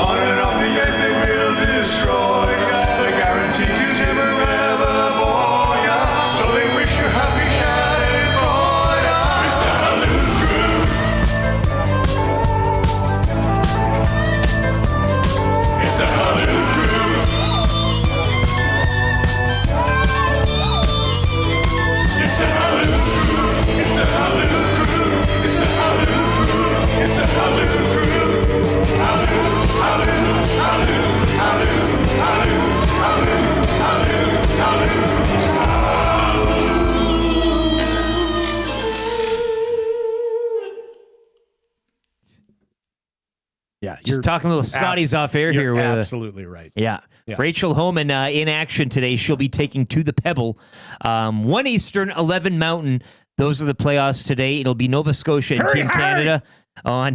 on and off the ice they will destroy. They're guaranteed to never ever bore ya. So they wish you happy Schadenfreude. It's the Lose Crew. It's the Lose Crew. It's the Lose Crew. It's the Lose Crew. It's the Lose Crew. It's the Lose Crew. Yeah, Just talking little Scotties off air you're here. With, absolutely right. Yeah. Yeah. Rachel Homan in action today. She'll be taking to the Pebble. 1 Eastern, 11 Mountain. Those are the playoffs today. It'll be Nova Scotia and Team Canada on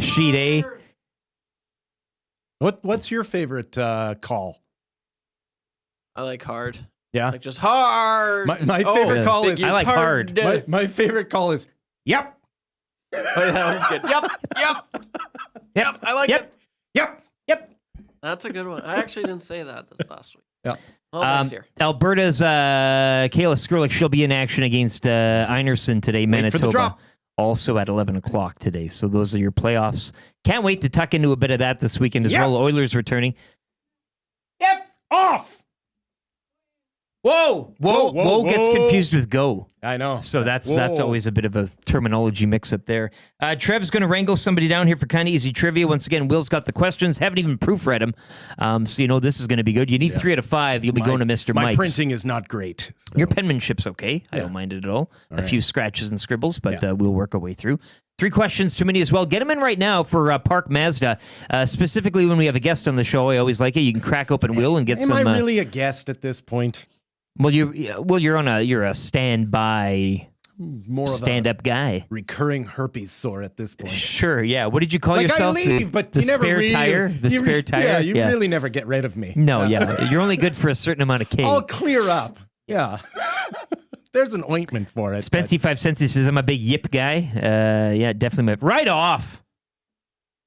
sheet A. What's your favorite call? I like hard. Yeah. Like just hard. My favorite call is I like hard. My favorite call is yep. Oh, yeah, that was good. Yep. I like it. Yep. That's a good one. I actually didn't say that this last week. Yeah. Well, next year. Alberta's Kayla Skrlik, she'll be in action against Einerson today, Manitoba. drop. Also at 11 o'clock today. So those are your playoffs. Can't wait to tuck into a bit of that this weekend as well. Oilers returning. Yep. Off. Whoa gets confused with go. I know. So that's Whoa. always a bit of a terminology mix-up there. Trev's going to wrangle somebody down here for kind of easy trivia. Once again, Will's got the questions. Haven't even proofread them. So you know this is going to be good. You need 3 out of 5. You'll be going to Mr. My Mike's. printing is not great. So. Your penmanship's okay. I don't mind it at all. A few scratches and scribbles, but we'll work our way through. 3 questions too many as well. Get them in right now for Park Mazda. Specifically when we have a guest on the show, I always like it. You can crack open Will and get Am some... I really a guest at this point? Well, you're a standby, More stand-up guy. Recurring herpes sore at this point. Sure, yeah. What did you call Like yourself? I leave, but the you never spare really, tire. The you spare tire. Yeah, you really never get rid of me. No, yeah. You're only good for a certain amount of cake. I'll clear up. Yeah. There's an ointment for it. Spency 5 cents. He says I'm a big yip guy. Yeah, definitely. Right off.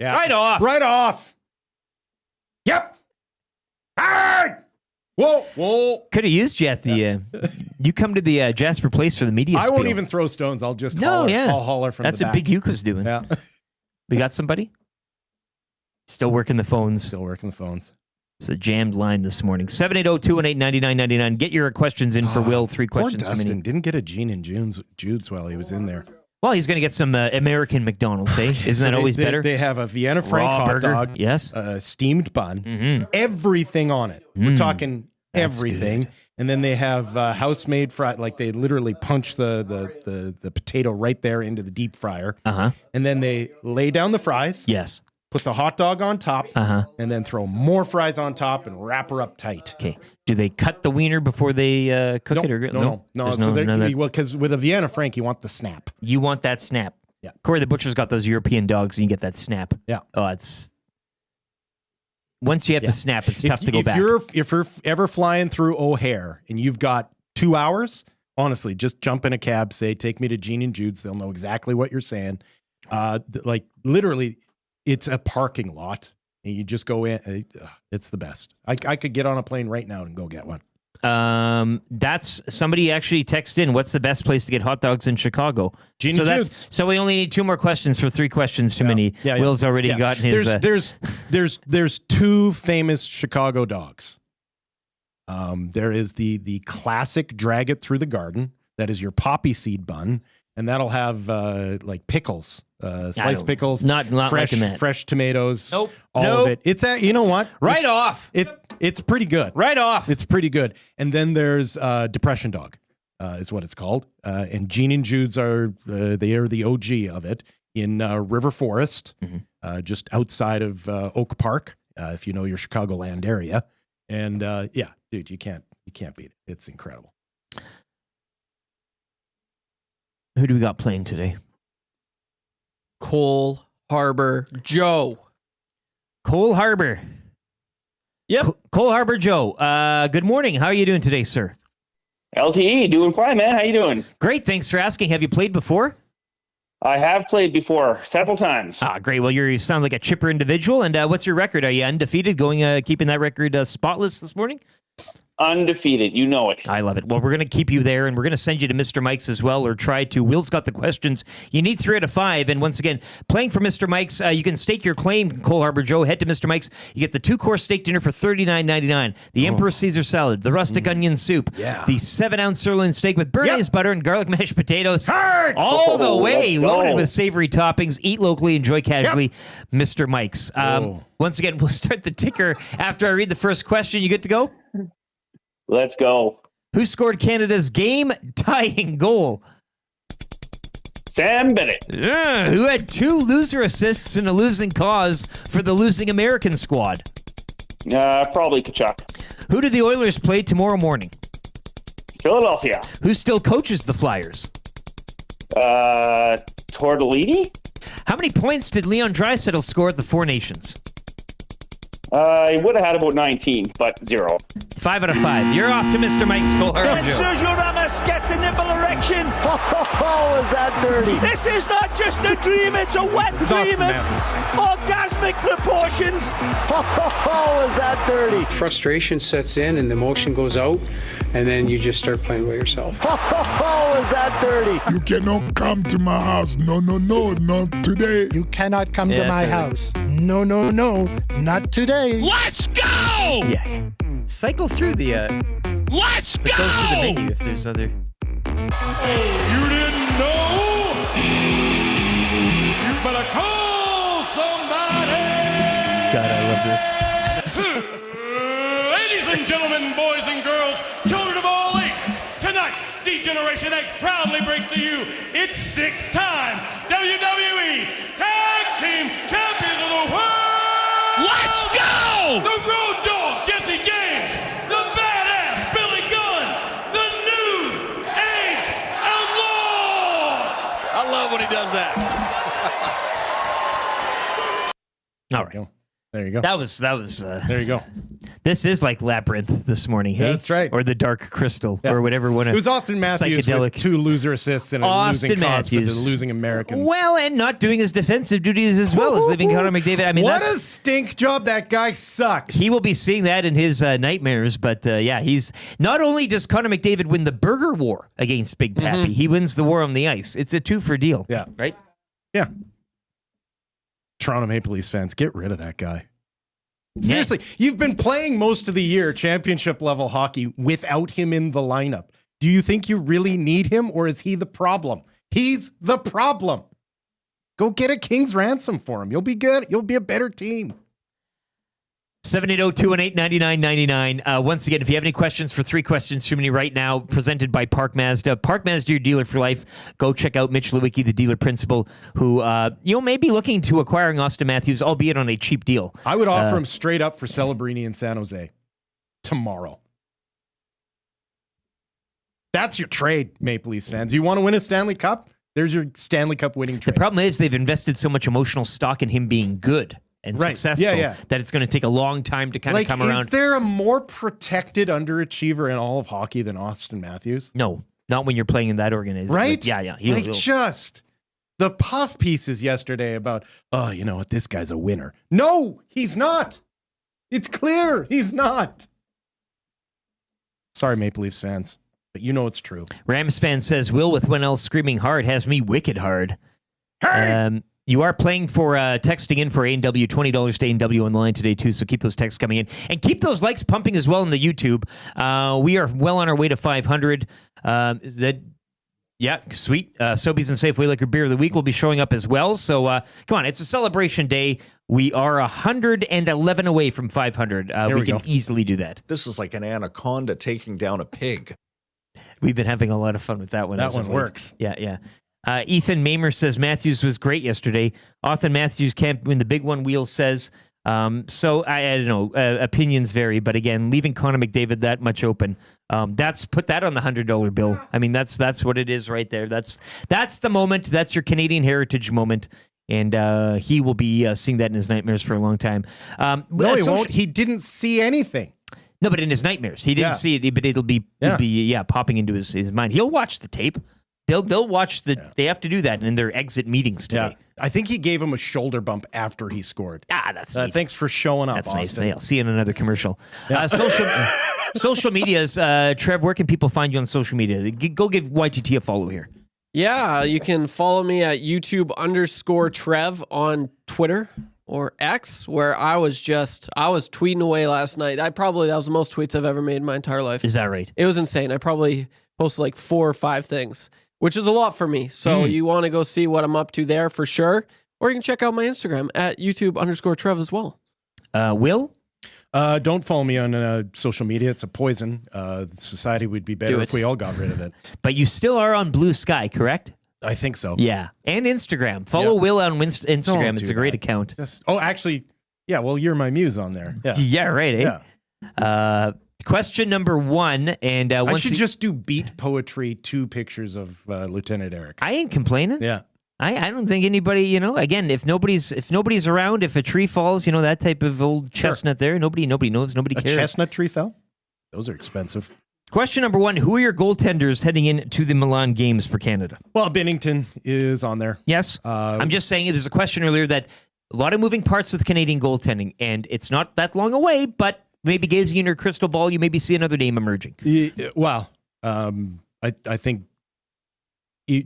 Yeah. Right off. Right off. Yep. Hey! Whoa. Could have used you at the. You come to the Jasper Place for the media. I won't spiel. even throw stones. I'll just No, holler. yeah. I'll holler from That's the what back. Big Yuka's doing. Yeah. We got somebody? Still working the phones. Still working the phones. It's a jammed line this morning. 780-218-9999. Get your questions in for Will. 3 Poor questions. Dustin didn't get a Gene and Jude's while he was in there. Well, he's going to get some American McDonald's, eh? Isn't So that always better? They have a Vienna Frank Raw hot burger. dog, Yes. steamed bun, Mm-hmm. everything on it. We're talking That's everything. good. And then they have house-made fried, like they literally punch the potato right there into the deep fryer. Uh-huh. And then they lay down the fries, Yes. put the hot dog on top, Uh-huh. and then throw more fries on top and wrap her up tight. Okay. Do they cut the wiener before they cook it or grill? No. There's So none of that. well, because with a Vienna Frank, you want the snap. You want that snap. Yeah. Corey the Butcher's got those European dogs, and you get that snap. Yeah. Oh, it's... Once you have the snap, it's tough to go back. If you're ever flying through O'Hare and you've got 2 hours, honestly, just jump in a cab, say, take me to Gene and Jude's. They'll know exactly what you're saying. Like literally, it's a parking lot. And you just go in. It's the best. I could get on a plane right now and go get one. That's somebody actually texted in. What's the best place to get hot dogs in Chicago? Gene and Jude's. So we only need 2 more questions for 3 questions too many. Yeah. Will's already Yeah. gotten his. There's 2 famous Chicago dogs. There is the classic drag it through the garden that is your poppy seed bun, and that'll have like pickles, sliced pickles, not fresh, liking that. fresh tomatoes, Nope. all of it. It's you know what? Right off. It's pretty good. Right off. It's pretty good. And then there's Depression Dog, is what it's called. And Gene and Jude's they are the OG of it in River Forest, just outside of Oak Park, if you know your Chicagoland area. And yeah, dude, you can't beat it. It's incredible. Who do we got playing today? Cole Harbor Joe. Cole Harbor. Yep. Cole Harbor Joe. Good morning. How are you doing today, sir? LTE, doing fine, man. How you doing? Great. Thanks for asking. Have you played before? I have played before several times. Great. Well, you sound like a chipper individual. And what's your record? Are you undefeated, keeping that record spotless this morning? Undefeated. You know it. I love it. Well, we're going to keep you there, and we're going to send you to Mr. Mike's as well, or try to. Will's got the questions. You need 3 out of 5. And once again, playing for Mr. Mike's, you can stake your claim, Cole Harbor Joe. Head to Mr. Mike's. You get the 2-course steak dinner for $39.99, the Emperor Caesar salad, the rustic onion soup, the 7-ounce sirloin steak with béarnaise butter and garlic mashed potatoes. All the way, loaded with savory toppings. Eat locally, enjoy casually. Mr. Mike's. Once again, we'll start the ticker after I read the first question. You good to go? Let's go. Who scored Canada's game-tying goal? Sam Bennett. Who had 2 loser assists in a losing cause for the losing American squad? Probably Kachuk. Who do the Oilers play tomorrow morning? Philadelphia. Who still coaches the Flyers? Tortellini. How many points did Leon Draisaitl score at the Four Nations? I would have had about 19, but 0. 5 out of 5. You're off to Mr. Mike's Cole Harbor Joe. Sergio Ramos gets a nipple erection. Oh, is that dirty? This is not just a dream, it's a wet dream of orgasmic proportions. Oh, is that dirty? Frustration sets in and the emotion goes out, and then you just start playing by yourself. Oh, is that dirty? You cannot come to my house. No, not today. You cannot come to my house. No, not today. Let's go! Yeah. Cycle through the Let's go! Go through the menu if there's other. You didn't know? You better call somebody! God, I love this. Ladies and gentlemen, boys and girls, children of all ages, tonight, D-Generation X proudly brings to you its 6th-time WWE Tag Team Champions of the World! Let's go! The Road Dogg, Jesse James, the Badass Billy Gunn, the New Age Outlaws! I love when he does that. All right. There you go. That was. There you go. This is like Labyrinth this morning, hey? That's right. Or the Dark Crystal, or whatever one. It was Austin Matthews with 2 loser assists and a losing cause for the losing Americans. Well, and not doing his defensive duties as well as leaving Connor McDavid. I mean, what a stink job. That guy sucks. He will be seeing that in his nightmares. But yeah, he's not only does Connor McDavid win the burger war against Big Pappy, he wins the war on the ice. It's a 2-for deal. Yeah. Right? Yeah. Toronto Maple Leafs fans, get rid of that guy. Seriously, you've been playing most of the year championship level hockey without him in the lineup. Do you think you really need him, or is he the problem? He's the problem. Go get a king's ransom for him. You'll be good. You'll be a better team. 780-218-9999. Once again, if you have any questions for 3 questions from me right now, presented by Park Mazda. Park Mazda, your dealer for life. Go check out Mitch Lewicki, the dealer principal, who may be looking to acquiring Austin Matthews, albeit on a cheap deal. I would offer him straight up for Celebrini in San Jose tomorrow. That's your trade, Maple Leafs fans. You want to win a Stanley Cup? There's your Stanley Cup winning trade. The problem is they've invested so much emotional stock in him being good and successful that it's going to take a long time to kind of come around. Is there a more protected underachiever in all of hockey than Austin Matthews? No, not when you're playing in that organization. Right? Yeah. Just the puff pieces yesterday about, oh, you know what, this guy's a winner. No, he's not. It's clear he's not. Sorry, Maple Leafs fans, but you know it's true. Rams fan says, Will with Winnell screaming hard has me wicked hard. Hey! You are playing for texting in for A&W, $20 to A&W on the line today, too, so keep those texts coming in. And keep those likes pumping as well in the YouTube. We are well on our way to 500. Yeah, sweet. Sobeys and Safeway Liquor Beer of the Week will be showing up as well. So come on, it's a celebration day. We are 111 away from 500. We can easily do that. This is like an anaconda taking down a pig. We've been having a lot of fun with that one. That one works. Yeah. Ethan Mamer says Matthews was great yesterday. Austin Matthews can't win the big one. Wheel says. So I don't know. Opinions vary, but again, leaving Connor McDavid that much open. Put that on the $100 bill. I mean, that's what it is right there. That's the moment. That's your Canadian heritage moment. And he will be seeing that in his nightmares for a long time. No, he won't. He didn't see anything. No, but in his nightmares, he didn't see it. But it'll be popping into his mind. He'll watch the tape. They'll watch the. Yeah. They have to do that in their exit meetings today. Yeah. I think he gave him a shoulder bump after he scored. That's neat. Thanks for showing up. That's Austin. nice. I'll see you in another commercial. Yeah. Social medias. Trev, where can people find you on social media? Go give YTT a follow here. Yeah, you can follow me at YouTube_Trev on Twitter or X, where I was tweeting away last night. That was the most tweets I've ever made in my entire life. Is that right? It was insane. I probably posted like 4 or 5 things, which is a lot for me. So you want to go see what I'm up to there for sure. Or you can check out my Instagram at YouTube_Trev as well. Will? Don't follow me on social media. It's a poison. Society would be better if we all got rid of it. But you still are on Blue Sky, correct? I think so. Yeah. And Instagram. Follow Will on Instagram. It's a great account. Actually, yeah, well, you're my muse on there. Yeah, right, eh? Yeah. Question number 1. And I should just do beat poetry, 2 pictures of Lieutenant Eric. I ain't complaining. Yeah. I don't think anybody, again, if nobody's around, if a tree falls, that type of old chestnut there, nobody knows, nobody cares. A chestnut tree fell? Those are expensive. Question number 1, who are your goaltenders heading into the Milan games for Canada? Well, Binnington is on there. Yes. I'm just saying, there's a question earlier that a lot of moving parts with Canadian goaltending, and it's not that long away, but maybe gazing in your crystal ball, you maybe see another name emerging. Well, I think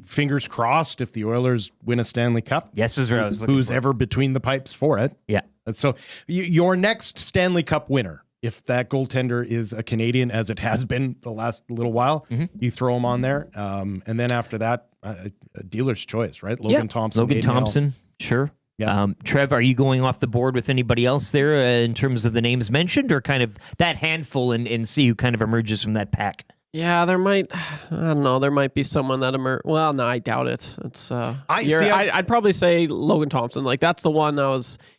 fingers crossed if the Oilers win a Stanley Cup. Yes, is what I was looking who's for. ever between the pipes for it. Yeah. And so your next Stanley Cup winner, if that goaltender is a Canadian, as it has been the last little while, you throw him on there. And then after that, a dealer's choice, right? Logan Thompson. Logan Thompson, sure. Yeah. Trev, are you going off the board with anybody else there in terms of the names mentioned, or kind of that handful and see who kind of emerges from that pack? Yeah, there might be someone that well, no, I doubt it. It's I'd probably say Logan Thompson. Like, that's the one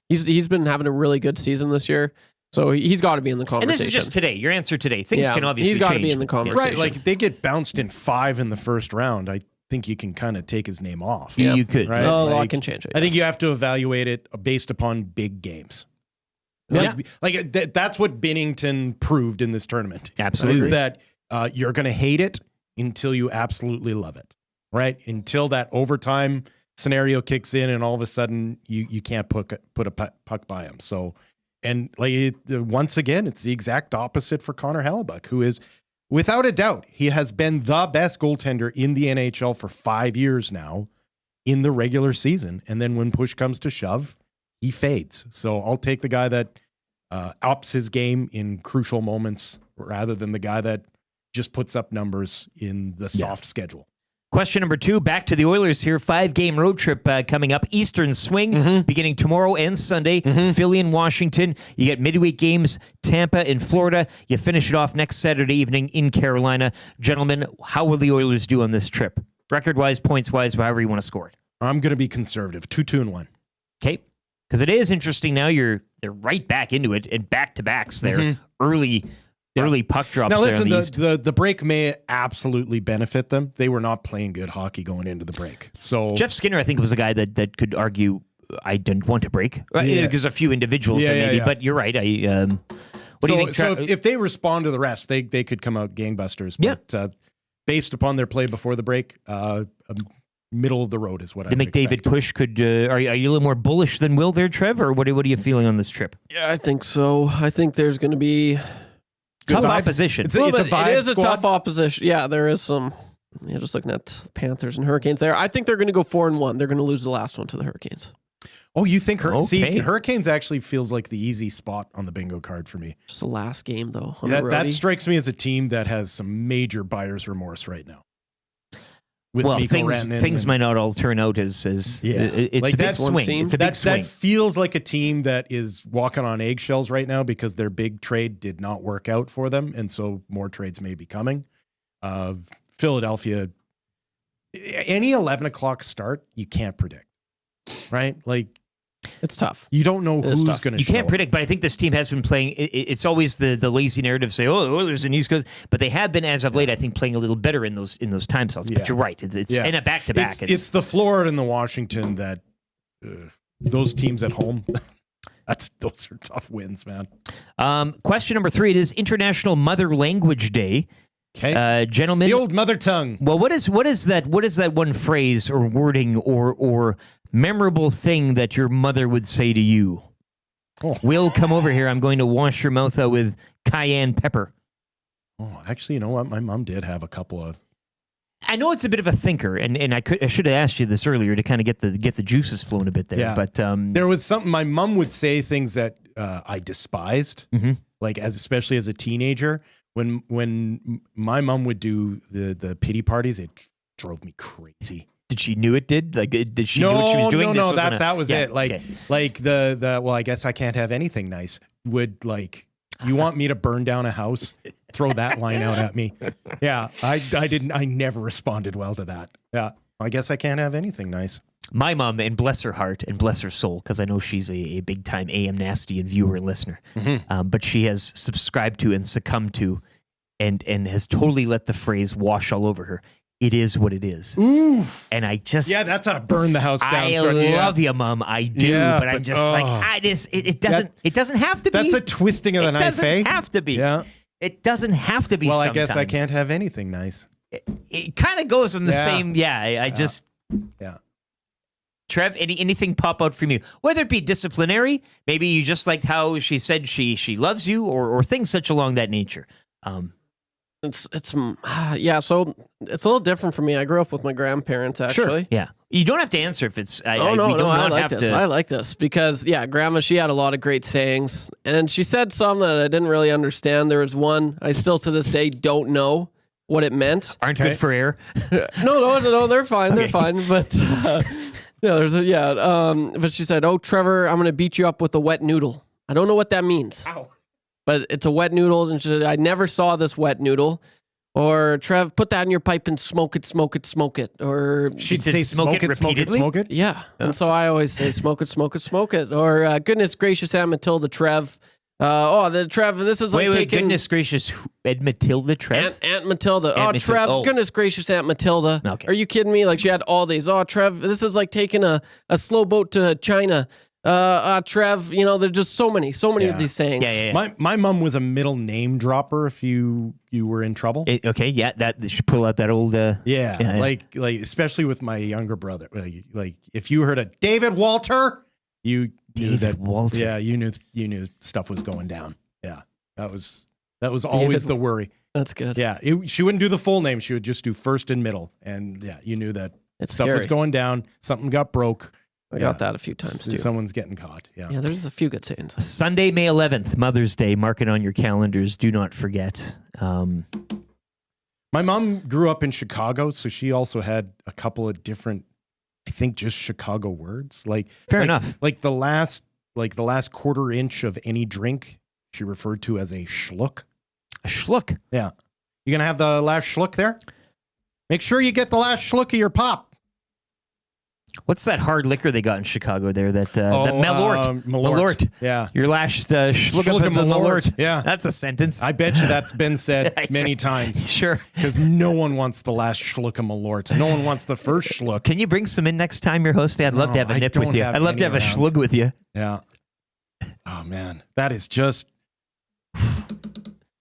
he's been having a really good season this year. So he's got to be in the conversation. And this is just today. Your answer today. Things can obviously change. He's got to be in the conversation. Right, like they get bounced in 5 in the first round. I think you can kind of take his name off. Yeah, you could. Right? Oh, I can change it. I think you have to evaluate it based upon big games. Yeah. That's what Binnington proved in this tournament. Absolutely. Is that you're going to hate it until you absolutely love it, right? Until that overtime scenario kicks in and all of a sudden you can't put a puck by him. So, and once again, it's the exact opposite for Connor Hellebuck, who is, without a doubt, he has been the best goaltender in the NHL for 5 years now in the regular season. And then when push comes to shove, he fades. So I'll take the guy that ups his game in crucial moments rather than the guy that just puts up numbers in the soft schedule. Question number 2, back to the Oilers here. 5-game road trip coming up. Eastern swing beginning tomorrow and Sunday. Philly and Washington. You get midweek games, Tampa in Florida. You finish it off next Saturday evening in Carolina. Gentlemen, how will the Oilers do on this trip? Record-wise, points-wise, however you want to score it. I'm going to be conservative. 2-2-1. Okay. Because it is interesting now. They're right back into it and back-to-backs there. Early puck drops. Now listen, there the break may absolutely benefit them. They were not playing good hockey going into the break. So Jeff Skinner, I think, was a guy that could argue I didn't want to break. Right? Yeah. There's a few individuals maybe, but you're right. What do you think? So if they respond to the rest, they could come out gangbusters. But based upon their play before the break, middle of the road is what I would McDavid expect. push could. Are you a little more bullish than Will there, Trev, or what are you feeling on this trip? Yeah, I think so. I think there's going to be tough opposition. It is a tough opposition. Yeah, there is some. Yeah, just looking at Panthers and Hurricanes there. I think they're going to go 4-1. They're going to lose the last one to the Hurricanes. Oh, you think See, Hurricanes actually feels like the easy spot on the bingo card for me. Just the last game, though. That strikes me as a team that has some major buyer's remorse right now. with well, Mikko Rantanen things might not all turn out as it's like a big swing. It's a big swing. That feels like a team that is walking on eggshells right now because their big trade did not work out for them, and so more trades may be coming. Philadelphia, any 11 o'clock start, you can't predict, right? Like, it's tough. You don't know who's going to show. You can't predict, but I think this team has been playing. It's always the lazy narrative, say, "Oh, the Oilers and East Coast," but they have been, as of late, I think, playing a little better in those time slots. But you're right; it's in a back-to-back. It's the Florida and the Washington that those teams at home. Those are tough wins, man. Question number 3: it is International Mother Language Day. Okay, gentlemen, the old mother tongue. Well, what is that one phrase or wording or memorable thing that your mother would say to you? Oh. Will, come over here. I'm going to wash your mouth out with cayenne pepper. Oh, actually, you know what? My mom did have a couple of. I know it's a bit of a thinker, and I should have asked you this earlier to kind of get the juices flowing a bit there. Yeah. But there was something. My mom would say things that I despised, like especially as a teenager. When my mom would do the pity parties, it drove me crazy. Did she knew it did? Like, did she know what she was doing? No, that was it. Like, like the well, I guess I can't have anything nice. Would like, you want me to burn down a house? Throw that line out at me. Yeah, I didn't. I never responded well to that. Yeah, I guess I can't have anything nice. My mom, and bless her heart and bless her soul, because I know she's a big time AM Nasty and viewer and listener, but she has subscribed to and succumbed to, and has totally let the phrase wash all over her. It is what it is. Oof. And I just... Yeah, that's how to burn the house down. I love you, Mom. I do. But I'm just it doesn't have to be. That's a twisting of the knife, eh? It doesn't have to be. Yeah. It doesn't have to be Well, sometimes. I guess I can't have anything nice. It kind of goes in the same... Yeah, I just... Yeah. Trev, anything pop out from you? Whether it be disciplinary, maybe you just liked how she said she loves you, or things such along that nature. So it's a little different for me. I grew up with my grandparents, actually. Sure. Yeah. You don't have to answer if it's... I like this because, Grandma, she had a lot of great sayings, and she said some that I didn't really understand. There was one I still to this day don't know what it meant. Aren't good for air. No, they're fine. They're fine. But but she said, "Oh, Trevor, I'm going to beat you up with a wet noodle." I don't know what that means. Ow. But it's a wet noodle, and she said, "I never saw this wet noodle." Or, "Trev, put that in your pipe and smoke it, smoke it, smoke it." Or she'd say smoke it, smoke it. Yeah. And so I always say smoke it, smoke it, smoke it. Or goodness gracious, Aunt Matilda, Trev. Trev, this is like taking... goodness gracious, Ed Matilda, Trev? Aunt Matilda. Trev, goodness gracious, Aunt Matilda. Okay. Are you kidding me? Like, she had all these. Oh, Trev, this is like taking a slow boat to China. Trev, there's just so many of these sayings. Yeah. My mom was a middle name dropper if you were in trouble. That should pull out that old... Like especially with my younger brother. Like if you heard a David Walter, you knew that Walter. Yeah, you knew stuff was going down. Yeah, that was always the worry. That's good. Yeah, she wouldn't do the full name. She would just do first and middle, and you knew that stuff was going down. Something got broke. I got that a few times too. Someone's getting caught. Yeah, there's a few good sayings. Sunday, May 11th, Mother's Day. Mark it on your calendars. Do not forget. My mom grew up in Chicago, so she also had a couple of different, I think, just Chicago words. Fair enough. Like the last quarter inch of any drink, she referred to as a schluck. A schluck. Yeah. You gonna have the last schluck there? Make sure you get the last schluck of your pop. What's that hard liquor they got in Chicago there? That Malort. Malort. Yeah. Your last schluck of Malort. Yeah. That's a sentence. I bet you that's been said many times. Sure. Because no one wants the last schluck of Malort. No one wants the first schluck. Can you bring some in next time you're hosting? I'd love to have a nip with you. I'd love to have a schlug with you. Yeah. Oh, man. That is just...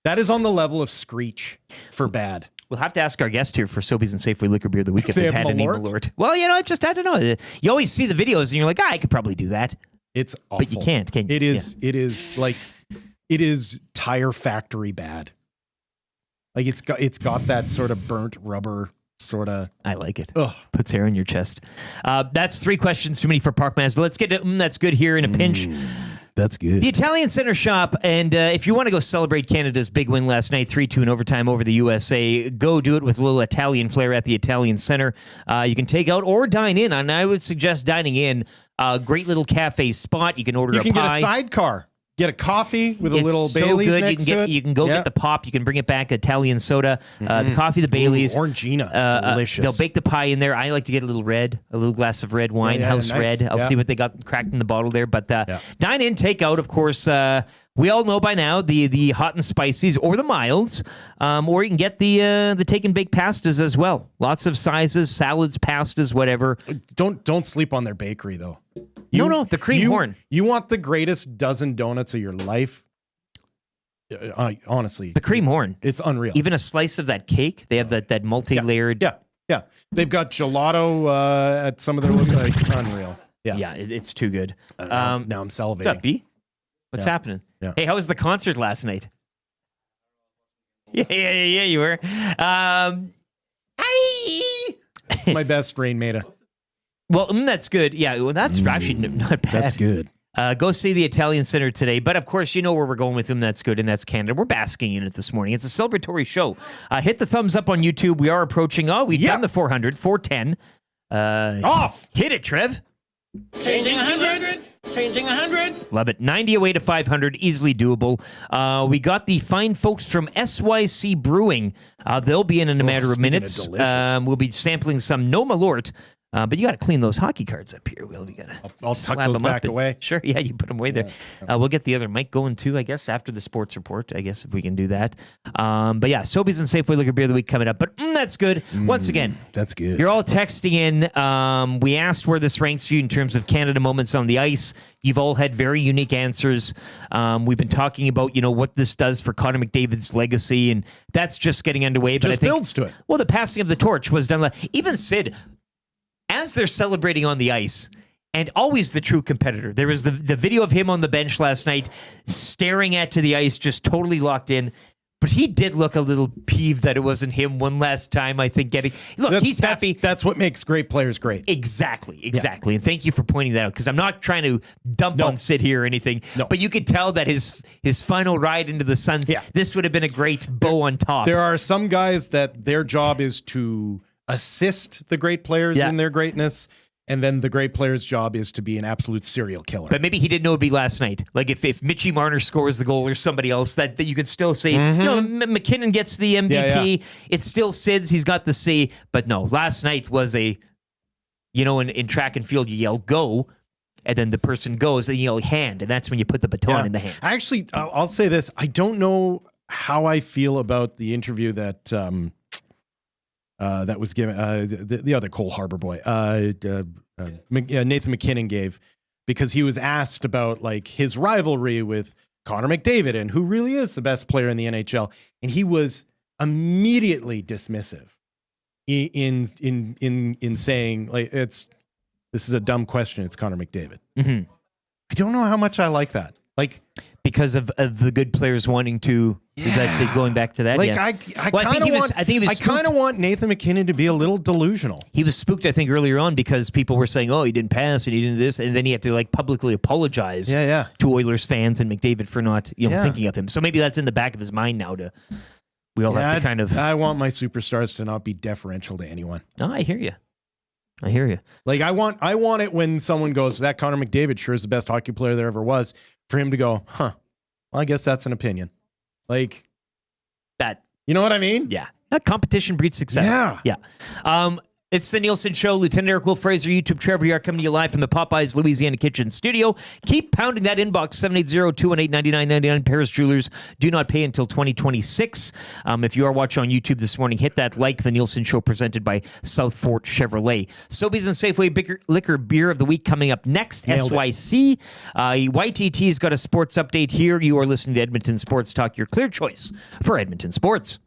That is on the level of Screech for bad. We'll have to ask our guest here for Sobeys and Safeway Liquor Beer of the Week if they've had any Malort. Well, I don't know. You always see the videos and you're like, I could probably do that. It's awful. But you can't, can you? It is Tire Factory bad. Like it's got that sort of burnt rubber sort of. I like it. Ugh. Puts hair on your chest. That's 3 questions too many for Park Mazda. Let's get to that's good here in a pinch. That's good. The Italian Center Shop, and if you want to go celebrate Canada's big win last night, 3-2 in overtime over the USA, go do it with a little Italian flair at the Italian Center. You can take out or dine in, and I would suggest dining in. Great little cafe spot. You can order a pie. You can get a sidecar. Get a coffee with a little Baileys good. next to it. You can go get the pop. You can bring it back, Italian soda, the coffee, the Baileys. Orangina. Delicious. They'll bake the pie in there. I like to get a little glass of red wine, house nice. red. I'll see what they got cracked in the bottle there. But dine in, take out, of course. We all know by now the hot and spicies or the milds, or you can get the take and bake pastas as well. Lots of sizes, salads, pastas, whatever. Don't sleep on their bakery though. No, the cream horn. You want the greatest dozen donuts of your life. Honestly, the cream horn. It's unreal. Even a slice of that cake. They have that multi-layered. Yeah. They've got gelato at some of their unreal. Yeah, it's too good. Now I'm salivating. What's up, B? What's happening? Yeah. Hey, how was the concert last night? Yeah, you were. It's my best Rainmaker. Well, that's good. Yeah, well, that's actually not bad. That's good. Go see the Italian Center today. But, of course, you know where we're going with them. That's good, and that's Canada. We're basking in it this morning. It's a celebratory show. Hit the thumbs up on YouTube. We are approaching. We've done the 400, 410. Off. Hit it, Trev. Changing 100. Changing 100. Love it. 90 away to 500. Easily doable. We got the fine folks from SYC Brewing. They'll be in a matter of minutes. We'll be sampling some No Malort. But you got to clean those hockey cards up here, Will. You got to I'll tuck those back away. Sure, yeah, you put them away there. We'll get the other mic going too, I guess, after the sports report, I guess, if we can do that. But yeah, Sobeys and Safeway Liquor Beer of the Week coming up. But that's good. Once again, that's good. You're all texting in. We asked where this ranks for you in terms of Canada moments on the ice. You've all had very unique answers. We've been talking about, what this does for Connor McDavid's legacy, and that's just getting underway. But I think builds to it. Well, the passing of the torch was done. Even Sid, as they're celebrating on the ice, and always the true competitor. There was the video of him on the bench last night, staring to the ice, just totally locked in. But he did look a little peeved that it wasn't him one last time, I think, he's happy. That's what makes great players great. Exactly. Yeah. And thank you for pointing that out, because I'm not trying to dump on Sid here or anything, but you could tell that his final ride into the Suns, this would have been a great bow on top. There are some guys that their job is to assist the great players in their greatness, and then the great player's job is to be an absolute serial killer. But maybe he didn't know it'd be last night. Like if Mitchie Marner scores the goal or somebody else, that you could still say, McKinnon gets the MVP. It's still Sid's. He's got the C. But no, last night was in track and field, you yell go, and then the person goes and you yell hand, and that's when you put the baton in the hand. Actually, I'll say this. I don't know how I feel about the interview that that was given the other Cole Harbor boy, Nathan McKinnon gave, because he was asked about his rivalry with Connor McDavid and who really is the best player in the NHL, and he was immediately dismissive in saying this is a dumb question. It's Connor McDavid. Mm-hmm. I don't know how much I like that. Because of the good players wanting to, is that going back to that? I kind of want Nathan McKinnon to be a little delusional. He was spooked, I think, earlier on because people were saying, he didn't pass and he didn't this, and then he had to publicly apologize to Oilers fans and McDavid for not thinking of him. So maybe that's in the back of his mind now. We all have to kind of. I want my superstars to not be deferential to anyone. Oh, I hear you. I want it when someone goes, that Connor McDavid sure is the best hockey player there ever was, for him to go, well, I guess that's an opinion. That. You know what I mean? Yeah. Competition breeds success. Yeah. It's the Nielson Show. Lieutenant Eric Will Fraser, YouTube Trevor here, coming to you live from the Popeyes Louisiana Kitchen Studio. Keep pounding that inbox, 780-218-9999. Paris Jewelers do not pay until 2026. If you are watching on YouTube this morning, hit that like. The Nielson Show presented by South Fort Chevrolet. Sobeys and Safeway Liquor Beer of the Week coming up next. SYC. YTT's got a sports update here. You are listening to Edmonton Sports Talk, your clear choice for Edmonton sports.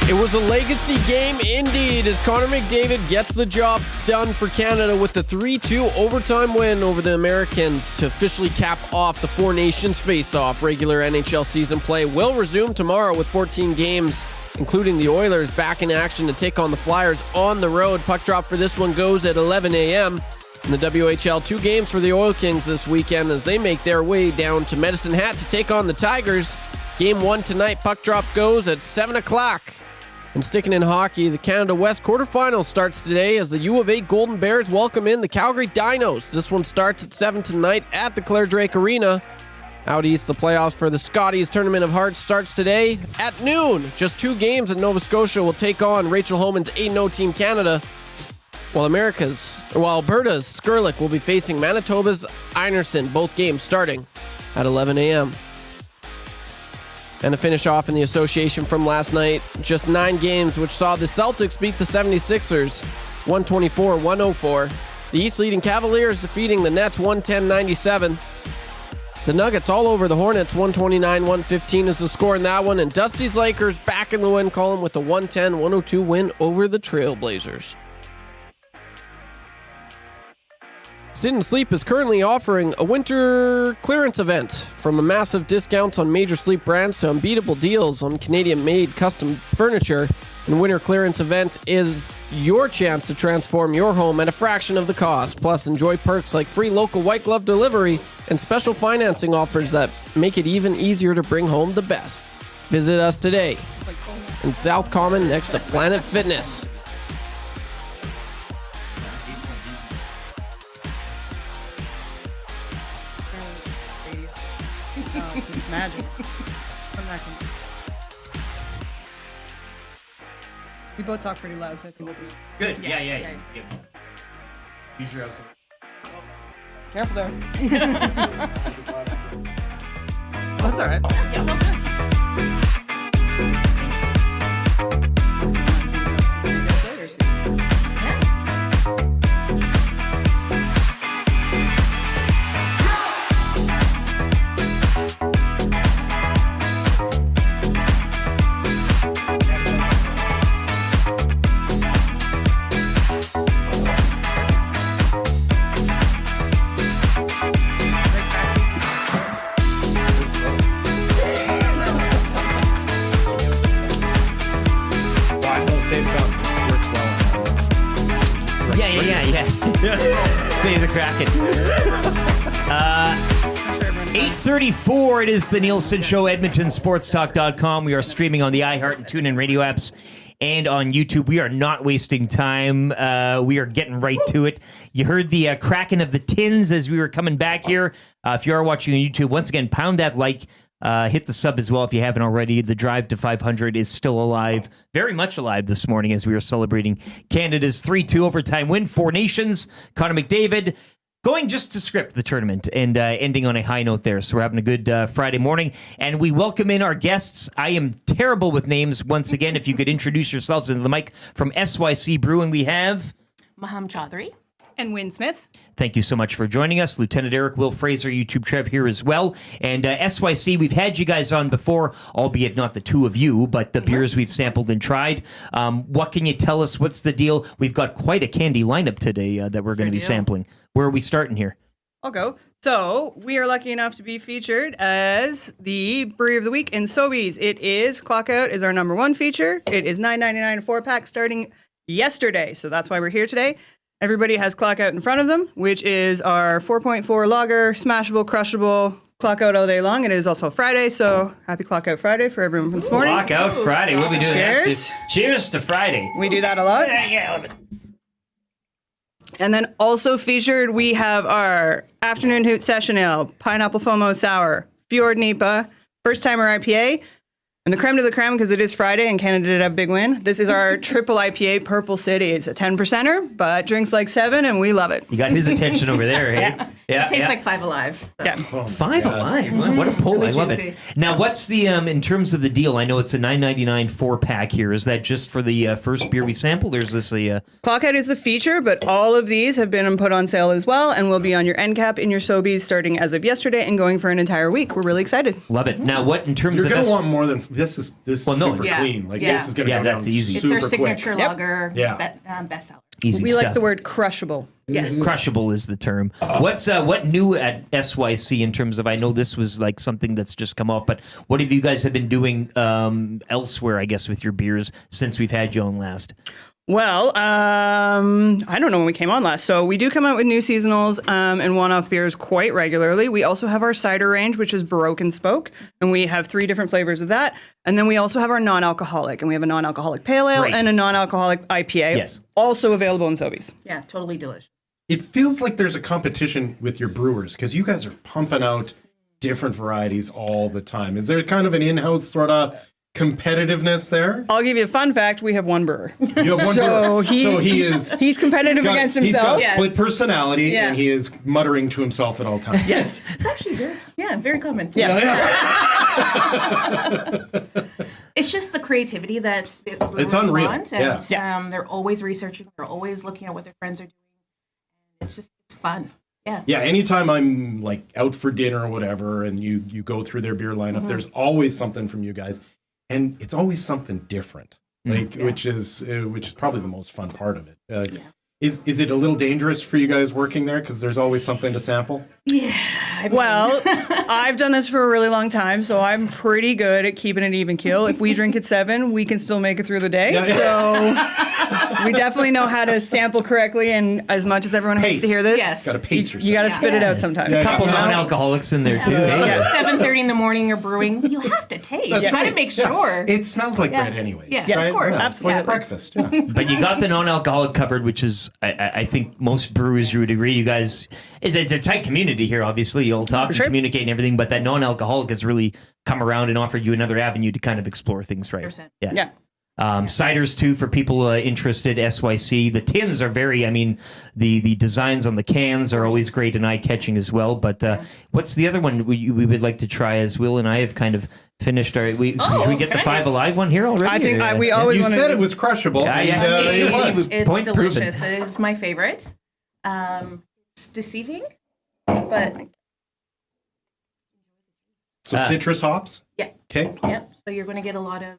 It was was a legacy game indeed as Connor McDavid gets the job done for Canada with the 3-2 overtime win over the Americans to officially cap off the Four Nations face-off. Regular NHL season play will resume tomorrow with 14 games, including the Oilers back in action to take on the Flyers on the road. Puck drop for this one goes at 11 a.m. In the WHL, 2 games for the Oil Kings this weekend as they make their way down to Medicine Hat to take on the Tigers. Game 1 tonight, puck drop goes at 7 o'clock. And sticking in hockey, the Canada West quarterfinals starts today as the U of A Golden Bears welcome in the Calgary Dinos. This one starts at 7 tonight at the Claire Drake Arena. Out east, the playoffs for the Scotties Tournament of Hearts starts today at noon. Just 2 games and Nova Scotia will take on Rachel Homan's 8-0 Team Canada, while Alberta's Skurlik will be facing Manitoba's Einerson, both games starting at 11 a.m. And to finish off in the association from last night, just 9 games, which saw the Celtics beat the 76ers 124-104. The East leading Cavaliers defeating the Nets 110-97. The Nuggets all over the Hornets 129-115 is the score in that one. And Dusty's Lakers back in the win column with a 110-102 win over the Trailblazers. Sit and Sleep is currently offering a winter clearance event. From a massive discounts on major sleep brands to unbeatable deals on Canadian-made custom furniture, and winter clearance event is your chance to transform your home at a fraction of the cost. Plus, enjoy perks like free local white glove delivery and special financing offers that make it even easier to bring home the best. Visit us today in South Common next to Planet Fitness. Magic. Come back. We both talk pretty loud, so I think we'll be good. Yeah. Use your outfit. Careful there. That's all right. Save the Kraken. 8:34. It is the Nielson Show, EdmontonSportsTalk.com. We are streaming on the iHeart and TuneIn radio apps and on YouTube. We are not wasting time. We are getting right to it. You heard the cracking of the tins as we were coming back here. If you are watching on YouTube, once again, pound that like. Hit the sub as well if you haven't already. The drive to 500 is still alive, very much alive this morning as we are celebrating Canada's 3-2 overtime win. Four Nations, Connor McDavid going just to script the tournament and ending on a high note there. So we're having a good Friday morning, and we welcome in our guests. I am terrible with names. Once again, if you could introduce yourselves into the mic. From SYC Brewing, we have Maham Chaudhary and Wynn Smith. Thank you so much for joining us. Lieutenant Eric Will Fraser, YouTube Trev here as well. And SYC, we've had you guys on before, albeit not the two of you, but the beers we've sampled and tried. What can you tell us? What's the deal? We've got quite a candy lineup today that we're going to be sampling. Where are we starting here? I'll go. So we are lucky enough to be featured as the Brewery of the Week in Sobeys. It is Clockout is our number 1 feature. It is $9.99 a 4-pack starting yesterday. So that's why we're here today. Everybody has Clockout in front of them, which is our 4.4 lager, smashable, crushable, Clockout all day long. It is also Friday, so happy Clockout Friday for everyone this morning. Clockout Friday. What are we doing? Cheers. Cheers to Friday. We do that a lot. Yeah, I love it. And then also featured, we have our Afternoon Hoot Session Ale, Pineapple Foamo Sour, Fjord Nipa, First Timer IPA, and the creme de la creme, because it is Friday and Canada did have a big win. This is our triple IPA, Purple City. It's a 10%er, but drinks like 7, and we love it. You got his attention over there, hey? Yeah, It tastes like Five Alive. So. Yeah. Five Alive. What a pull. Really I love juicy. it. Now, what's the, in terms of the deal, I know it's a $9.99 4-pack here. Is that just for the first beer we sampled, or is this a... Clockhead is the feature, but all of these have been put on sale as well and will be on your end cap in your Sobeys starting as of yesterday and going for an entire week. We're really excited. Love it. Now, what in terms You're of... going to want more than... This is super Yeah. clean. Like, Yeah. this is going to go that's down easy. It's our super signature quick. lager Yeah. bestseller. Easy We stuff. like the word crushable. Yes. Crushable is the term. What's what new at SYC in terms of, I know this was like something that's just come off, but what have you guys have been doing elsewhere, I guess, with your beers since we've had you on last? Well, I don't know when we came on last. So we do come out with new seasonals and one-off beers quite regularly. We also have our cider range, which is Baroque and Spoke, and we have 3 different flavors of that. And then we also have our non-alcoholic, and we have a non-alcoholic pale ale Great. and a non-alcoholic IPA. Yes. Also available in Sobeys. Yeah, totally delicious. It feels like there's a competition with your brewers because you guys are pumping out different varieties all the time. Is there kind of an in-house sort of competitiveness there? I'll give you a fun fact. We have one brewer. You have one So brewer. he- So he is... He's competitive against himself. He's got split personality, Yeah. and he is muttering to himself at all times. Yes. It's actually very, very common. Yes. It's just the creativity that the brewers unreal. want, and they're always researching. They're always looking at what their friends are doing. It's fun. Yeah. Yeah, anytime I'm like out for dinner or whatever, and you go through their beer lineup, there's always something from you guys, and it's always something different, like which is probably the most fun part of it. Is it a little dangerous for you guys working there because there's always something to sample? Yeah. Well, I've done this for a really long time, so I'm pretty good at keeping it even keel. If we drink at 7, we can still make it through the day. Yeah. So we definitely know how to sample correctly. And as much as everyone hates to hear this, Yes. Got to pace yourself. you got to spit it out sometimes. A couple non-alcoholics in there, too. Yeah. 7:30 in the morning, you're brewing. You have to taste. That's You got to right. make Yeah. sure. It smells like Yeah. bread anyways. Yes, right? of course. Yeah. Absolutely. Like breakfast, yeah. But you got the non-alcoholic covered, which is, I think most brewers would agree. You guys, it's a tight community here. Obviously, you'll talk and communicate and everything. But that non-alcoholic has really come around and offered you another avenue to kind of explore things, right? 100%. Yeah. Ciders too for people interested. SYC. The tins are very. I mean, the designs on the cans are always great and eye catching as well. But what's the other one we would like to try? As Will and I have kind of finished our. Should we get the 5 Alive one here already? I think or, we always You want said to. it was crushable. Yeah, yeah. and, it was. It's Point proven. delicious. It is my favorite. It's deceiving, but So citrus hops? yeah. Okay. Yep. So you're going to get a lot of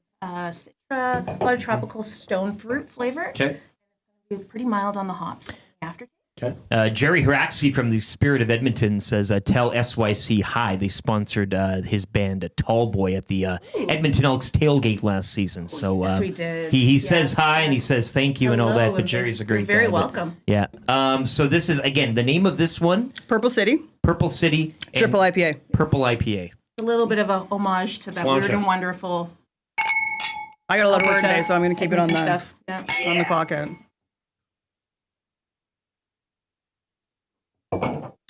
citra, a lot of tropical stone fruit flavor. Okay. Pretty mild on the hops. After. Okay. Jerry Haraxi from the Spirit of Edmonton says, tell SYC hi. They sponsored his band, Tall Boy, at the Edmonton Elks tailgate last season. So Yes, we did. he says hi and he says thank you and all that, but Jerry's a great You're very guy. but- welcome. Yeah. So this is, again, the name of this one, Purple City, Purple City. and Triple IPA. Purple IPA. A little bit of a homage to that Sláinte. weird and wonderful I got a lot of work Alberta, today, so I'm going to keep it on Edmonton the stuff. Yeah. on the clock out.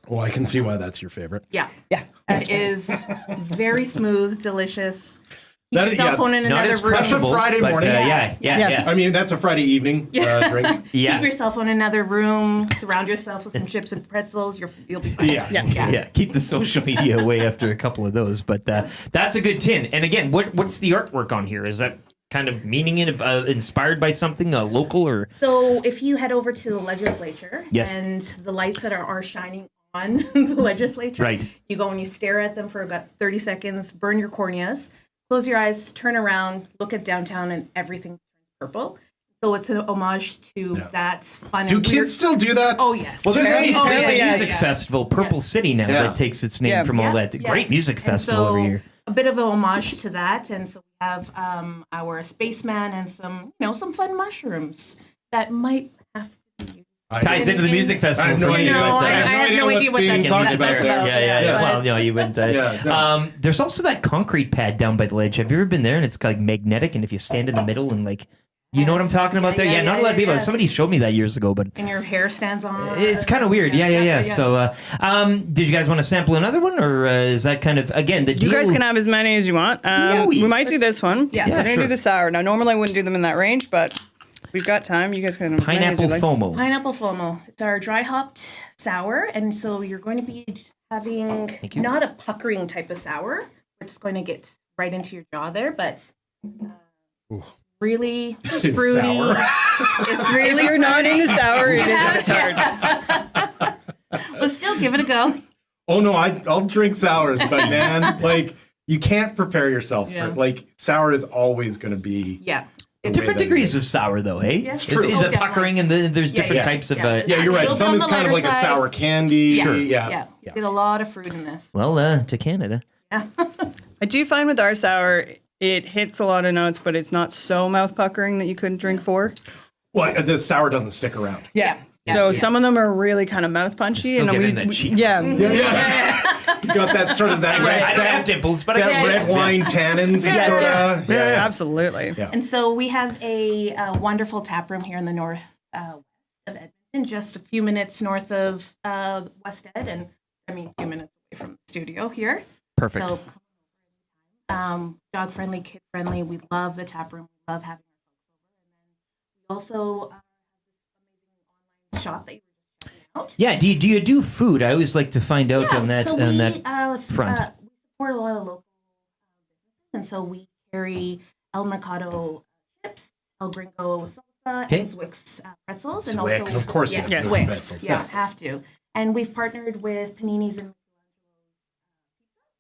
Well, I can see why that's your favorite. Yeah. Yeah. It is very smooth, delicious. Keep That your is- cell yeah, phone in Not another as room. That's a crushable, Friday but, morning. Yeah. I mean, that's a Friday evening drink. Yeah. Keep your cell phone in another room. Surround yourself with some chips and pretzels. You'll be fine. Yeah. Yeah, keep the social media away after a couple of those. But that's a good tin. And again, what's the artwork on here? Is that kind of meaning it inspired by something local or? So if you head over to the legislature Yes. and the lights that are shining on the legislature, Right. you go and you stare at them for about 30 seconds, burn your corneas, close your eyes, turn around, look at downtown, and everything turns purple. So it's an homage to that fun Do and kids weird. still do that? Oh, yes. Well, there's Very- a very yes. music festival, Purple City now, that takes its name from all that great music And festival so every year. A bit of a homage to that, and so we have our spaceman and some fun mushrooms that might have to be used. Ties into the music festival. I have no for you, idea. but, I have no idea what being that's talked about. Yeah. Well, but- no, you wouldn't. There's also that concrete pad down by the ledge. Have you ever been there? And it's like magnetic, and if you stand in the middle and like, you know what I'm talking about there? Yeah, not a lot of people. Somebody showed me that years ago, but And your hair stands on. it's kind of weird. Yeah. So, did you guys want to sample another one, or is that kind of again the deal? You guys can have as many as you want. We might do this one. Yeah. We're gonna sure. do the sour. Now, normally I wouldn't do them in that range, but we've got time. You guys can have as many as Pineapple you like. FOMO. Pineapple FOMO. It's our dry hopped sour, and so you're going to be having not a puckering type of sour. It's going to get right into your jaw there, but really fruity. It's really. If you're not into sour, it is a tart. But still, give it a go. Oh no, I'll drink sours, but man, like you can't prepare yourself for like sour is always going to be. Yeah. Different degrees of sour, though, hey? Yes, It's true. oh, The puckering and there's different types of. Yeah, you're right. Some is kind of like a sour candy. Yeah. Yeah. You get a lot of fruit in this. Well, to Canada. Yeah. I do find with our sour, it hits a lot of notes, but it's not so mouth puckering that you couldn't drink 4. Well, the sour doesn't stick around. Yeah. So some of them are really kind of mouth punchy, Still and getting that cheek. yeah. You got that sort of that I don't have dimples, but I that red wine tannins. Yes. Sort of. Yeah, absolutely. Yeah. And so we have a wonderful tap room here in the north west of Edmonton, just a few minutes north of West Ed, and I mean, a few minutes away from the studio here. Perfect. So, dog friendly, kid friendly. We love the tap room. We love having our folks over. And then we also have this amazing online shop that you were just checking out. Yeah, do you do food? I always like to find out on that so on we, that front. We support a lot of local businesses, and so we carry El Mercado chips, El Gringo salsa, and Zwix pretzels, and Zwix. also Of course, yes. Zwix. Pretzels, Yeah, have to. And we've partnered with Panini's and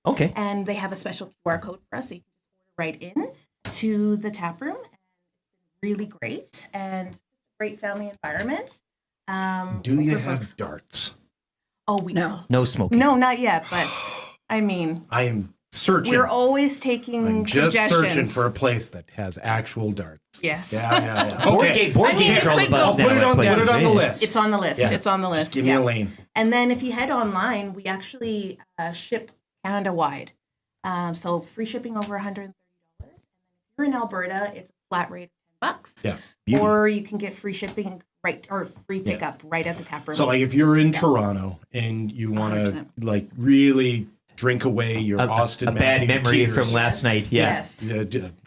Okay. and they have a special QR code for us, so you can just order right in to the tap room. And it's been really great and great family environment. Do you for have folks. darts? Oh, we know. No smoking. No, not yet, but I mean, I am searching. we're always taking I'm just suggestions. searching for a place that has actual darts. Yes. Yeah. Board games are all the buzz I'll now. put it at on places, the eh? list. It's on the list. Yeah. It's on the list. Just give me a lane. And then if you head online, we actually ship Canada-wide. So free shipping over $130. And then if you're in Alberta, it's a flat rate of $10. Yeah. Or you can get free shipping or free pickup right at the tap room. So like if you're in Toronto and you want to 100%. like really drink away your Austin a bad Matthew memory tears, from last night. Yeah. Yes.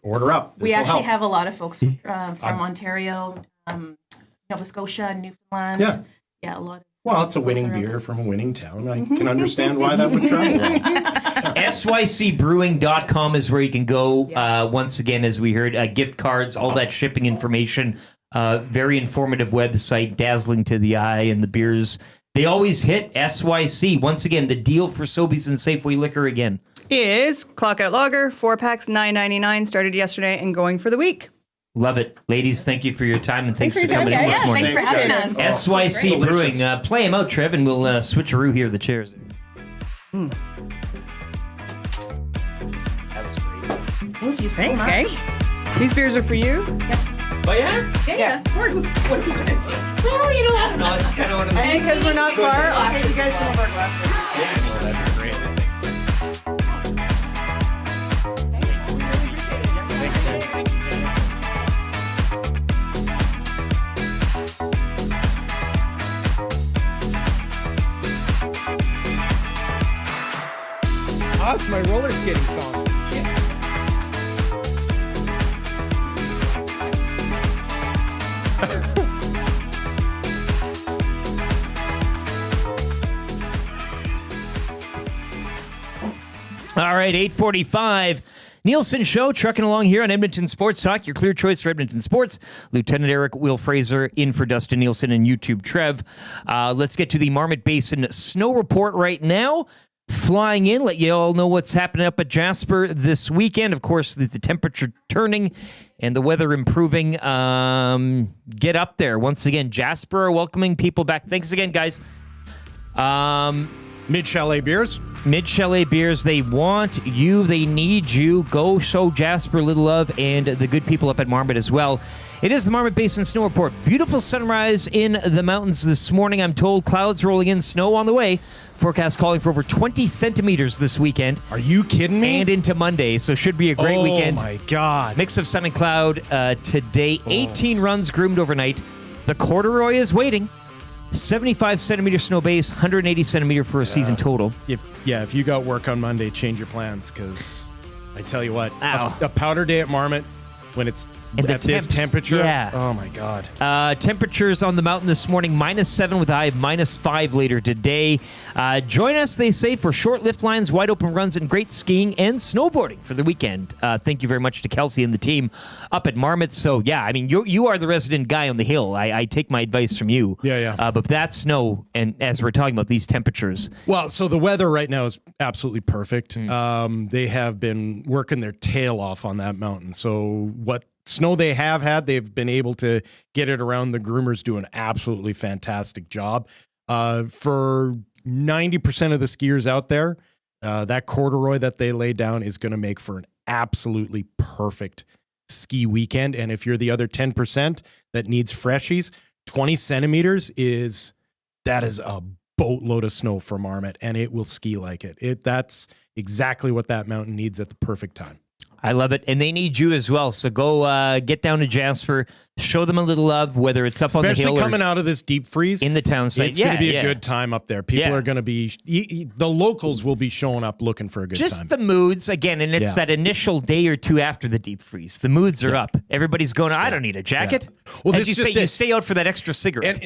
Order up. We This'll actually help. have a lot of folks from Ontario, Nova Scotia, Newfoundland. Yeah. Yeah, a lot of Well, it's a folks winning around beer from a winning town. I can understand why that would travel. SYCbrewing.com is where you can go. Once again, as we heard, gift cards, all that shipping information. Very informative website, dazzling to the eye, and the beers. They always hit SYC. Once again, the deal for Sobeys and Safeway Liquor again is Clock Out Lager, 4 packs, $9.99, started yesterday and going for the week. Love it. Ladies, thank you for your time, and thanks for for your coming time. in this Yeah, morning. thanks for having us. SYC Oh, Brewing. delicious. Play him out, Trev, and we'll switcheroo here the chairs. Hmm. That was great. Thank you so Thanks, much. gang. These beers are for you. Oh, yeah? Yeah, of course. What are we going to do? Well, you know, I don't know. It's kind of one of the... And because we're not far, I'll give you guys some of our glasses. That'd be great. It's my roller skating song. All right, 8:45. Nielson Show, trucking along here on Edmonton Sports Talk, your clear choice for Edmonton sports. Lieutenant Eric Will Fraser in for Dustin Nielsen and YouTube Trev. Let's get to the Marmot Basin snow report right now. Flying in, let you all know what's happening up at Jasper this weekend. Of course, the temperature turning and the weather improving. Get up there. Once again, Jasper are welcoming people back. Thanks again, guys. Mid-Chalet beers. Mid-Chalet beers, they want you, they need you. Go show Jasper a little love and the good people up at Marmot as well. It is the Marmot Basin Snow Report. Beautiful sunrise in the mountains this morning. I'm told clouds rolling in, snow on the way. Forecast calling for over 20 centimeters this weekend. Are you kidding me? And into Monday, so should be a great weekend. Oh, my God. Mix of sun and cloud today. 18 runs groomed overnight. The corduroy is waiting. 75 centimeter snow base, 180 centimeter for a season total. If you got work on Monday, change your plans, because I tell you what, Ow. a powder day at Marmot, when it's And at this temperature. Yeah. Oh my God. Temperatures on the mountain this morning, -7 with a high of -5 later today. Join us, they say, for short lift lines, wide open runs, and great skiing and snowboarding for the weekend. Thank you very much to Kelsey and the team up at Marmot. So, yeah, I mean, you are the resident guy on the hill. I take my advice from you. Yeah. But that snow, and as we're talking about these temperatures. Well, so the weather right now is absolutely perfect. They have been working their tail off on that mountain. So what snow they have had, they've been able to get it around. The groomers do an absolutely fantastic job. For 90% of the skiers out there, that corduroy that they lay down is going to make for an absolutely perfect ski weekend. And if you're the other 10% that needs freshies, 20 centimeters is a boatload of snow for Marmot, and it will ski like it. That's exactly what that mountain needs at the perfect time. I love it. And they need you as well. So go get down to Jasper, show them a little love, whether it's up on the hill Especially or coming out of this deep freeze. in the town site. It's going to be a good time up there. People are going to be, the locals will be showing up looking for a good time. Just the moods, again, and it's that initial day or two after the deep freeze. The moods are up. Everybody's going, I don't need a jacket. Well, as this you just say, you it. stay out for that extra cigarette.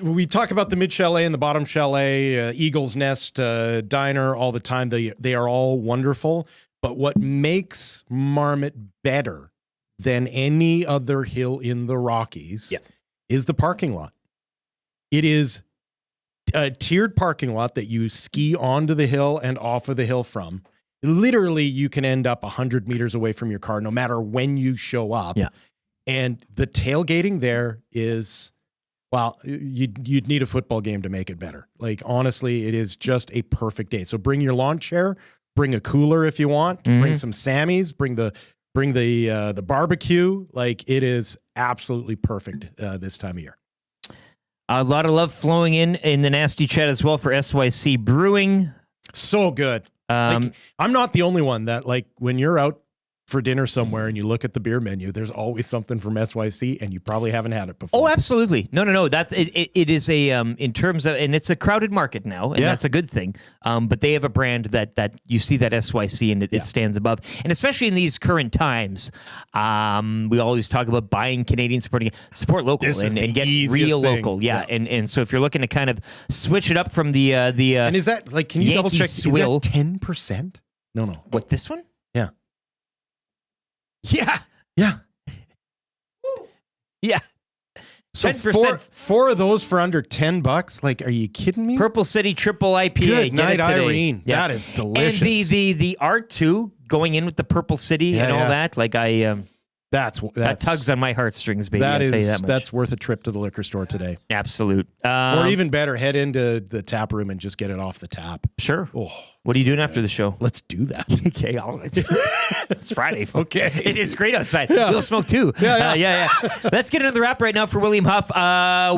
We talk about the mid chalet and the bottom chalet, Eagle's Nest Diner all the time. They are all wonderful. But what makes Marmot better than any other hill in the Rockies is the parking lot. It is a tiered parking lot that you ski onto the hill and off of the hill from. Literally, you can end up 100 meters away from your car no matter when you show up. Yeah. And the tailgating there is, well, you'd need a football game to make it better. Like, honestly, it is just a perfect day. So bring your lawn chair. Bring a cooler if you want. Bring some Sammys. Bring the barbecue. Like, it is absolutely perfect this time of year. A lot of love flowing in the nasty chat as well for SYC Brewing. So good. I'm not the only one that, like, when you're out for dinner somewhere and you look at the beer menu, there's always something from SYC, and you probably haven't had it before. Oh, absolutely. No. That's it is a in terms of, and it's a crowded market now, and that's a good thing. But they have a brand that you see that SYC and it stands above, and especially in these current times, we always talk about buying Canadian, support local, and get real local. Yeah. And so if you're looking to kind of switch it up from the and is that, like, can you double check? Swill. Is that 10%? No. What, this one? Yeah. Yeah. So 10%. four of those for under $10. Like, are you kidding me? Purple City Triple IPA. Good night, Get it today. Irene. Yeah. That is delicious. And the art too, going in with the Purple City and all that. Like, that tugs on my heartstrings, baby. I'll tell you that much. That's worth a trip to the liquor store today. Absolute. Or even better, head into the tap room and just get it off the tap. Sure. Oh, what are you doing after the show? Let's do that. Okay, it's Friday. Okay, it's great outside. We'll smoke too. Yeah. Let's get into the wrap right now for William Huff.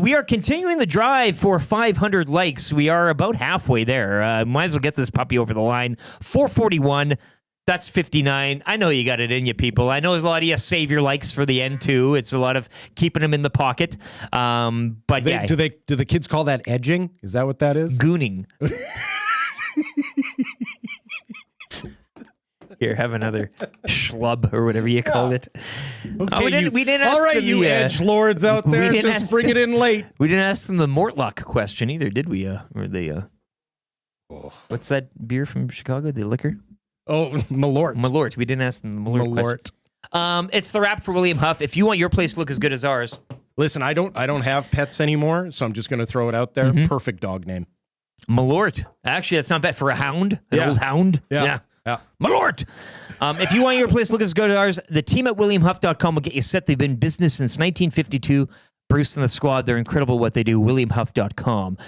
We are continuing the drive for 500 likes. We are about halfway there. Might as well get this puppy over the line. 441. That's 59. I know you got it in you, people. I know there's a lot of you save your likes for the end too. It's a lot of keeping them in the pocket. But do the kids call that edging? Is that what that is? Gooning. Here, have another schlub or whatever you called it. Okay, we didn't ask all right, them you edgelords out there, just bring it in late. We didn't ask them the Mortlock question either, did we? Or the what's that beer from Chicago? The liquor? Oh, Malort. Malort. We didn't ask them the Malort. It's the wrap for William Huff. If you want your place to look as good as ours, listen. I don't have pets anymore, so I'm just going to throw it out there. Perfect dog name. Malort. Actually, that's not bad for a hound. An old hound. Yeah. Malort. If you want your place to look as good as ours, the team at WilliamHuff.com will get you set. They've been in business since 1952. Bruce and the squad, they're incredible what they do. WilliamHuff.com.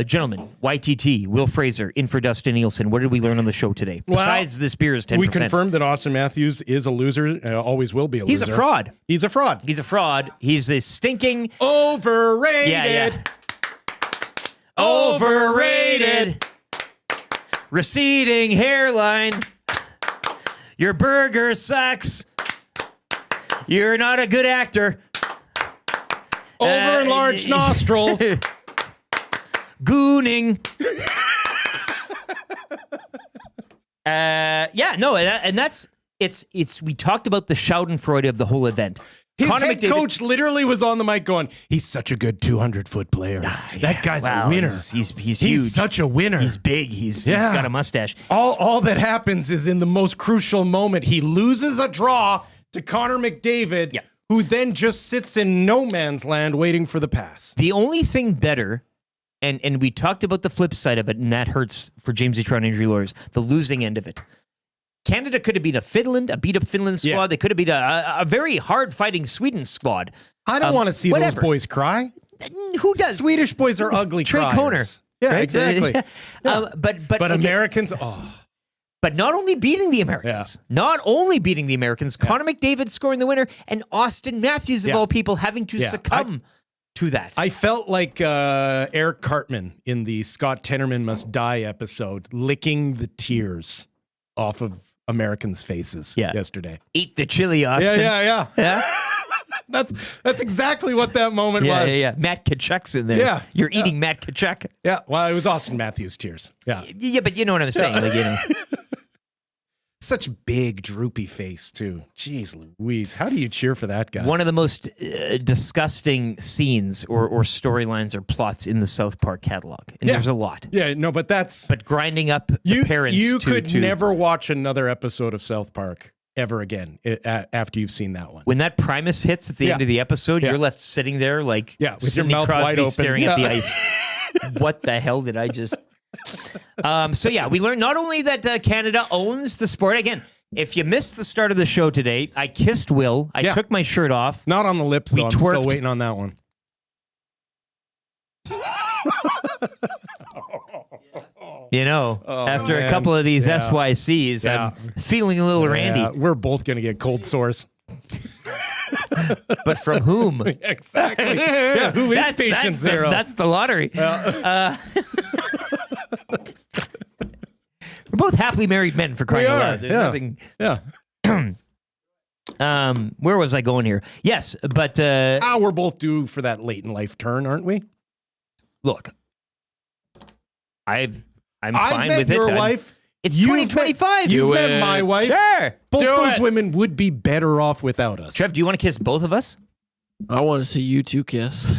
Gentlemen, YTT, Will Fraser, in for Dustin Nielson. What did we learn on the show today? Besides this beer is 10%. We confirmed that Austin Matthews is a loser, always will be a loser. He's a fraud. He's a fraud. He's a fraud. He's a stinking... Overrated. Yeah. Overrated. Receding hairline. Your burger sucks. You're not a good actor. Over-enlarged nostrils. Gooning. And that's we talked about the Schadenfreude of the whole event. His Connor head McDavid, coach literally was on the mic going, he's such a good 200-foot player. That guy's a winner. He's huge. He's such a winner. He's big. He's got a mustache. All that happens is in the most crucial moment, he loses a draw to Connor McDavid, who then just sits in no man's land waiting for the pass. The only thing better, and we talked about the flip side of it, and that hurts for James Toronto injury lawyers, the losing end of it. Canada could have beat a beat-up Finland squad. Yeah. They could have beat a very hard-fighting Sweden squad. I don't want to see those boys cry. Who does? Swedish boys are ugly Trey criers. Koner. Yeah, right? exactly. But again, Americans, But not only beating the Americans, Connor McDavid scoring the winner, and Austin Matthews, of all people, having to succumb to that. I felt like Eric Cartman in the Scott Tenorman Must Die episode, licking the tears off of Americans' faces yesterday. Eat the chili, Austin. Yeah. That's exactly what that moment was. Yeah. Matt Tkachuk's in there. Yeah. You're eating Matt Tkachuk. Yeah. Well, it was Austin Matthews' tears. Yeah. Yeah, but you know what I'm saying. Like, you know. Such big, droopy face, too. Jeez Louise. How do you cheer for that guy? One of the most disgusting scenes or storylines or plots in the South Park catalog. And there's a lot. Yeah, no, but that's... But grinding up the parents You could never watch another episode of South Park ever again after you've seen that one. When that Primus hits at the end of the episode, you're left sitting there like with Sidney your mouth Crosby wide open. staring at the ice. What the hell did I just... we learned not only that Canada owns the sport. Again, if you missed the start of the show today, I kissed Will. I took my shirt off. Not on the lips, though. I'm still waiting on that one. You know, after a couple of these SYCs, I'm feeling a little randy. We're both going to get cold sores. But from whom? Exactly. Yeah, who is patient zero? That's the lottery. We're both happily married men, for crying out loud. There's nothing. Yeah. Where was I going here? Yes, but we're both due for that late in life turn, aren't we? Look, I'm fine met with it. Your wife. It's 2025. You've met my wife. Sure. Both those women would be better off without us. Trev, do you want to kiss both of us? I want to see you two kiss.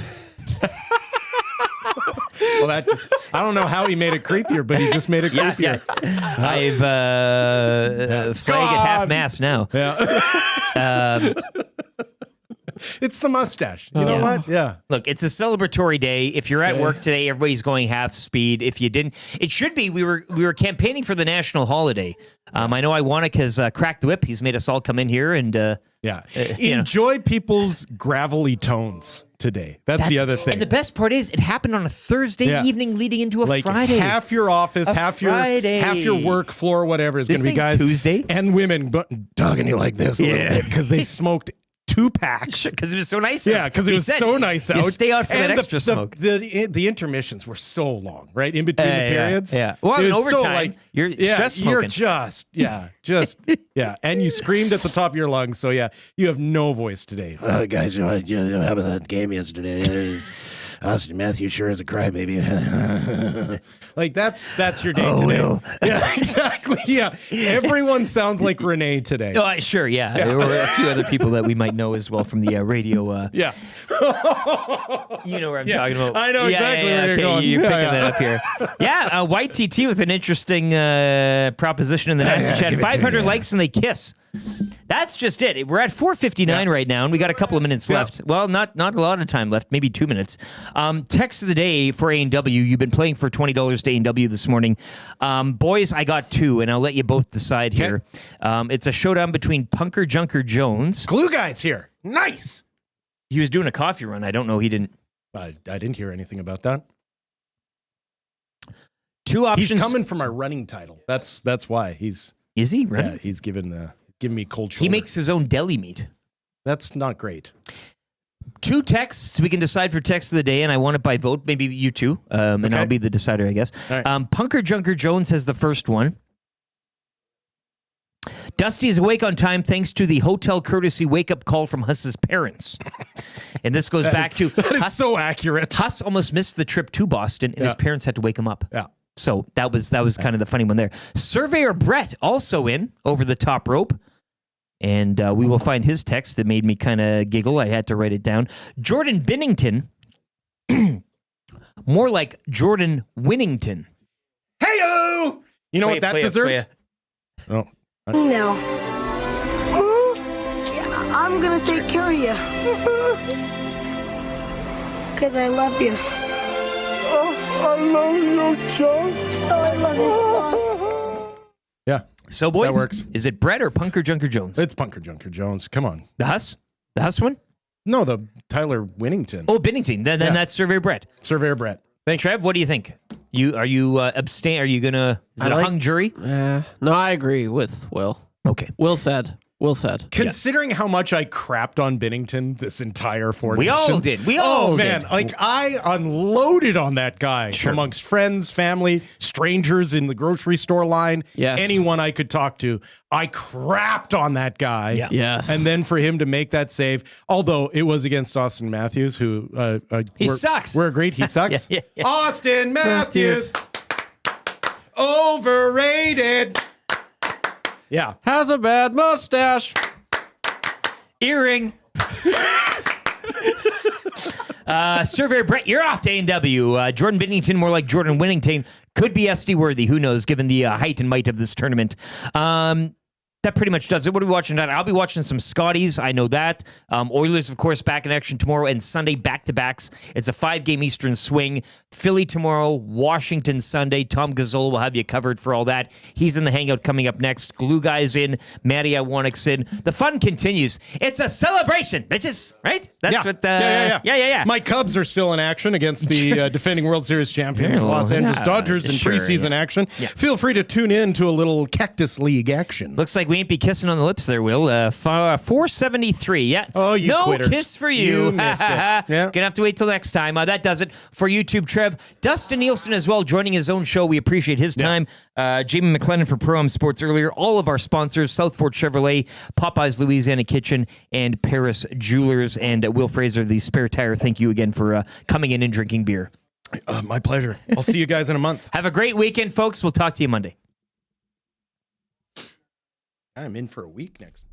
Well, I don't know how he made it creepier, but he just made it creepier. I've flag at half mast now. Yeah. It's the mustache. You know what? Yeah. Look, it's a celebratory day. If you're at work today, everybody's going half speed. If you didn't, it should be. We were campaigning for the national holiday. I know Iwanek has cracked the whip. He's made us all come in here and enjoy people's gravelly tones today. That's the other thing. And the best part is, it happened on a Thursday evening leading into a Friday. Half your office, half your work floor, whatever is going to be guys Tuesday and women dogging you like this, because they smoked 2 packs. Because it was so nice. Yeah, because it was so nice out. You stay out for that extra smoke. The intermissions were so long, right? In between the periods. Yeah. Well, in overtime, you're stress smoking. You're and you screamed at the top of your lungs. So you have no voice today. Guys, how about that game yesterday? Austin Matthews sure is a crybaby. Like that's your day today. Will. Yeah, exactly. Yeah, everyone sounds like Renee today. Oh, sure. Yeah, there were a few other people that we might know as well from the radio. Yeah, you know where I'm talking about. I know exactly where you're going. You're picking that up here. Yeah, White TT with an interesting proposition in the next chat. 500 likes and they kiss. That's just it. We're at 4:59 right now, and we got a couple of minutes left. Well, not a lot of time left, maybe 2 minutes. Text of the day for A&W. You've been playing for $20 to A&W this morning. Boys, I got 2, and I'll let you both decide here. It's a showdown between Punker Junker Jones. Glue Guy's here. Nice. He was doing a coffee run. I don't know. He didn't. I didn't hear anything about that. 2 options. He's coming from our running title. That's why Is he running? Yeah, he's giving me cold shoulder. He makes his own deli meat. That's not great. 2 texts. We can decide for text of the day, and I want it by vote. Maybe you two, and I'll be the decider, I guess. Right. Punker Junker Jones has the first one. Dusty is awake on time thanks to the hotel courtesy wake-up call from Huss's parents. And this goes back to... That is so accurate. Huss almost missed the trip to Boston, and his parents had to wake him up. Yeah. So that was kind of the funny one there. Surveyor Brett also in over the top rope. And we will find his text that made me kind of giggle. I had to write it down. Jordan Binnington, more like Jordan Winnington. Hey-o! You know what that deserves? Oh. Now. Yeah, I'm gonna take care of you. Because I love you. Oh, I love you, John. Oh, I love you, John. Yeah. So, boys, that works. Is it Brett or Punker Junker Jones? It's Punker Junker Jones. Come on. The Huss? The Huss one? No, the Tyler Winnington. Oh, Binnington. Then that's Surveyor Brett. Surveyor Brett. Thanks. Trev, what do you think? Are you abstain? Are you gonna? Is it a hung jury? No, I agree with Will. Okay. Will said. Considering how much I crapped on Binnington this entire Four We Nations. all did. We all man, did. like I unloaded on that guy amongst friends, family, strangers in the grocery store line, anyone I could talk to. I crapped on that guy. Yeah. Yes. And then for him to make that save, although it was against Austin Matthews, who he sucks. We're agreed. He sucks. Yeah. Austin Matthews. Overrated. Yeah. Has a bad mustache. Earring. Surveyor Brett, you're off to A&W. Jordan Binnington, more like Jordan Winnington, could be SD worthy. Who knows, given the height and might of this tournament. That pretty much does it. What are we watching tonight? I'll be watching some Scotties. I know that. Oilers, of course, back in action tomorrow and Sunday, back-to-backs. It's a 5-game Eastern swing. Philly tomorrow, Washington Sunday. Tom Gazzola will have you covered for all that. He's in the hangout coming up next. Glue Guy's in. Matty Iwanik's in. The fun continues. It's a celebration, bitches, right? That's what... Yeah. My Cubs are still in action against the defending World Series champions, Los Angeles Dodgers, in preseason action. Yeah. Feel free to tune in to a little Cactus League action. Looks like we ain't be kissing on the lips there, Will. 473. Yeah. Oh, you no quitters. kiss for you. You missed it. Yeah. Gonna have to wait till next time. That does it for YouTube. Trev, Dustin Nielson as well, joining his own show. We appreciate his time. Jamie McLennan for Pro Am Sports earlier. All of our sponsors: Southport Chevrolet, Popeyes Louisiana Kitchen, and Paris Jewelers. And Will Fraser, the spare tire. Thank you again for coming in and drinking beer. My pleasure. I'll see you guys in a month. Have a great weekend, folks. We'll talk to you Monday. I'm in for a week next month.